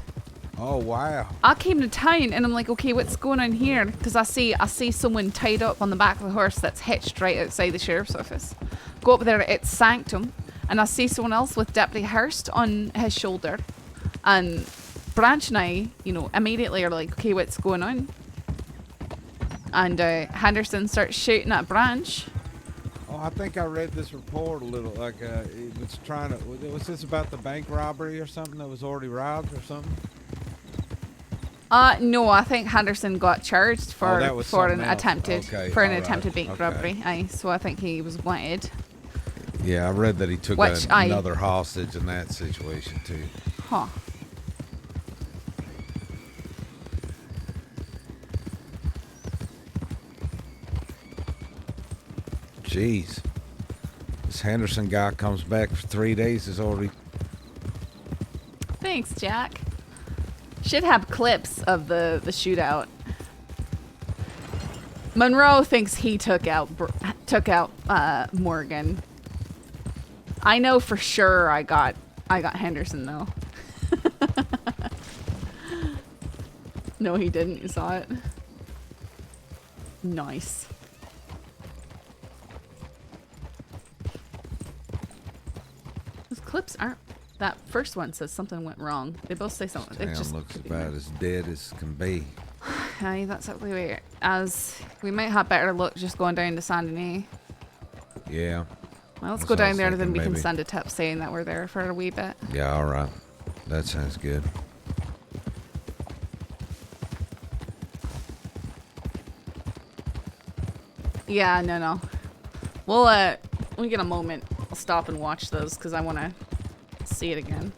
Oh, wow. I came to town and I'm like, okay, what's going on here? Because I see someone tied up on the back of the horse that's hitched right outside the sheriff's office. Go up there, it's Sanctum, and I see someone else with Deputy Hearst on his shoulder. And Branch and I, immediately are like, okay, what's going on? And Henderson starts shooting at Branch. Oh, I think I read this report a little, like it was was this about the bank robbery or something that was already robbed or something? No, I think Henderson got charged for an attempted bank Okay. robbery. Aye, so I think he was wanted. Yeah, I read that he took another hostage in that situation too. Huh. Jeez. This Henderson guy comes back for 3 days is already... Thanks, Jack. Should have clips of the shootout. Monroe thinks he took out Morgan. I know for sure I got Henderson though. No, he didn't. You saw it. Nice. Those clips aren't. That first one says something went wrong. They both say something. It just looks about as dead as can be. Aye, that's exactly right. As we might have better luck just going down to Saint Denis. Yeah. Well, let's go down there, then we can send a tip saying that we're there for a wee bit. Yeah, all right. That sounds good. Yeah, no. We'll when we get a moment, I'll stop and watch those because I want to see it again.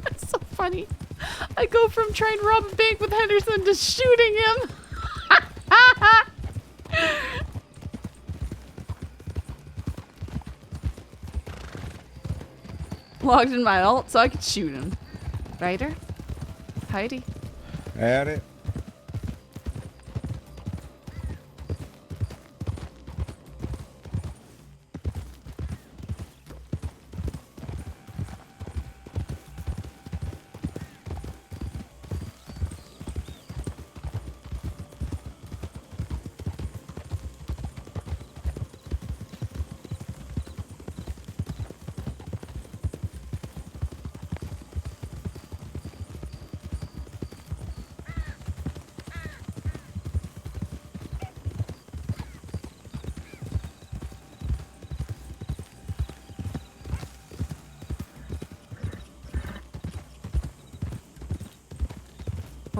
It's so funny. I go from trying to rob a bank with Henderson to shooting him. Logged in my alt so I could shoot him. Ryder? Heidi? At it.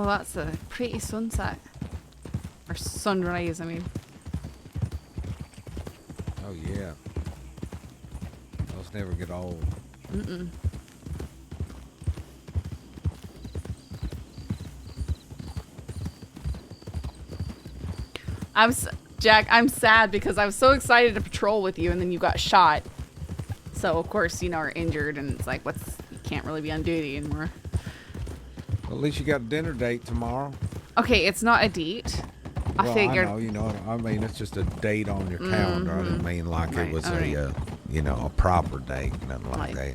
Well, that's a pretty sunset. Or sunrise, I mean. Oh, yeah. Those never get old. Mm-mm. Jack, I'm sad because I was so excited to patrol with you and then you got shot. So, of course, you know, are injured and it's like, you can't really be on duty anymore. Well, at least you got a dinner date tomorrow. Okay, it's not a date. I figured. I know, I mean, it's just a date on your calendar. I didn't mean like it was a proper date, nothing like that.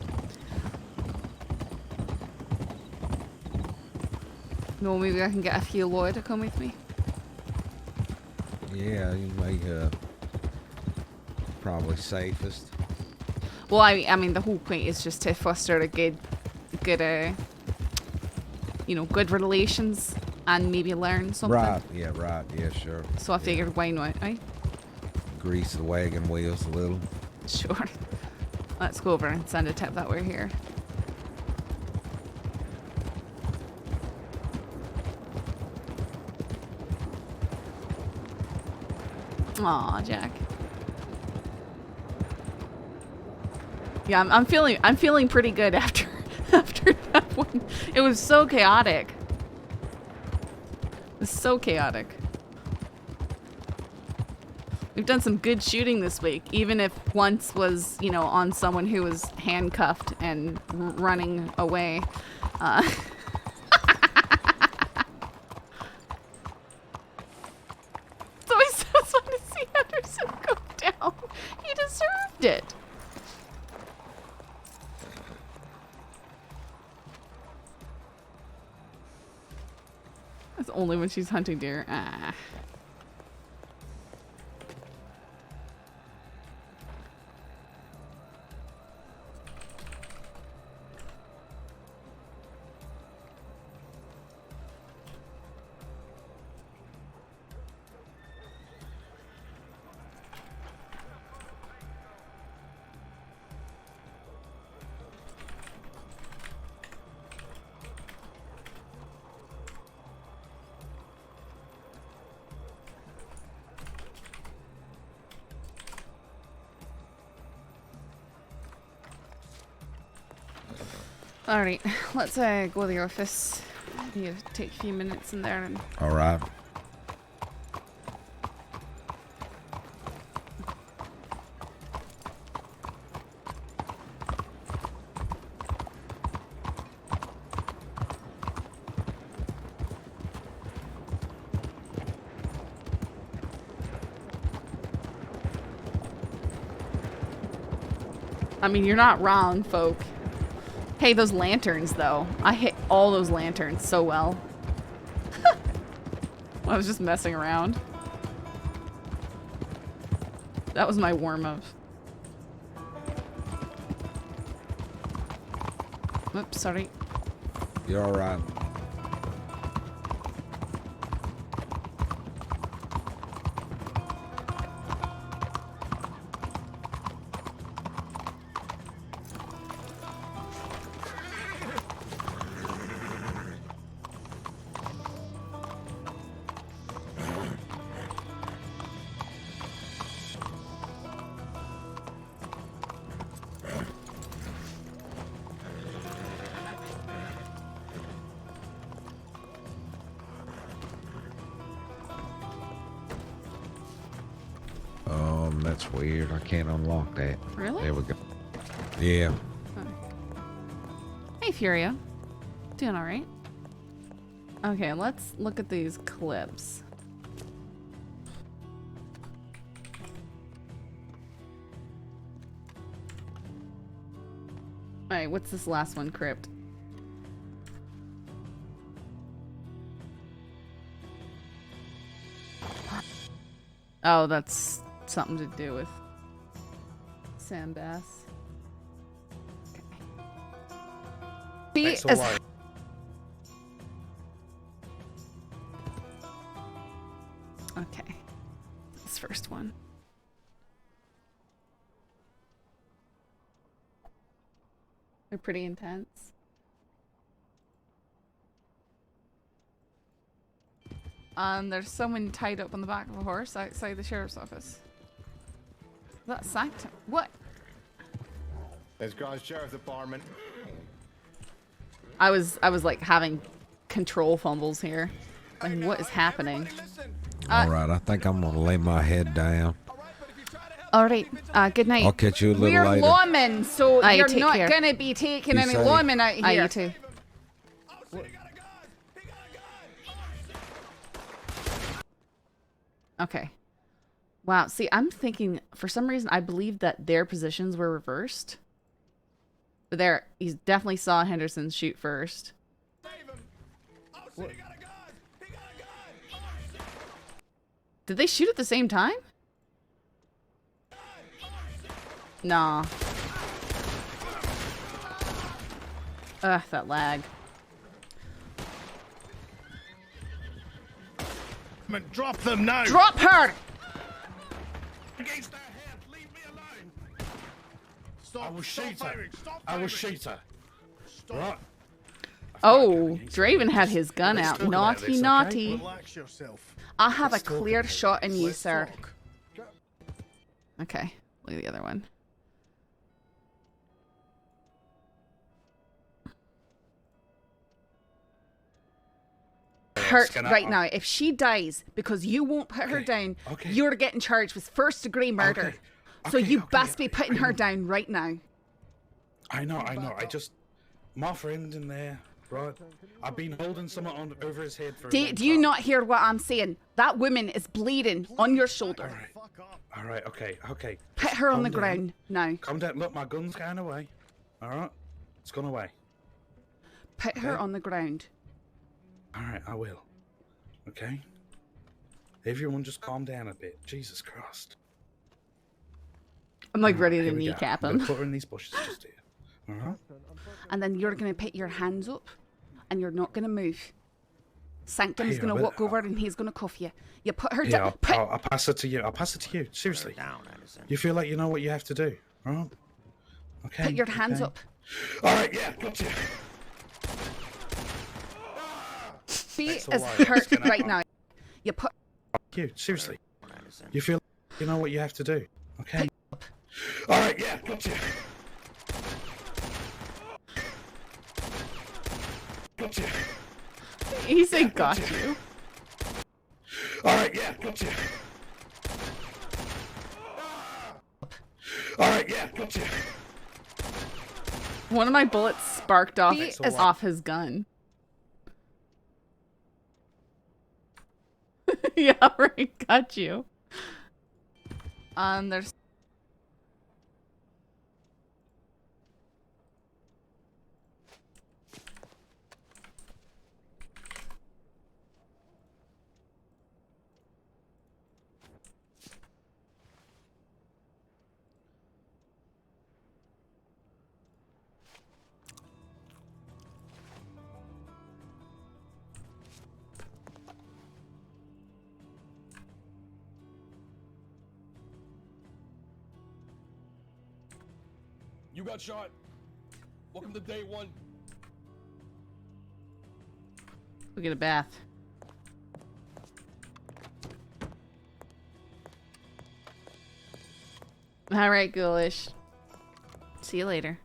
No, maybe I can get a few Lloyd to come with me. Yeah, you may probably safest. Well, I mean, the whole point is just to foster a good relations and maybe learn something. Right, yeah, sure. So I figured, why not, eh? Grease the wagon wheels a little. Sure. Let's go over and send a tip that we're here. Aw, Jack. Yeah, I'm feeling pretty good after that one. It was so chaotic. It was so chaotic. We've done some good shooting this week, even if once was, on someone who was handcuffed and running away. So I just want to see Henderson go down. He deserved it. That's only when she's hunting deer. Ah. Alright, let's go to the office. I need to take a few minutes in there and... Alright. I mean, you're not wrong, folk. Hey, those lanterns, though. I hit all those lanterns so well. I was just messing around. That was my warm-up. Oops, sorry. You're alright. That's weird. I can't unlock that. Really? There we go. Yeah. Hey, Furia. Doing alright? Okay, let's look at these clips. Alright, what's this last one, Crypt? Oh, that's something to do with Sam Bass. Okay. Okay. This first one. They're pretty intense. And there's someone tied up on the back of a horse outside the sheriff's office. That's Sanctum. What? Let's go, sheriff's department. I was like having control fumbles here. Like, what is happening? All right, I think I'm gonna lay my head down. All right. Good night. I'll catch you a little We're later. lawmen, so Aye, you're take not care. gonna be taking Be any safe. lawmen out here. Aye, you too. Okay. Wow. See, I'm thinking for some reason I believe that their positions were reversed. But there, he definitely saw Henderson shoot first. Did they shoot at the same time? Nah. Ugh, that lag. Drop them now! Drop her! Against their head! Leave me alone! Stop! I will Stop shoot her. firing! Stop I will firing. shoot her. Right. Oh, Draven had his gun out. talk about Naughty, this, okay? naughty. Relax yourself. I have Let's a talk clear about shot in this. you, Let's sir. talk. Okay, look at the other one. Hurt Can I- right now. If she dies because you won't put her down, you're getting charged with first-degree murder. So you best be putting her down right now. I know. I just, my friend in there, right? I've been holding someone on over his head for. Do you not hear what I'm saying? That woman is bleeding on your shoulder. All right. Okay. Put Just her on calm the down. ground now. Calm down. Look, my gun's going away. All right, it's gone away. Put her on the ground. All right, I will. Okay. Everyone, just calm down a bit. Jesus Christ. I'm like ready to Here we go. kneecap I'm him. gonna put her in these bushes just here. All right. And then you're going to put your hands up and you're not going to move. Sanctum's Here, going to but- walk over and he's going to cuff you. You put her Yeah, down. I'll pass it to you. I'll pass it to you. Seriously. You feel like you know what you have to do, all right? Okay. Put your hands okay. up. All right. Yeah. Gotcha. She Thanks a is lot. hurt Can I- right now. You put. You seriously. You feel like you know what you have to do, okay? All right. Yeah. Gotcha. Gotcha. He said got you. All right. Yeah. Gotcha. All right. Yeah. Gotcha. One of my bullets sparked off. He Thanks a is lot. off his gun. Yeah, right. Got you. There's. You got shot. Welcome to day one. We get a bath. All right, ghoulish. See you later.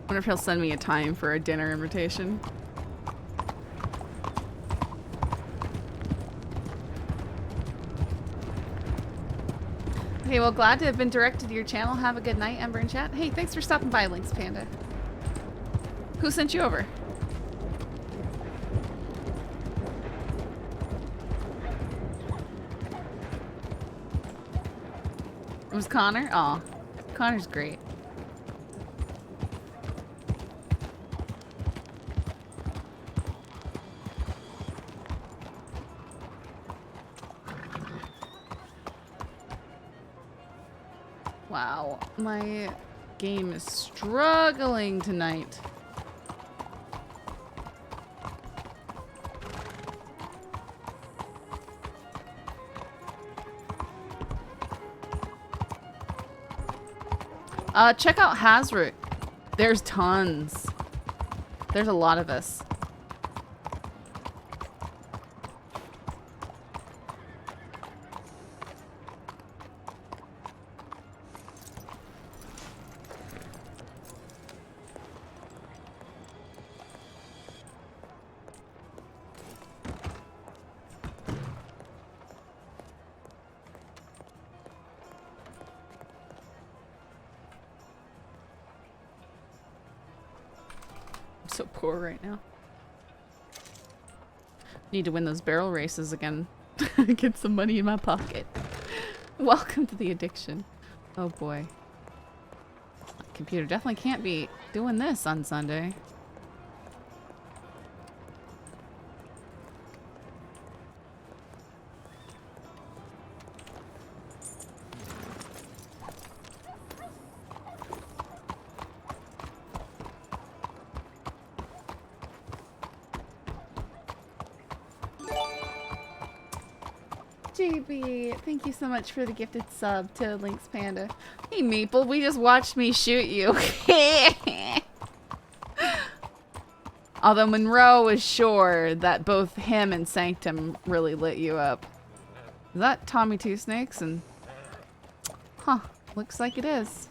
Wonder if he'll send me a time for a dinner invitation. Okay, well, glad to have been directed to your channel. Have a good night, Ember and chat. Hey, thanks for stopping by, Lynx Panda. Who sent you over? It was Connor? Aw. Connor's great. Wow, my game is struggling tonight. Check out Hazard. There's tons. There's a lot of us. So poor right now. Need to win those barrel races again. Get some money in my pocket. Welcome to the addiction. Oh boy. Computer definitely can't be doing this on Sunday. JB, thank you so much for the gifted sub to Lynx Panda. Hey Maple, we just watched me shoot you. Although Monroe was sure that both him and Sanctum really lit you up. Is that Tommy Two Snakes? And huh, looks like it is.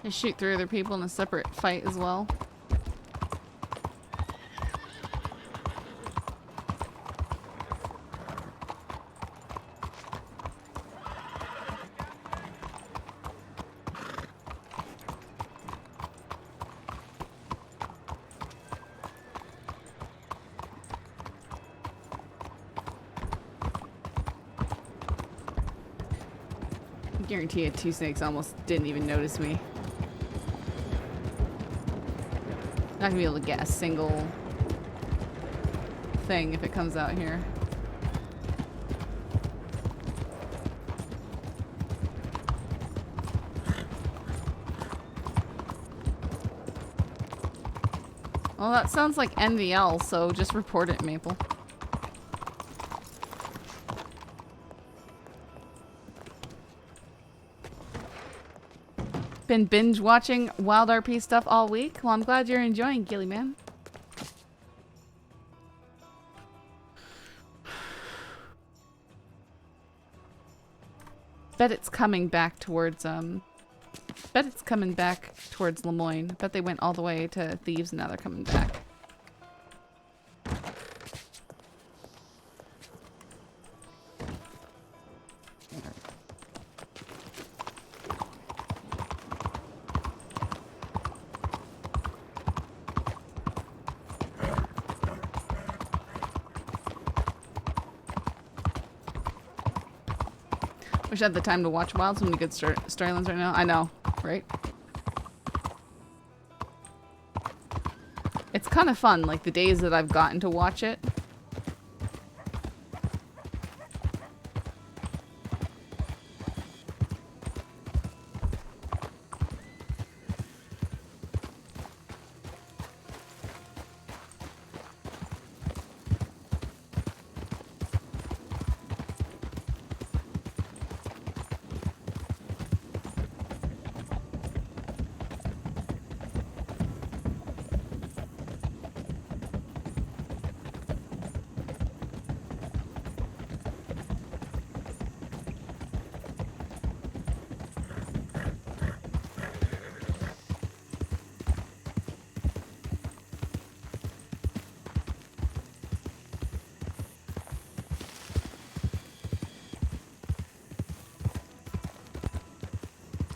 They shoot 3 other people in a separate fight as well. I guarantee you Two Snakes almost didn't even notice me. Not gonna be able to get a single thing if it comes out here. Well, that sounds like NVL, so just report it, Maple. Been binge watching WildRP stuff all week. Well, I'm glad you're enjoying, Gilly Man. Bet it's coming back towards bet it's coming back towards Lemoyne. Bet they went all the way to Thieves and now they're coming back. Wish I had the time to watch Wild. So many good storylines right now. I know, right? It's kind of fun, like the days that I've gotten to watch it.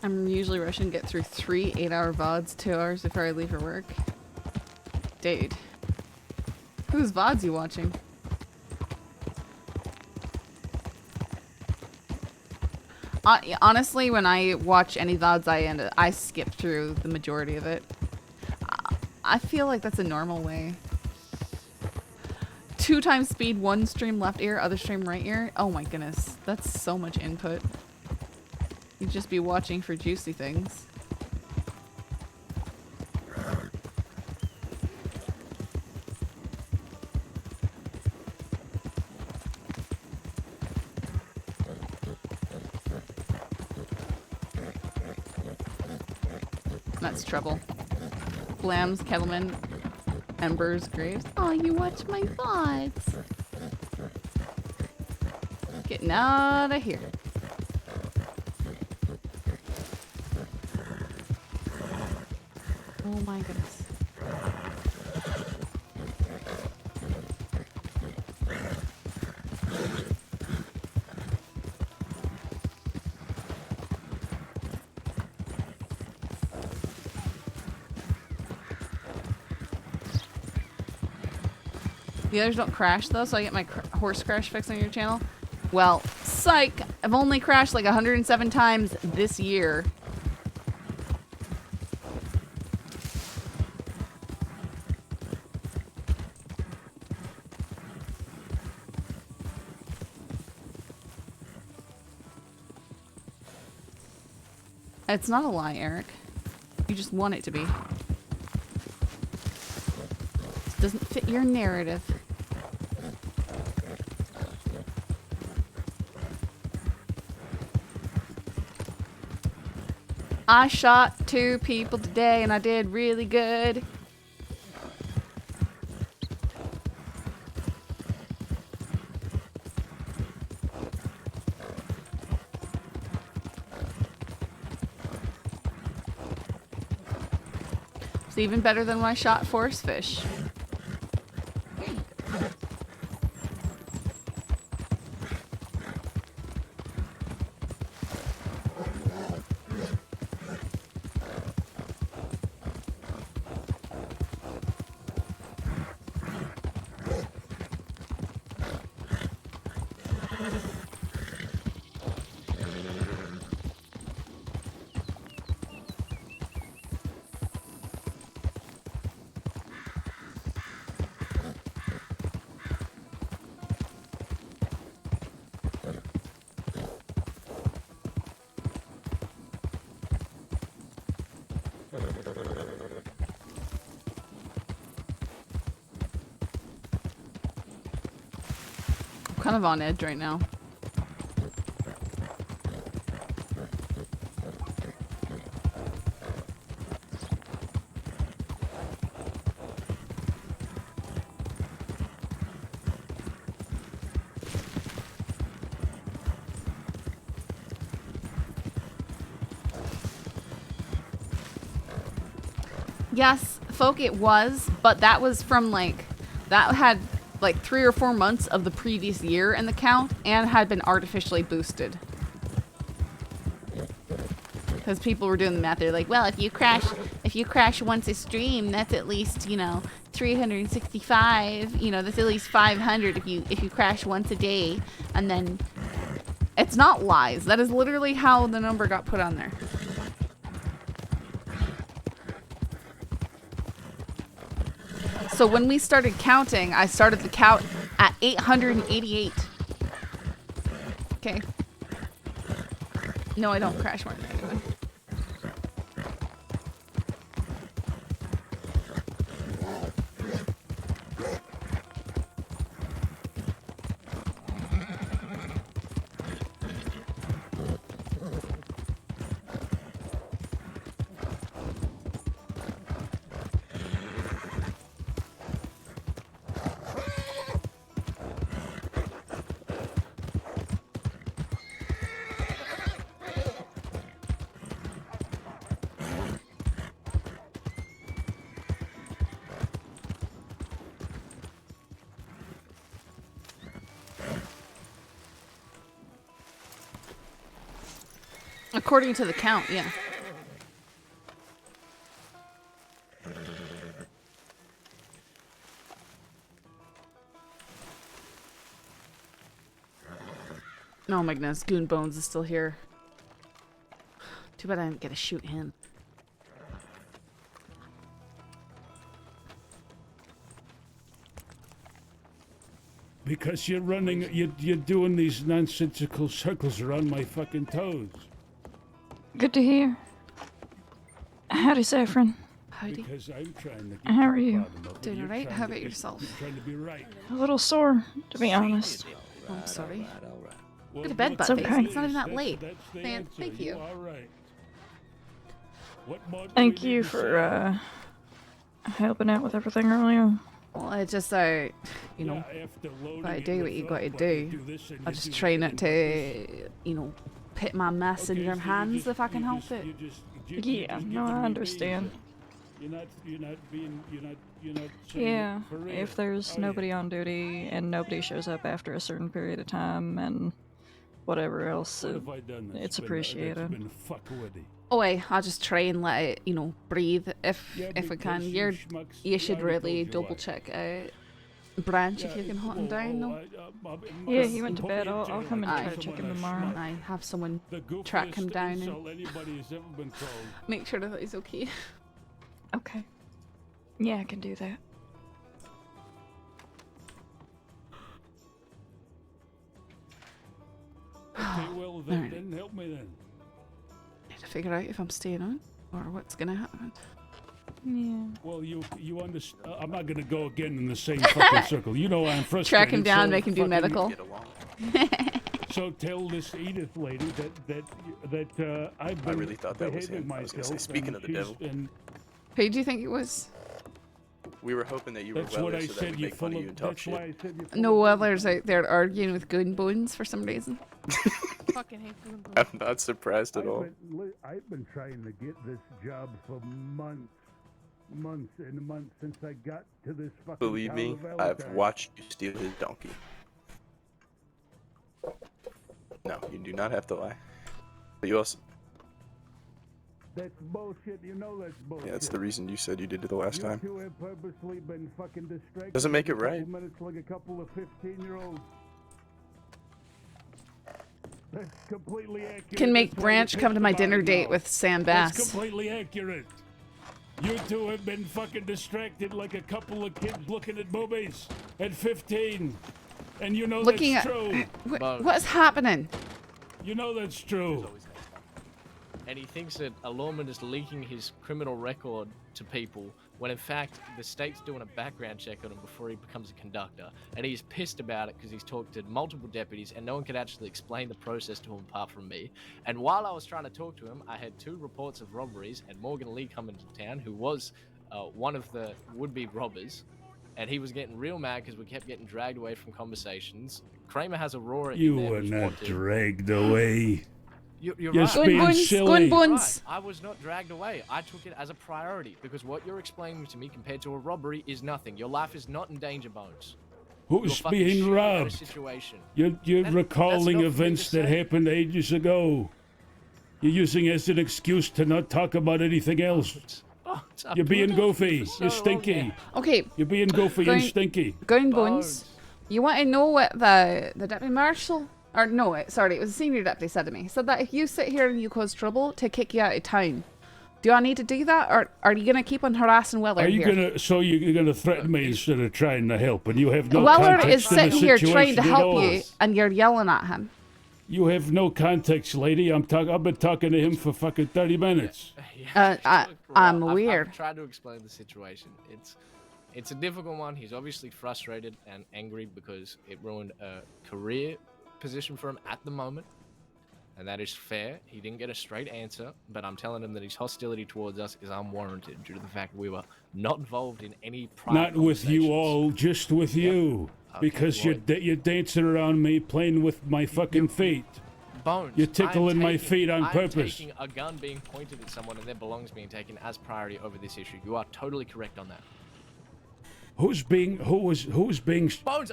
I'm usually rushing to get through 3 8-hour VODs, 2 hours before I leave for work. Dude. Whose VODs you watching? Honestly, when I watch any VODs, I skip through the majority of it. I feel like that's a normal way. 2 times speed, 1 stream left ear, other stream right ear. Oh my goodness, that's so much input. You'd just be watching for juicy things. That's trouble. Blams, Kettleman, Embers, Graves. Oh, you watch my VODs. Getting out of here. Oh my goodness. The others don't crash though, so I get my horse crash fix on your channel. Well, psych! I've only crashed like 107 times this year. It's not a lie, Eric. You just want it to be. This doesn't fit your narrative. I shot 2 people today and I did really good. It's even better than when I shot forest fish. Kind of on edge right now. Yes, folk, it was, but that was from like, that had like 3 or 4 months of the previous year in the count and had been artificially boosted. Because people were doing the math, they're like, well, if you crash once a stream, that's at least, you know, 365, you know, that's at least 500 if you crash once a day. And then it's not lies. That is literally how the number got put on there. So when we started counting, I started the count at 888. Okay. No, I don't crash more than anyone. According to the count, yeah. Oh my goodness, Goon Bones is still here. Too bad I didn't get to shoot him. Because you're running, you're doing these nonsensical circles around my fucking toes. Good to hear. Howdy, Saffron. Howdy. Because I'm trying to get How are you? Doing alright? How about yourself? Trying to be right. A little sore, to be honest. Oh, I'm sorry. Well, Go to bed, It's butt okay. face. It's not even that That's- late. that's the Man, answer. thank you. All right. What more do Thank we you need to for say? helping out with everything earlier. Well, it's just you know, gotta do what you gotta do. I just try not to, you know, put my mess in your hands if I can help it. Yeah, no, I understand. You're not saying Yeah, it for real. if there's Oh, yeah. nobody on duty and nobody shows up after a certain period of time and whatever else, What have I done that's it's been- appreciated. That's been fuckworthy? Oh, I'll just try and let it, you know, breathe if Yeah, we can. because You're, you schmucks you should already really told you double why. check Branch if you can hunt him down. though. Yeah, he went to bed. I'll come and try to check him tomorrow. I have someone track him down and Anybody has ever been called. make sure that he's okay. Okay. Yeah, I can do that. Okay, well then, then help me then. Need to figure out if I'm staying on or what's gonna happen. Yeah. Well, you understand. I'm not gonna go again in the same fucking circle. You know I'm frustrated. Track him down, so make him do fucking- medical. So tell this Edith lady that I've been I really thought that was behaving him. I was gonna say, myself, speaking and of the she's- devil. and Who do you think it was? We were hoping that you were That's well what there I so that said. we'd You make fun full of you of. and talk That's why shit. I said you. full No of- others out there arguing with Goon Bones for some reason. Fucking hate Goon Bones. I'm not surprised at all. I've been trying to get this job for months and months since I got to this fucking Believe town me, of I've Valentine. watched you steal his donkey. No, you do not have to lie. But you also, That's bullshit. You know that's bullshit. yeah, that's the reason you said you did it the last You time. two have purposely been fucking distracted. Doesn't make for it a couple right. Minutes like a couple of 15-year-olds. That's completely accurate. Can make That's why Branch you're come to my pissed about dinner it date now. with Sam That's Bass. completely accurate. You two have been fucking distracted like a couple of kids looking at boobies at 15. And you know Looking that's at true. what's happening? You know that's true. And he thinks that a lawman is leaking his criminal record to people when in fact the state's doing a background check on him before he becomes a conductor. And he's pissed about it because he's talked to multiple deputies and no one could actually explain the process to him apart from me. And while I was trying to talk to him, I had 2 reports of robberies and Morgan Lee come into town, who was one of the would-be robbers. And he was getting real mad because we kept getting dragged away from conversations. Kramer has Aurora in You there were who's not wanted. dragged away. You're Just right. being silly. Right. I was not dragged away. I took it as a priority because what you're explaining to me compared to a robbery is nothing. Your life is not in danger, Bones. You're Who's fucking being shooting at a robbed? situation. You're That's recalling not for me to events that say. happened ages ago. You're using it as an excuse to not talk about anything else. I've You're being been doing it goofy. for so You're long stinky. now. Okay. You're being goofy and stinky. Goon Bones. You want to know what the deputy marshal, or no, sorry, it was the senior deputy said to me. He said that if you sit here and you cause trouble, to kick you out of town. Do I need to do that, or are you gonna keep on harassing Weller Are you here? gonna? So you're gonna threaten me instead of trying to help, and you have no Weller context is in the sitting here trying situation to at help all. you, and you're yelling at him. You have no context, lady. I've been talking to him for fucking 30 minutes. I'm weird. I've tried to explain the situation. It's a difficult one. He's obviously frustrated and angry because it ruined a career position for him at the moment. And that is fair. He didn't get a straight answer, but I'm telling him that his hostility towards us is unwarranted due to the fact that we were not involved in any private Not with you all, just with you. Okay, Because well- you're dancing around me, playing with my fucking feet. Bones. You're tickling my feet on I'm purpose. taking a gun being pointed at someone and their belongings being taken as priority over this issue. You are totally correct on that. Who was being? Bones,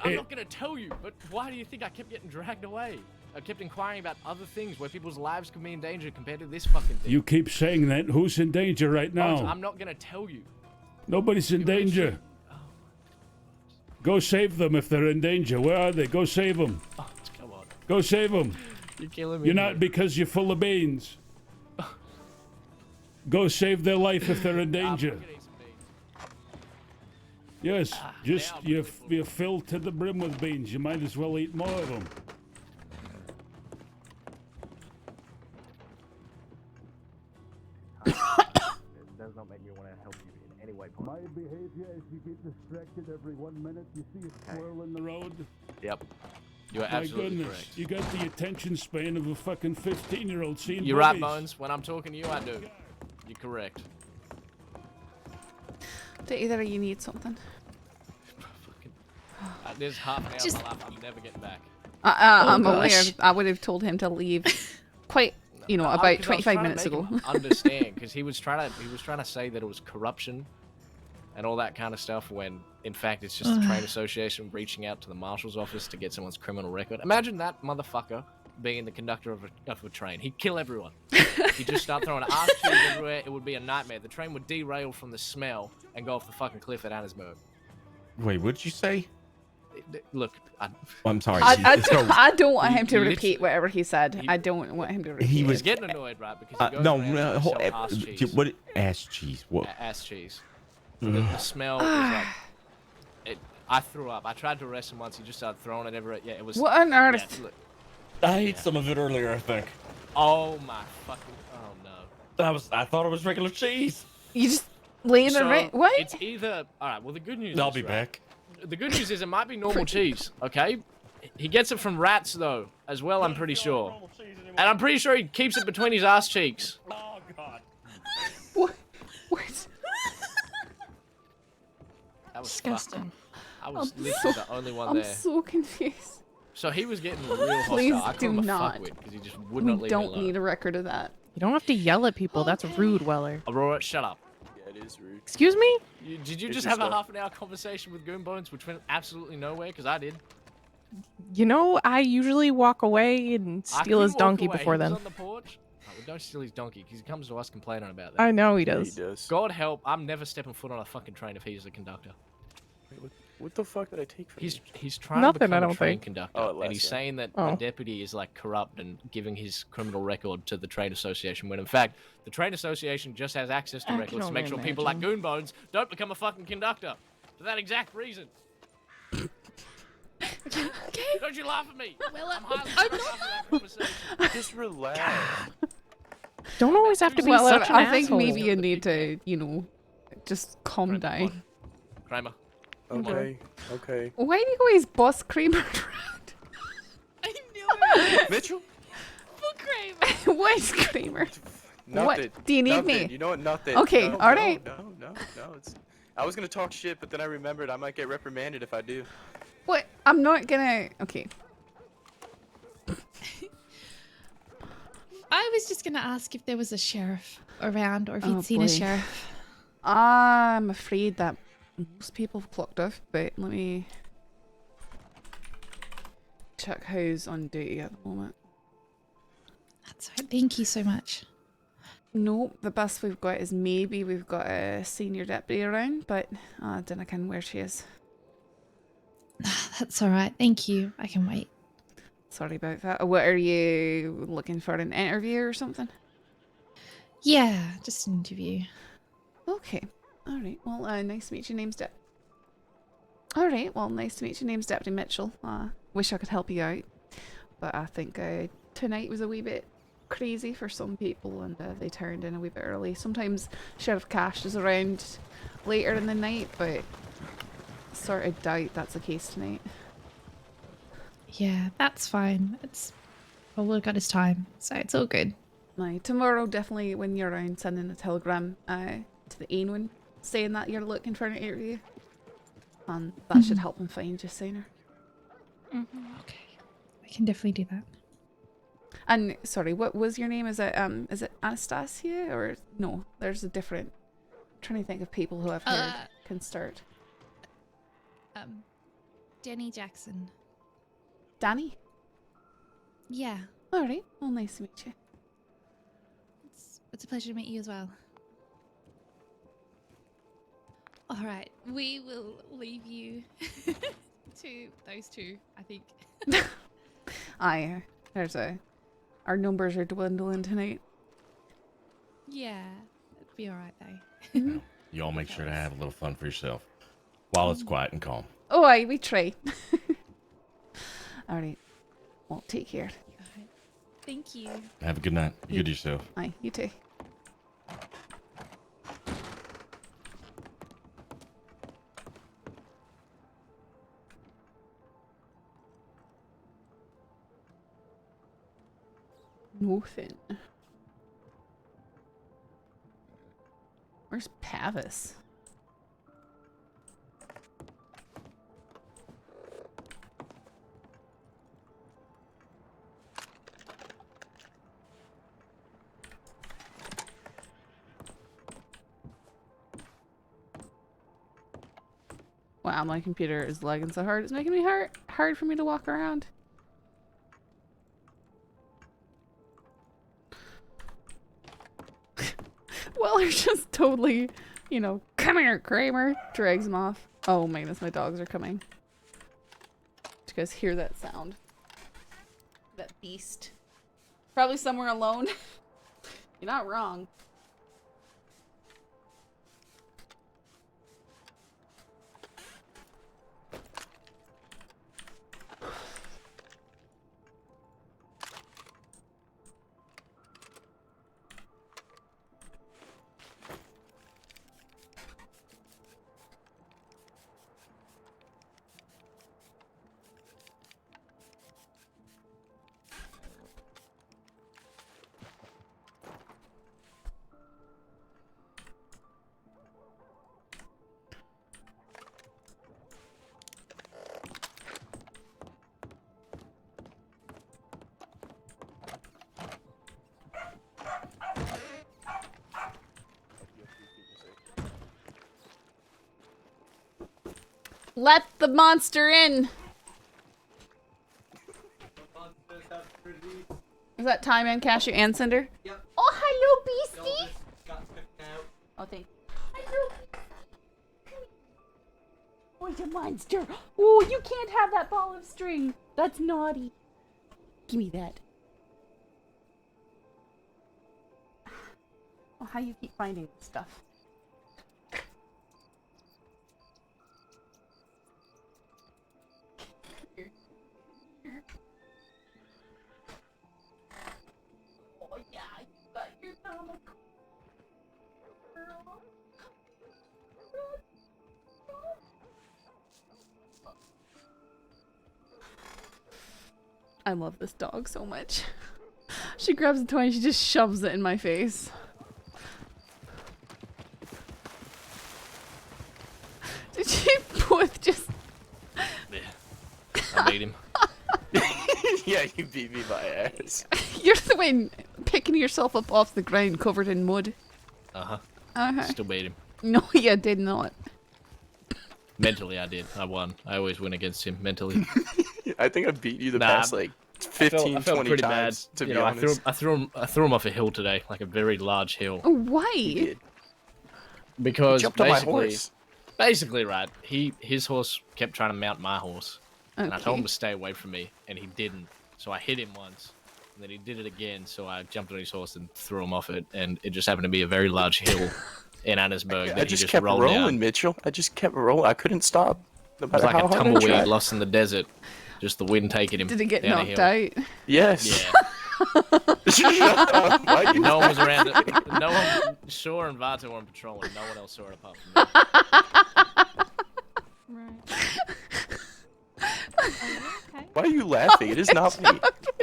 I'm not going to tell you, but why do you think I kept getting dragged away? I kept inquiring about other things where people's lives could be in danger compared to this fucking thing. You keep saying that. Who's in danger right Bones, now? I'm not gonna tell you. Nobody's in danger. Go save them if they're in danger. Where are they? Go save them. Oh, come on. Go save them. You're killing me. You're not because you're full of beans. Go save their life if they're in danger. Yes, just you're filled to the brim with beans. You might as well eat more of them. It does not make me want to help you in any way possible. My behavior is you get distracted every 1 minute. You see a squirrel in the road. Yep. You are My absolutely goodness, correct. you got the attention span of a fucking 15-year-old seeing You're right, movies. Bones. When I'm talking to you, I do. You're correct. Do either of you need something? There's half an hour of my life I'm never getting back. I'm aware. I would have told him to leave quite, about 25 minutes ago. Understand, because he was trying to say that it was corruption and all that kind of stuff, when in fact it's just the train association reaching out to the marshal's office to get someone's criminal record. Imagine that motherfucker being the conductor of a train. He'd kill everyone. He'd just start throwing arse cheese everywhere. It would be a nightmare. The train would derail from the smell and go off the fucking cliff at Annesburg. Wait, what'd you say? Look, I'm sorry. I don't want him to repeat whatever he said. I don't want him to repeat. He was He's getting annoyed, right? Because he goes no, around and sells ass cheese. what ass cheese? What? Ass cheese. The smell is like. I threw up. I tried to arrest him once. He just started throwing it everywhere. Yeah, it was. What on earth? Yeah, look. I ate some of it earlier, I think. Oh my fucking. Oh no. I thought it was regular cheese. You just laying it right. What? It's either. All right. Well, the good news. I'll is, be back. The good news is it might be normal cheese. Okay. He gets it from rats though, as well. I'm pretty sure. And I'm pretty sure he keeps it between his ass cheeks. Oh God. What? That was disgusting. I was literally the only one there. I'm so confused. So he was getting real hostile. Please I do called him a not. fuckwit because he just would not leave We me don't alone. need a record of that. You don't have to yell at people. That's rude, Weller. Aurora, shut up. Yeah, it is rude. Excuse me? Did you It's just your have a stuff. half-an-hour conversation with Goon Bones, which went absolutely nowhere? Because I did. You know, I usually walk away and I steal his couldn't walk donkey away. before He was then. on the porch. Oh, well, don't steal his donkey, because he comes to us complaining about that. I know he Yeah, does. he does. God help, I'm never stepping foot on a fucking train if he's the conductor. Wait, what the fuck did I take from you? He's trying Nothing, to become I a don't train think. conductor, Oh, and he's last saying that Oh. a deputy is like corrupt and giving his criminal record to the train association, when in fact the train association just has access to I records to can make sure people like imagine. Goon Bones don't become a fucking conductor for that exact reason. Okay. Don't you laugh at me? Well, I'm highly I'm surprised not. by that conversation. Just relax. Don't always have to be Well, such an I think asshole. maybe you need to, just calm down. Kramer. Okay, okay. Why do you always boss Kramer around? I knew it. Mitchell? Full Kramer. What's Kramer? Nothing. What? Do you need Nothing. me? You know what? Nothing. Okay, No, all no, right. No. It's. I was gonna talk shit, but then I remembered I might get reprimanded if I do. What? I'm not gonna. Okay. I was just gonna ask if there was a sheriff around or if you'd Oh, seen boy. a sheriff. I'm afraid that most people have clocked off, but let me check who's on duty at the moment. That's right. Thank you so much. Nope, the best we've got is maybe we've got a senior deputy around, but I don't know where she is. That's all right. Thank you. I can wait. Sorry about that. What are you looking for, an interview or something? Yeah, just an interview. Okay. All right. Well, nice to meet you. Name's All right. Well, nice to meet you. Name's Deputy Mitchell. Wish I could help you out, but I think tonight was a wee bit crazy for some people, and they turned in a wee bit early. Sometimes Sheriff Cash is around later in the night, but sort of doubt that's the case tonight. Yeah, that's fine. It's all got his time, so it's all good. Tomorrow, definitely when you're around, sending a telegram to the Ain saying that you're looking for an interview, and that should help him find you sooner. Okay, I can definitely do that. And sorry, what was your name? Is it Anastasia, or no? There's a different. I'm trying to think of people who I've heard can start. Jenny Jackson. Danny. Yeah. All right. Well, nice to meet you. It's a pleasure to meet you as well. All right, we will leave you to those two, I think. Our numbers are dwindling tonight. Yeah, it'll be all right though. You all make sure to have a little fun for yourself while it's quiet and calm. Oh, aye, we try. All right. Well, take care. Thank you. Have a good night. Be good to yourself. Aye, you too. Nothing. Where's Pavis? Wow, my computer is lagging so hard. It's making me hard for me to walk around. Weller's just totally, you know, come here, Kramer. Drags him off. Oh my goodness, my dogs are coming. Did you guys hear that sound? That beast. Probably somewhere alone. You're not wrong. Let the monster in! Is that Time and Cashew and Cinder? Yep. Oh, hello, Beastie! Oh, thank you. Hello. Oh, you monster! Oh, you can't have that ball of string! That's naughty. Give me that. Oh, how you keep finding stuff. Oh yeah, you got your mama girl. I love this dog so much. She grabs the toy and she just shoves it in my face. Did you both just... Yeah. I beat him. Yeah, you beat me by ass. You're the one picking yourself up off the ground covered in mud. Uh-huh. Uh-huh. Still beat him. No, you did not. Mentally, I did. I won. I always win against him mentally. I think I beat you the past like 15, I felt 20 pretty times. bad. To You be know, honest, I threw him off a hill today, like a very large hill. Why? Because jumped on my horse. Basically, right. His horse kept trying to mount my horse, and I told him Okay. to stay away from me, and he didn't. So I hit him once, and then he did it again. So I jumped on his horse and threw him off it, and it just happened to be a very large hill in Annesburg that I he just just kept rolled rolling, down. Mitchell. I just kept rolling. I couldn't stop. No It was matter like how a hard I tumbleweed tried. lost in the desert. Just the wind taking him. Did he get down a knocked hill. out? Yes. Yeah. Why you No one was around it. No one. Shore and Vata were on patrol, and no one else saw it apart from me. Why are you laughing? It is not me.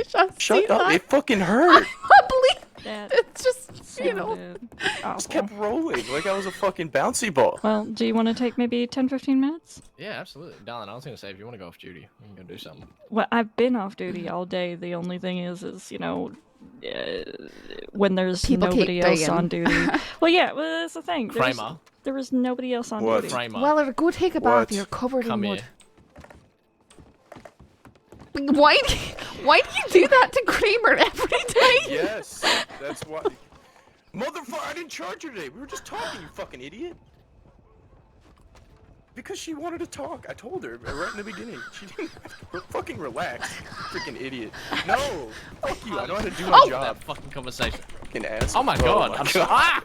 Shut Shut up! It fucking hurt. I believe it's just, you know. I just kept rolling like I was a fucking bouncy ball. Well, do you want to take maybe 10-15 minutes? Yeah, absolutely. Darling, I was going to say, if you want to go off duty, we can go do something. Well, I've been off duty all day. The only thing is you know, when there's People keep nobody else begging. on duty. Well, yeah, well, that's the thing. Kramer. There was nobody else on What? duty. Kramer. Well, go take a bath. What? You're covered Come in here. mud. Why? Why do you do that to Kramer every time? Yes, that's why. Motherfucker, I didn't charge her today. We were just talking, you fucking idiot. Because she wanted to talk. I told her right in the beginning. She didn't have to fucking relax. Freaking idiot. No. Fuck you. I know how to do my job. That fucking conversation. Fucking ass. Oh my god. I'm sorry. Ah!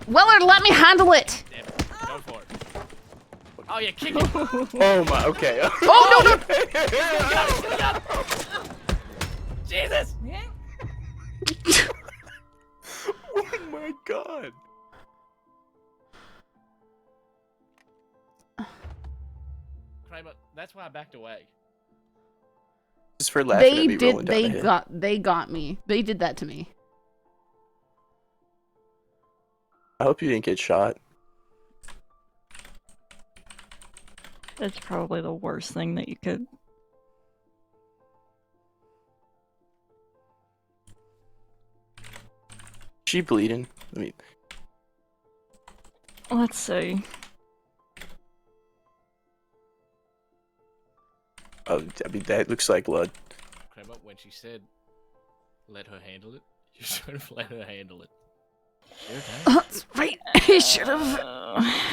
Willard, let me handle it. Damn it. Go for it. Oh yeah, kick it. Oh my. Okay. Oh no. Jesus. Oh my god. Kramer, that's why I backed away. Just for laughing at me They rolling down the hill. they got me. They did that to me. I hope you didn't get shot. That's probably the worst thing that you could. She bleeding. I mean, Let's see. oh, I mean that looks like blood. Kramer, when she said, "Let her handle it," you should have let her handle it. That's right. I should have.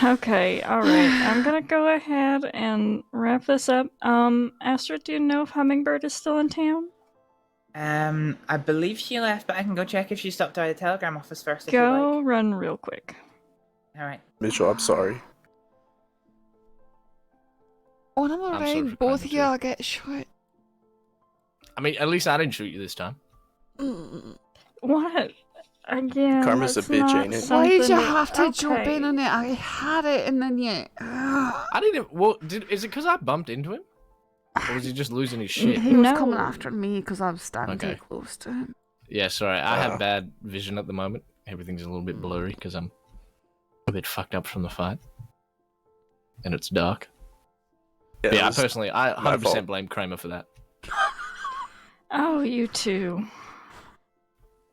Okay, alright. I'm gonna go ahead and wrap this up. Astrid, do you know if Hummingbird is still in town? I believe she left, but I can go check if she stopped by the telegram office first if you Go like. run real quick. Alright. Mitchell, I'm sorry. When I'm sorry around, for both of Kramer, y'all get shot. I mean, at least I didn't shoot you this time. What? Again, Karma's a that's bitch, not ain't it? Why did you something have to jump okay. in on it? I had it, and then you. I didn't. Well, is it because I bumped into him, or was he just losing his shit? He was No. coming after me because I was standing Okay. too close to him. Yeah, sorry. I have bad vision at the moment. Everything's a little bit blurry because I'm a bit fucked up from the fight, and it's dark. Yeah, Yeah, it was personally, I my 100% fault. blame Kramer for that. Oh, you too.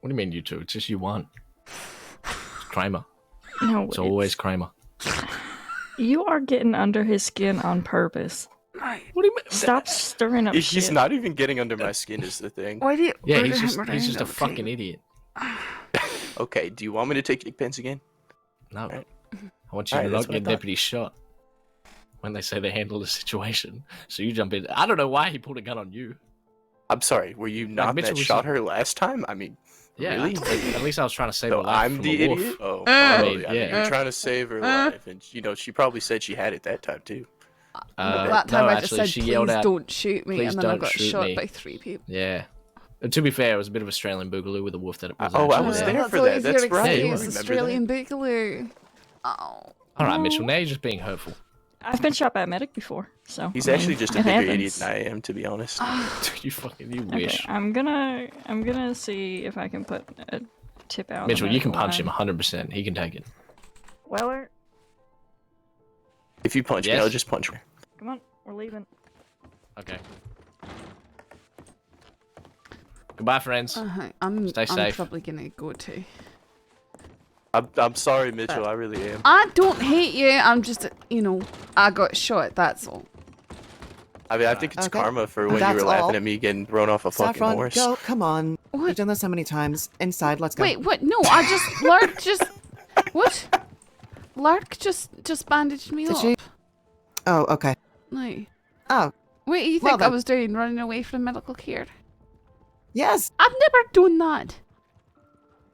What do you mean, you two? It's just you one. It's Kramer. No, It's always Kramer. you are getting under his skin on purpose. What do you mean? Stop stirring up He's shit. not even getting under my skin is the thing. Why do you? Yeah, why he's do you just him he's just a around all the fucking time? idiot. Okay, do you want me to take your pens again? No. Alright. I want you Alright, to that's not what I get thought. deputy shot when they say they handle the situation. So you jump in. I don't know why he pulled a gun on you. I'm sorry, were you not Mitchell that was shot just- her last time? I mean, Yeah, really? at least I was trying to save So her life I'm from the a wolf. idiot? Oh, I oh, mean, yeah. you're trying to save her life, and she probably said she had it that time too. That time no, I just actually, said, she please yelled out, don't shoot me, "Please and then I don't got shoot shot me." by 3 people. Yeah. And to be fair, it was a bit of Australian boogaloo with a wolf that it was. Oh, I actually was there. there That's for always that. That's your right. Yeah, you excuse, were. Australian Boogaloo. Oh. All right, Mitchell. Now you're just being hurtful. I've been shot by a medic before, so He's I mean, actually just a it bigger happens. idiot than I am, to be honest. You wish. Okay, I'm gonna see if I can put a tip out. on the Mitchell, you can medical punch him line. 100%. He can take it. Weller, If you punch me, Yes? I'll just punch me. come on, we're leaving. Okay. Goodbye, friends. I'm Stay safe. probably gonna go too. I'm sorry, Mitchell. I really am. I don't hate you. I'm just, I got shot. That's all. I mean, I think it's Okay. karma for when you That's were laughing all. at me getting thrown off a fucking Saffron, horse. go, come on. We've done this so many times. Inside, let's go. Wait, what? No, I just Lark just what? Lark just bandaged me Did up. she? Oh, okay. No. Oh. What do you Well, think I that- was doing? Running away from medical care? Yes. I've never done that.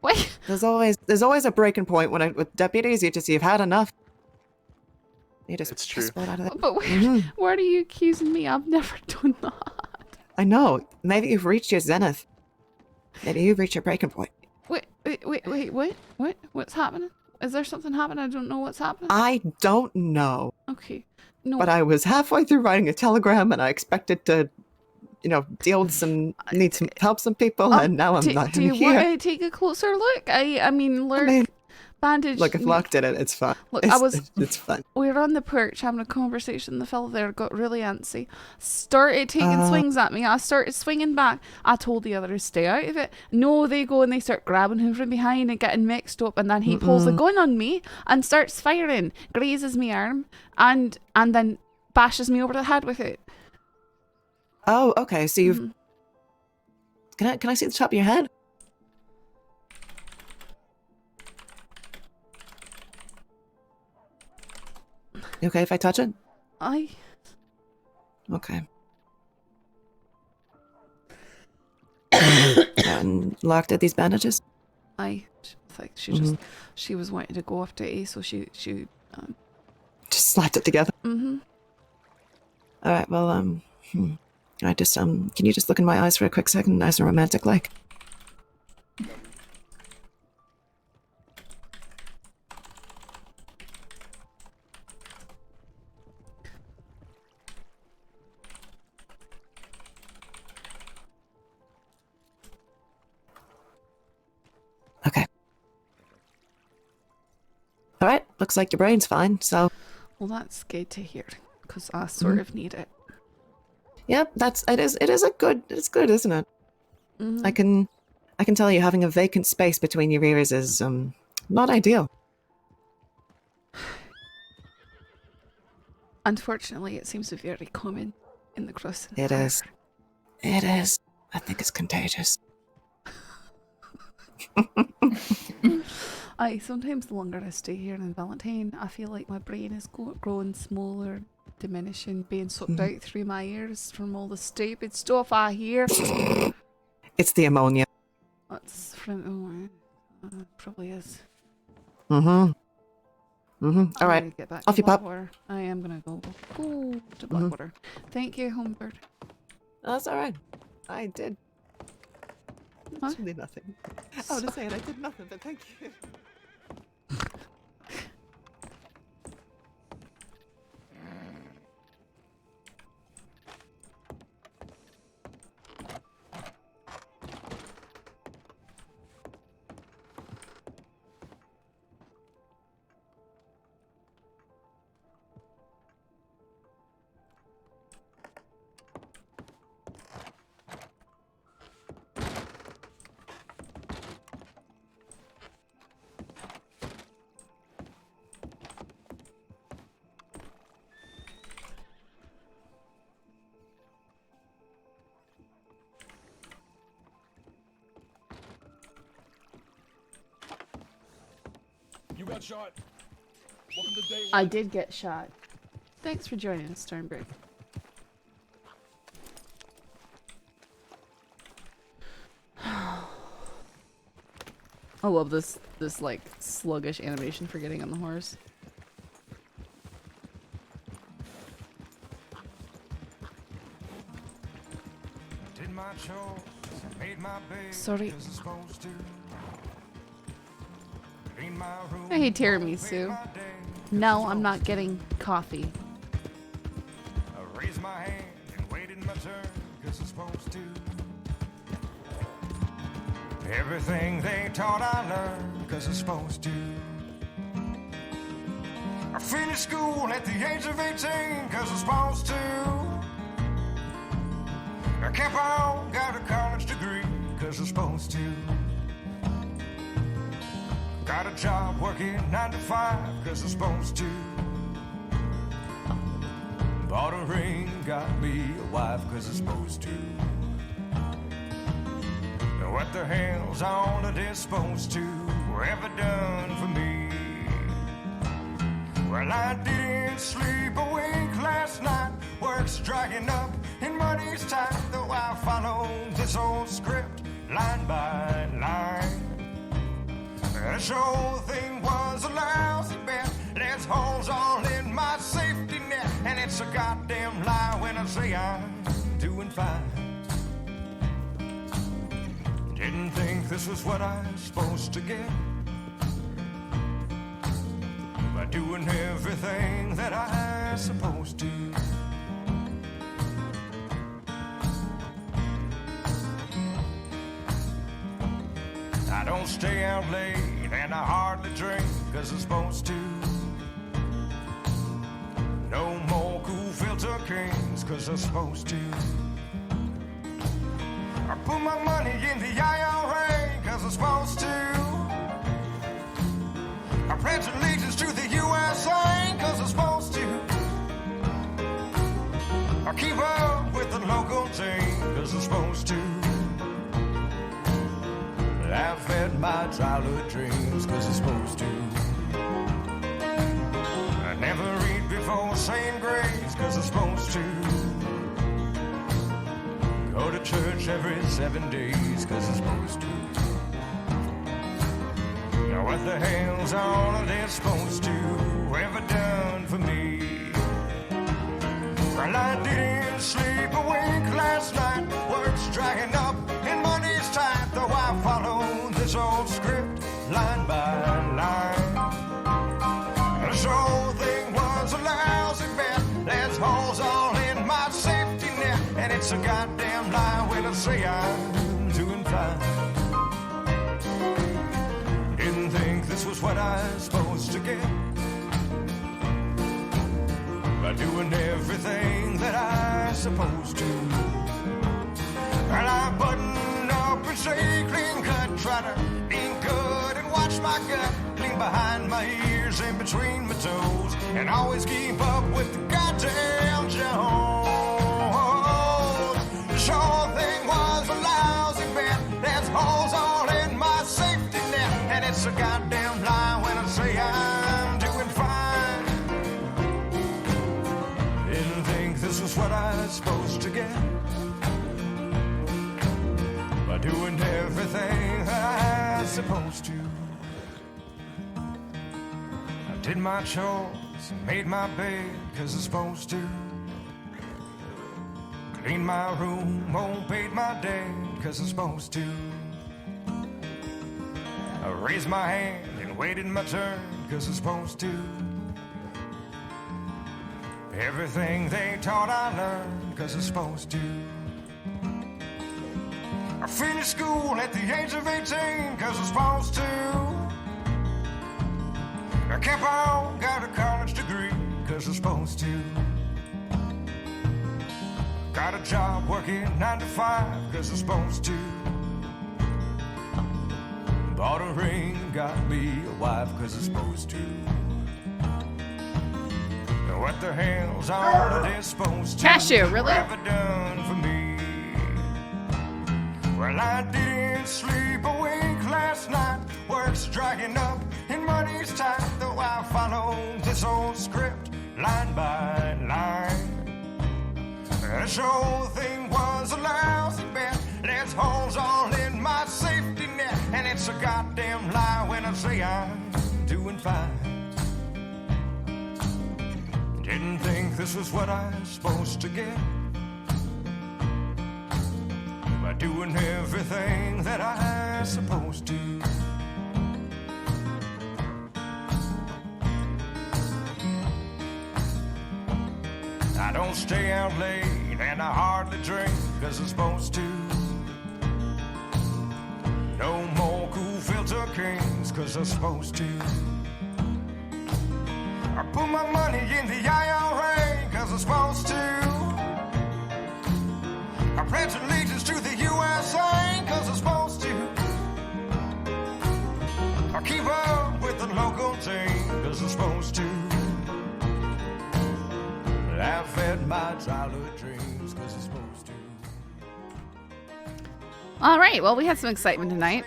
Wait. There's always a breaking point with deputies. You've had enough. You just It's true. split out of it. But where are you accusing me? I've never done that. I know. Maybe you've reached your zenith. Maybe you've reached your breaking point. Wait, what? What's happening? Is there something happening? I don't know what's happening. I don't know. Okay. No. But I was halfway through writing a telegram, and I expected to, deal with need some help some people, and now I'm not Do you here. want to take a closer look? I mean, Lark bandaged. Look, if Locke did it, it's fine. Look, It's fine. We were on the perch having a conversation. The fellow there got really antsy. Started taking swings at me. I started swinging back. I told the others, stay out of it. No, they go and they start grabbing him from behind and getting mixed up. And then he pulls a gun on me and starts firing. Grazes me arm and then bashes me over the head with it. Oh, okay. So you've. Can I see the top of your head? You okay if I touch it? Okay. And locked at these bandages? Like she was wanting to go after A, so she just slapped it together. Mm-hmm. All right. Well, I just can you just look in my eyes for a quick second, nice and romantic like? Okay. All right. Looks like your brain's fine. So. Well, that's good to hear, because I sort of need it. Yeah, it's good, isn't it? I can tell you having a vacant space between your ears is not ideal. Unfortunately, it seems to be very common in the crossing. It is. It is. I think it's contagious. Sometimes the longer I stay here in Valentine, I feel like my brain is growing smaller, diminishing, being sucked out through my ears from all the stupid stuff I hear. It's the ammonia. That's from probably is. All right. Get back Off to you pop. Blackwater. I am gonna go to Blackwater. Thank you, Homebird. That's all right. I did. Actually nothing. I was just saying I did nothing, but thank you. You got shot. Welcome to day 1. I did get shot. Thanks for joining us, Stormbreak. I love this like sluggish animation for getting on the horse. Sorry. Hey, tiramisu. No, I'm not getting coffee. I raised my hand and waited my turn, 'cause I'm supposed to. Everything they taught I learned, 'cause I'm supposed to. I finished school at the age of 18, 'cause I'm supposed to. I kept on, got a college degree, 'cause I'm supposed to. Got a job working 9 to 5, 'cause I'm supposed to. Bought a ring, got me a wife, 'cause I'm supposed to. Now what the hell's all of this supposed to ever done for me? Well, I didn't sleep a wink last night. Work's drying up and money's tight, though I followed this old script line by line. This whole thing was a lousy bet. There's holes all in my safety net, and it's a goddamn lie when I say I'm doing fine. Didn't think this was what I was supposed to get by doing everything that I was supposed to. I don't stay out late and I hardly drink, 'cause I'm supposed to. No more cool filter kings, 'cause I'm supposed to. I put my money in the IRA, 'cause I'm supposed to. I pledge allegiance to the USA, 'cause I'm supposed to. I keep up with the local my childhood dreams, cause it's supposed to. I never read before saying grace, cause it's supposed to. Go to church every 7 days, cause it's supposed to. Now what the hell's all of this supposed to ever done for me? Well, I didn't sleep a wink last night. Work's drying up and money's tight, though I followed this old script line by line. This whole thing was a lousy bet. There's holes all in my safety net, and it's a goddamn lie when I say I'm doing fine. Didn't think this was what I was supposed to get by doing everything that I supposed to. And I button up and say clean cut, try to eat good and watch my gut, clean behind my ears and between my toes, and always keep up with the goddamn Jones. This whole thing was a lousy bet. There's holes all in my safety net, and it's a goddamn lie when I say I'm doing fine. Didn't think this was what I was supposed to get by doing everything that I was supposed to. I did my chores and made my bed, cause I'm supposed to. Cleaned my room, paid my debt, cause I'm supposed to. I raised my hand and waited my turn, cause I'm supposed to. Everything they taught I learned, cause I'm supposed to. I finished school at the age of 18, cause I'm supposed to. I kept on, got a college degree, cause I'm supposed to. Got a job working 9 to 5, cause I'm supposed to. Bought a ring, got me a wife, cause I'm supposed to. Now what the hell's all of this supposed to Cashew, really? ever done for me? Well, I didn't sleep a wink last night. Work's drying up and money's tight, though I followed this old script line by line. This whole thing was a lousy bet. There's holes all in my safety net, and it's a goddamn lie when I say I'm doing fine. Didn't think this was what I was supposed to get by doing everything that I was supposed to. I don't stay out late and I hardly drink, cause I'm supposed to. No more cool filter kings, cause I'm supposed to. I put my money in the IRA, cause I'm supposed to. I pledge allegiance to the USA, cause I'm supposed to. I keep up with the local team, cause I'm supposed to. I fed my childhood dreams, cause I'm supposed to. All right, well, we had some excitement tonight.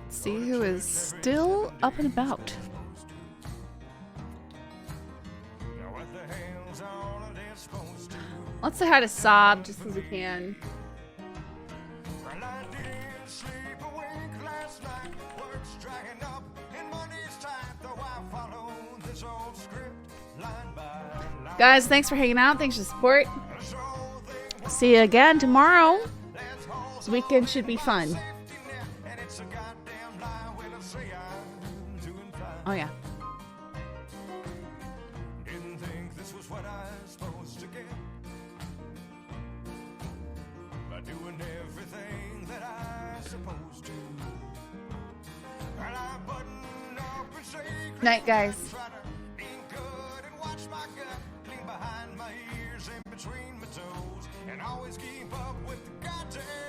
Let's see who is still up and about. Let's say hi to Saab just as we can. Guys, thanks for hanging out. Thanks for the support. See you again tomorrow. This weekend should be fun. Oh, yeah. Didn't think this was what I was supposed to get by doing everything that I was supposed to. And I button up and say, Night, guys. behind my ears and between my toes, and always keep up with the goddamn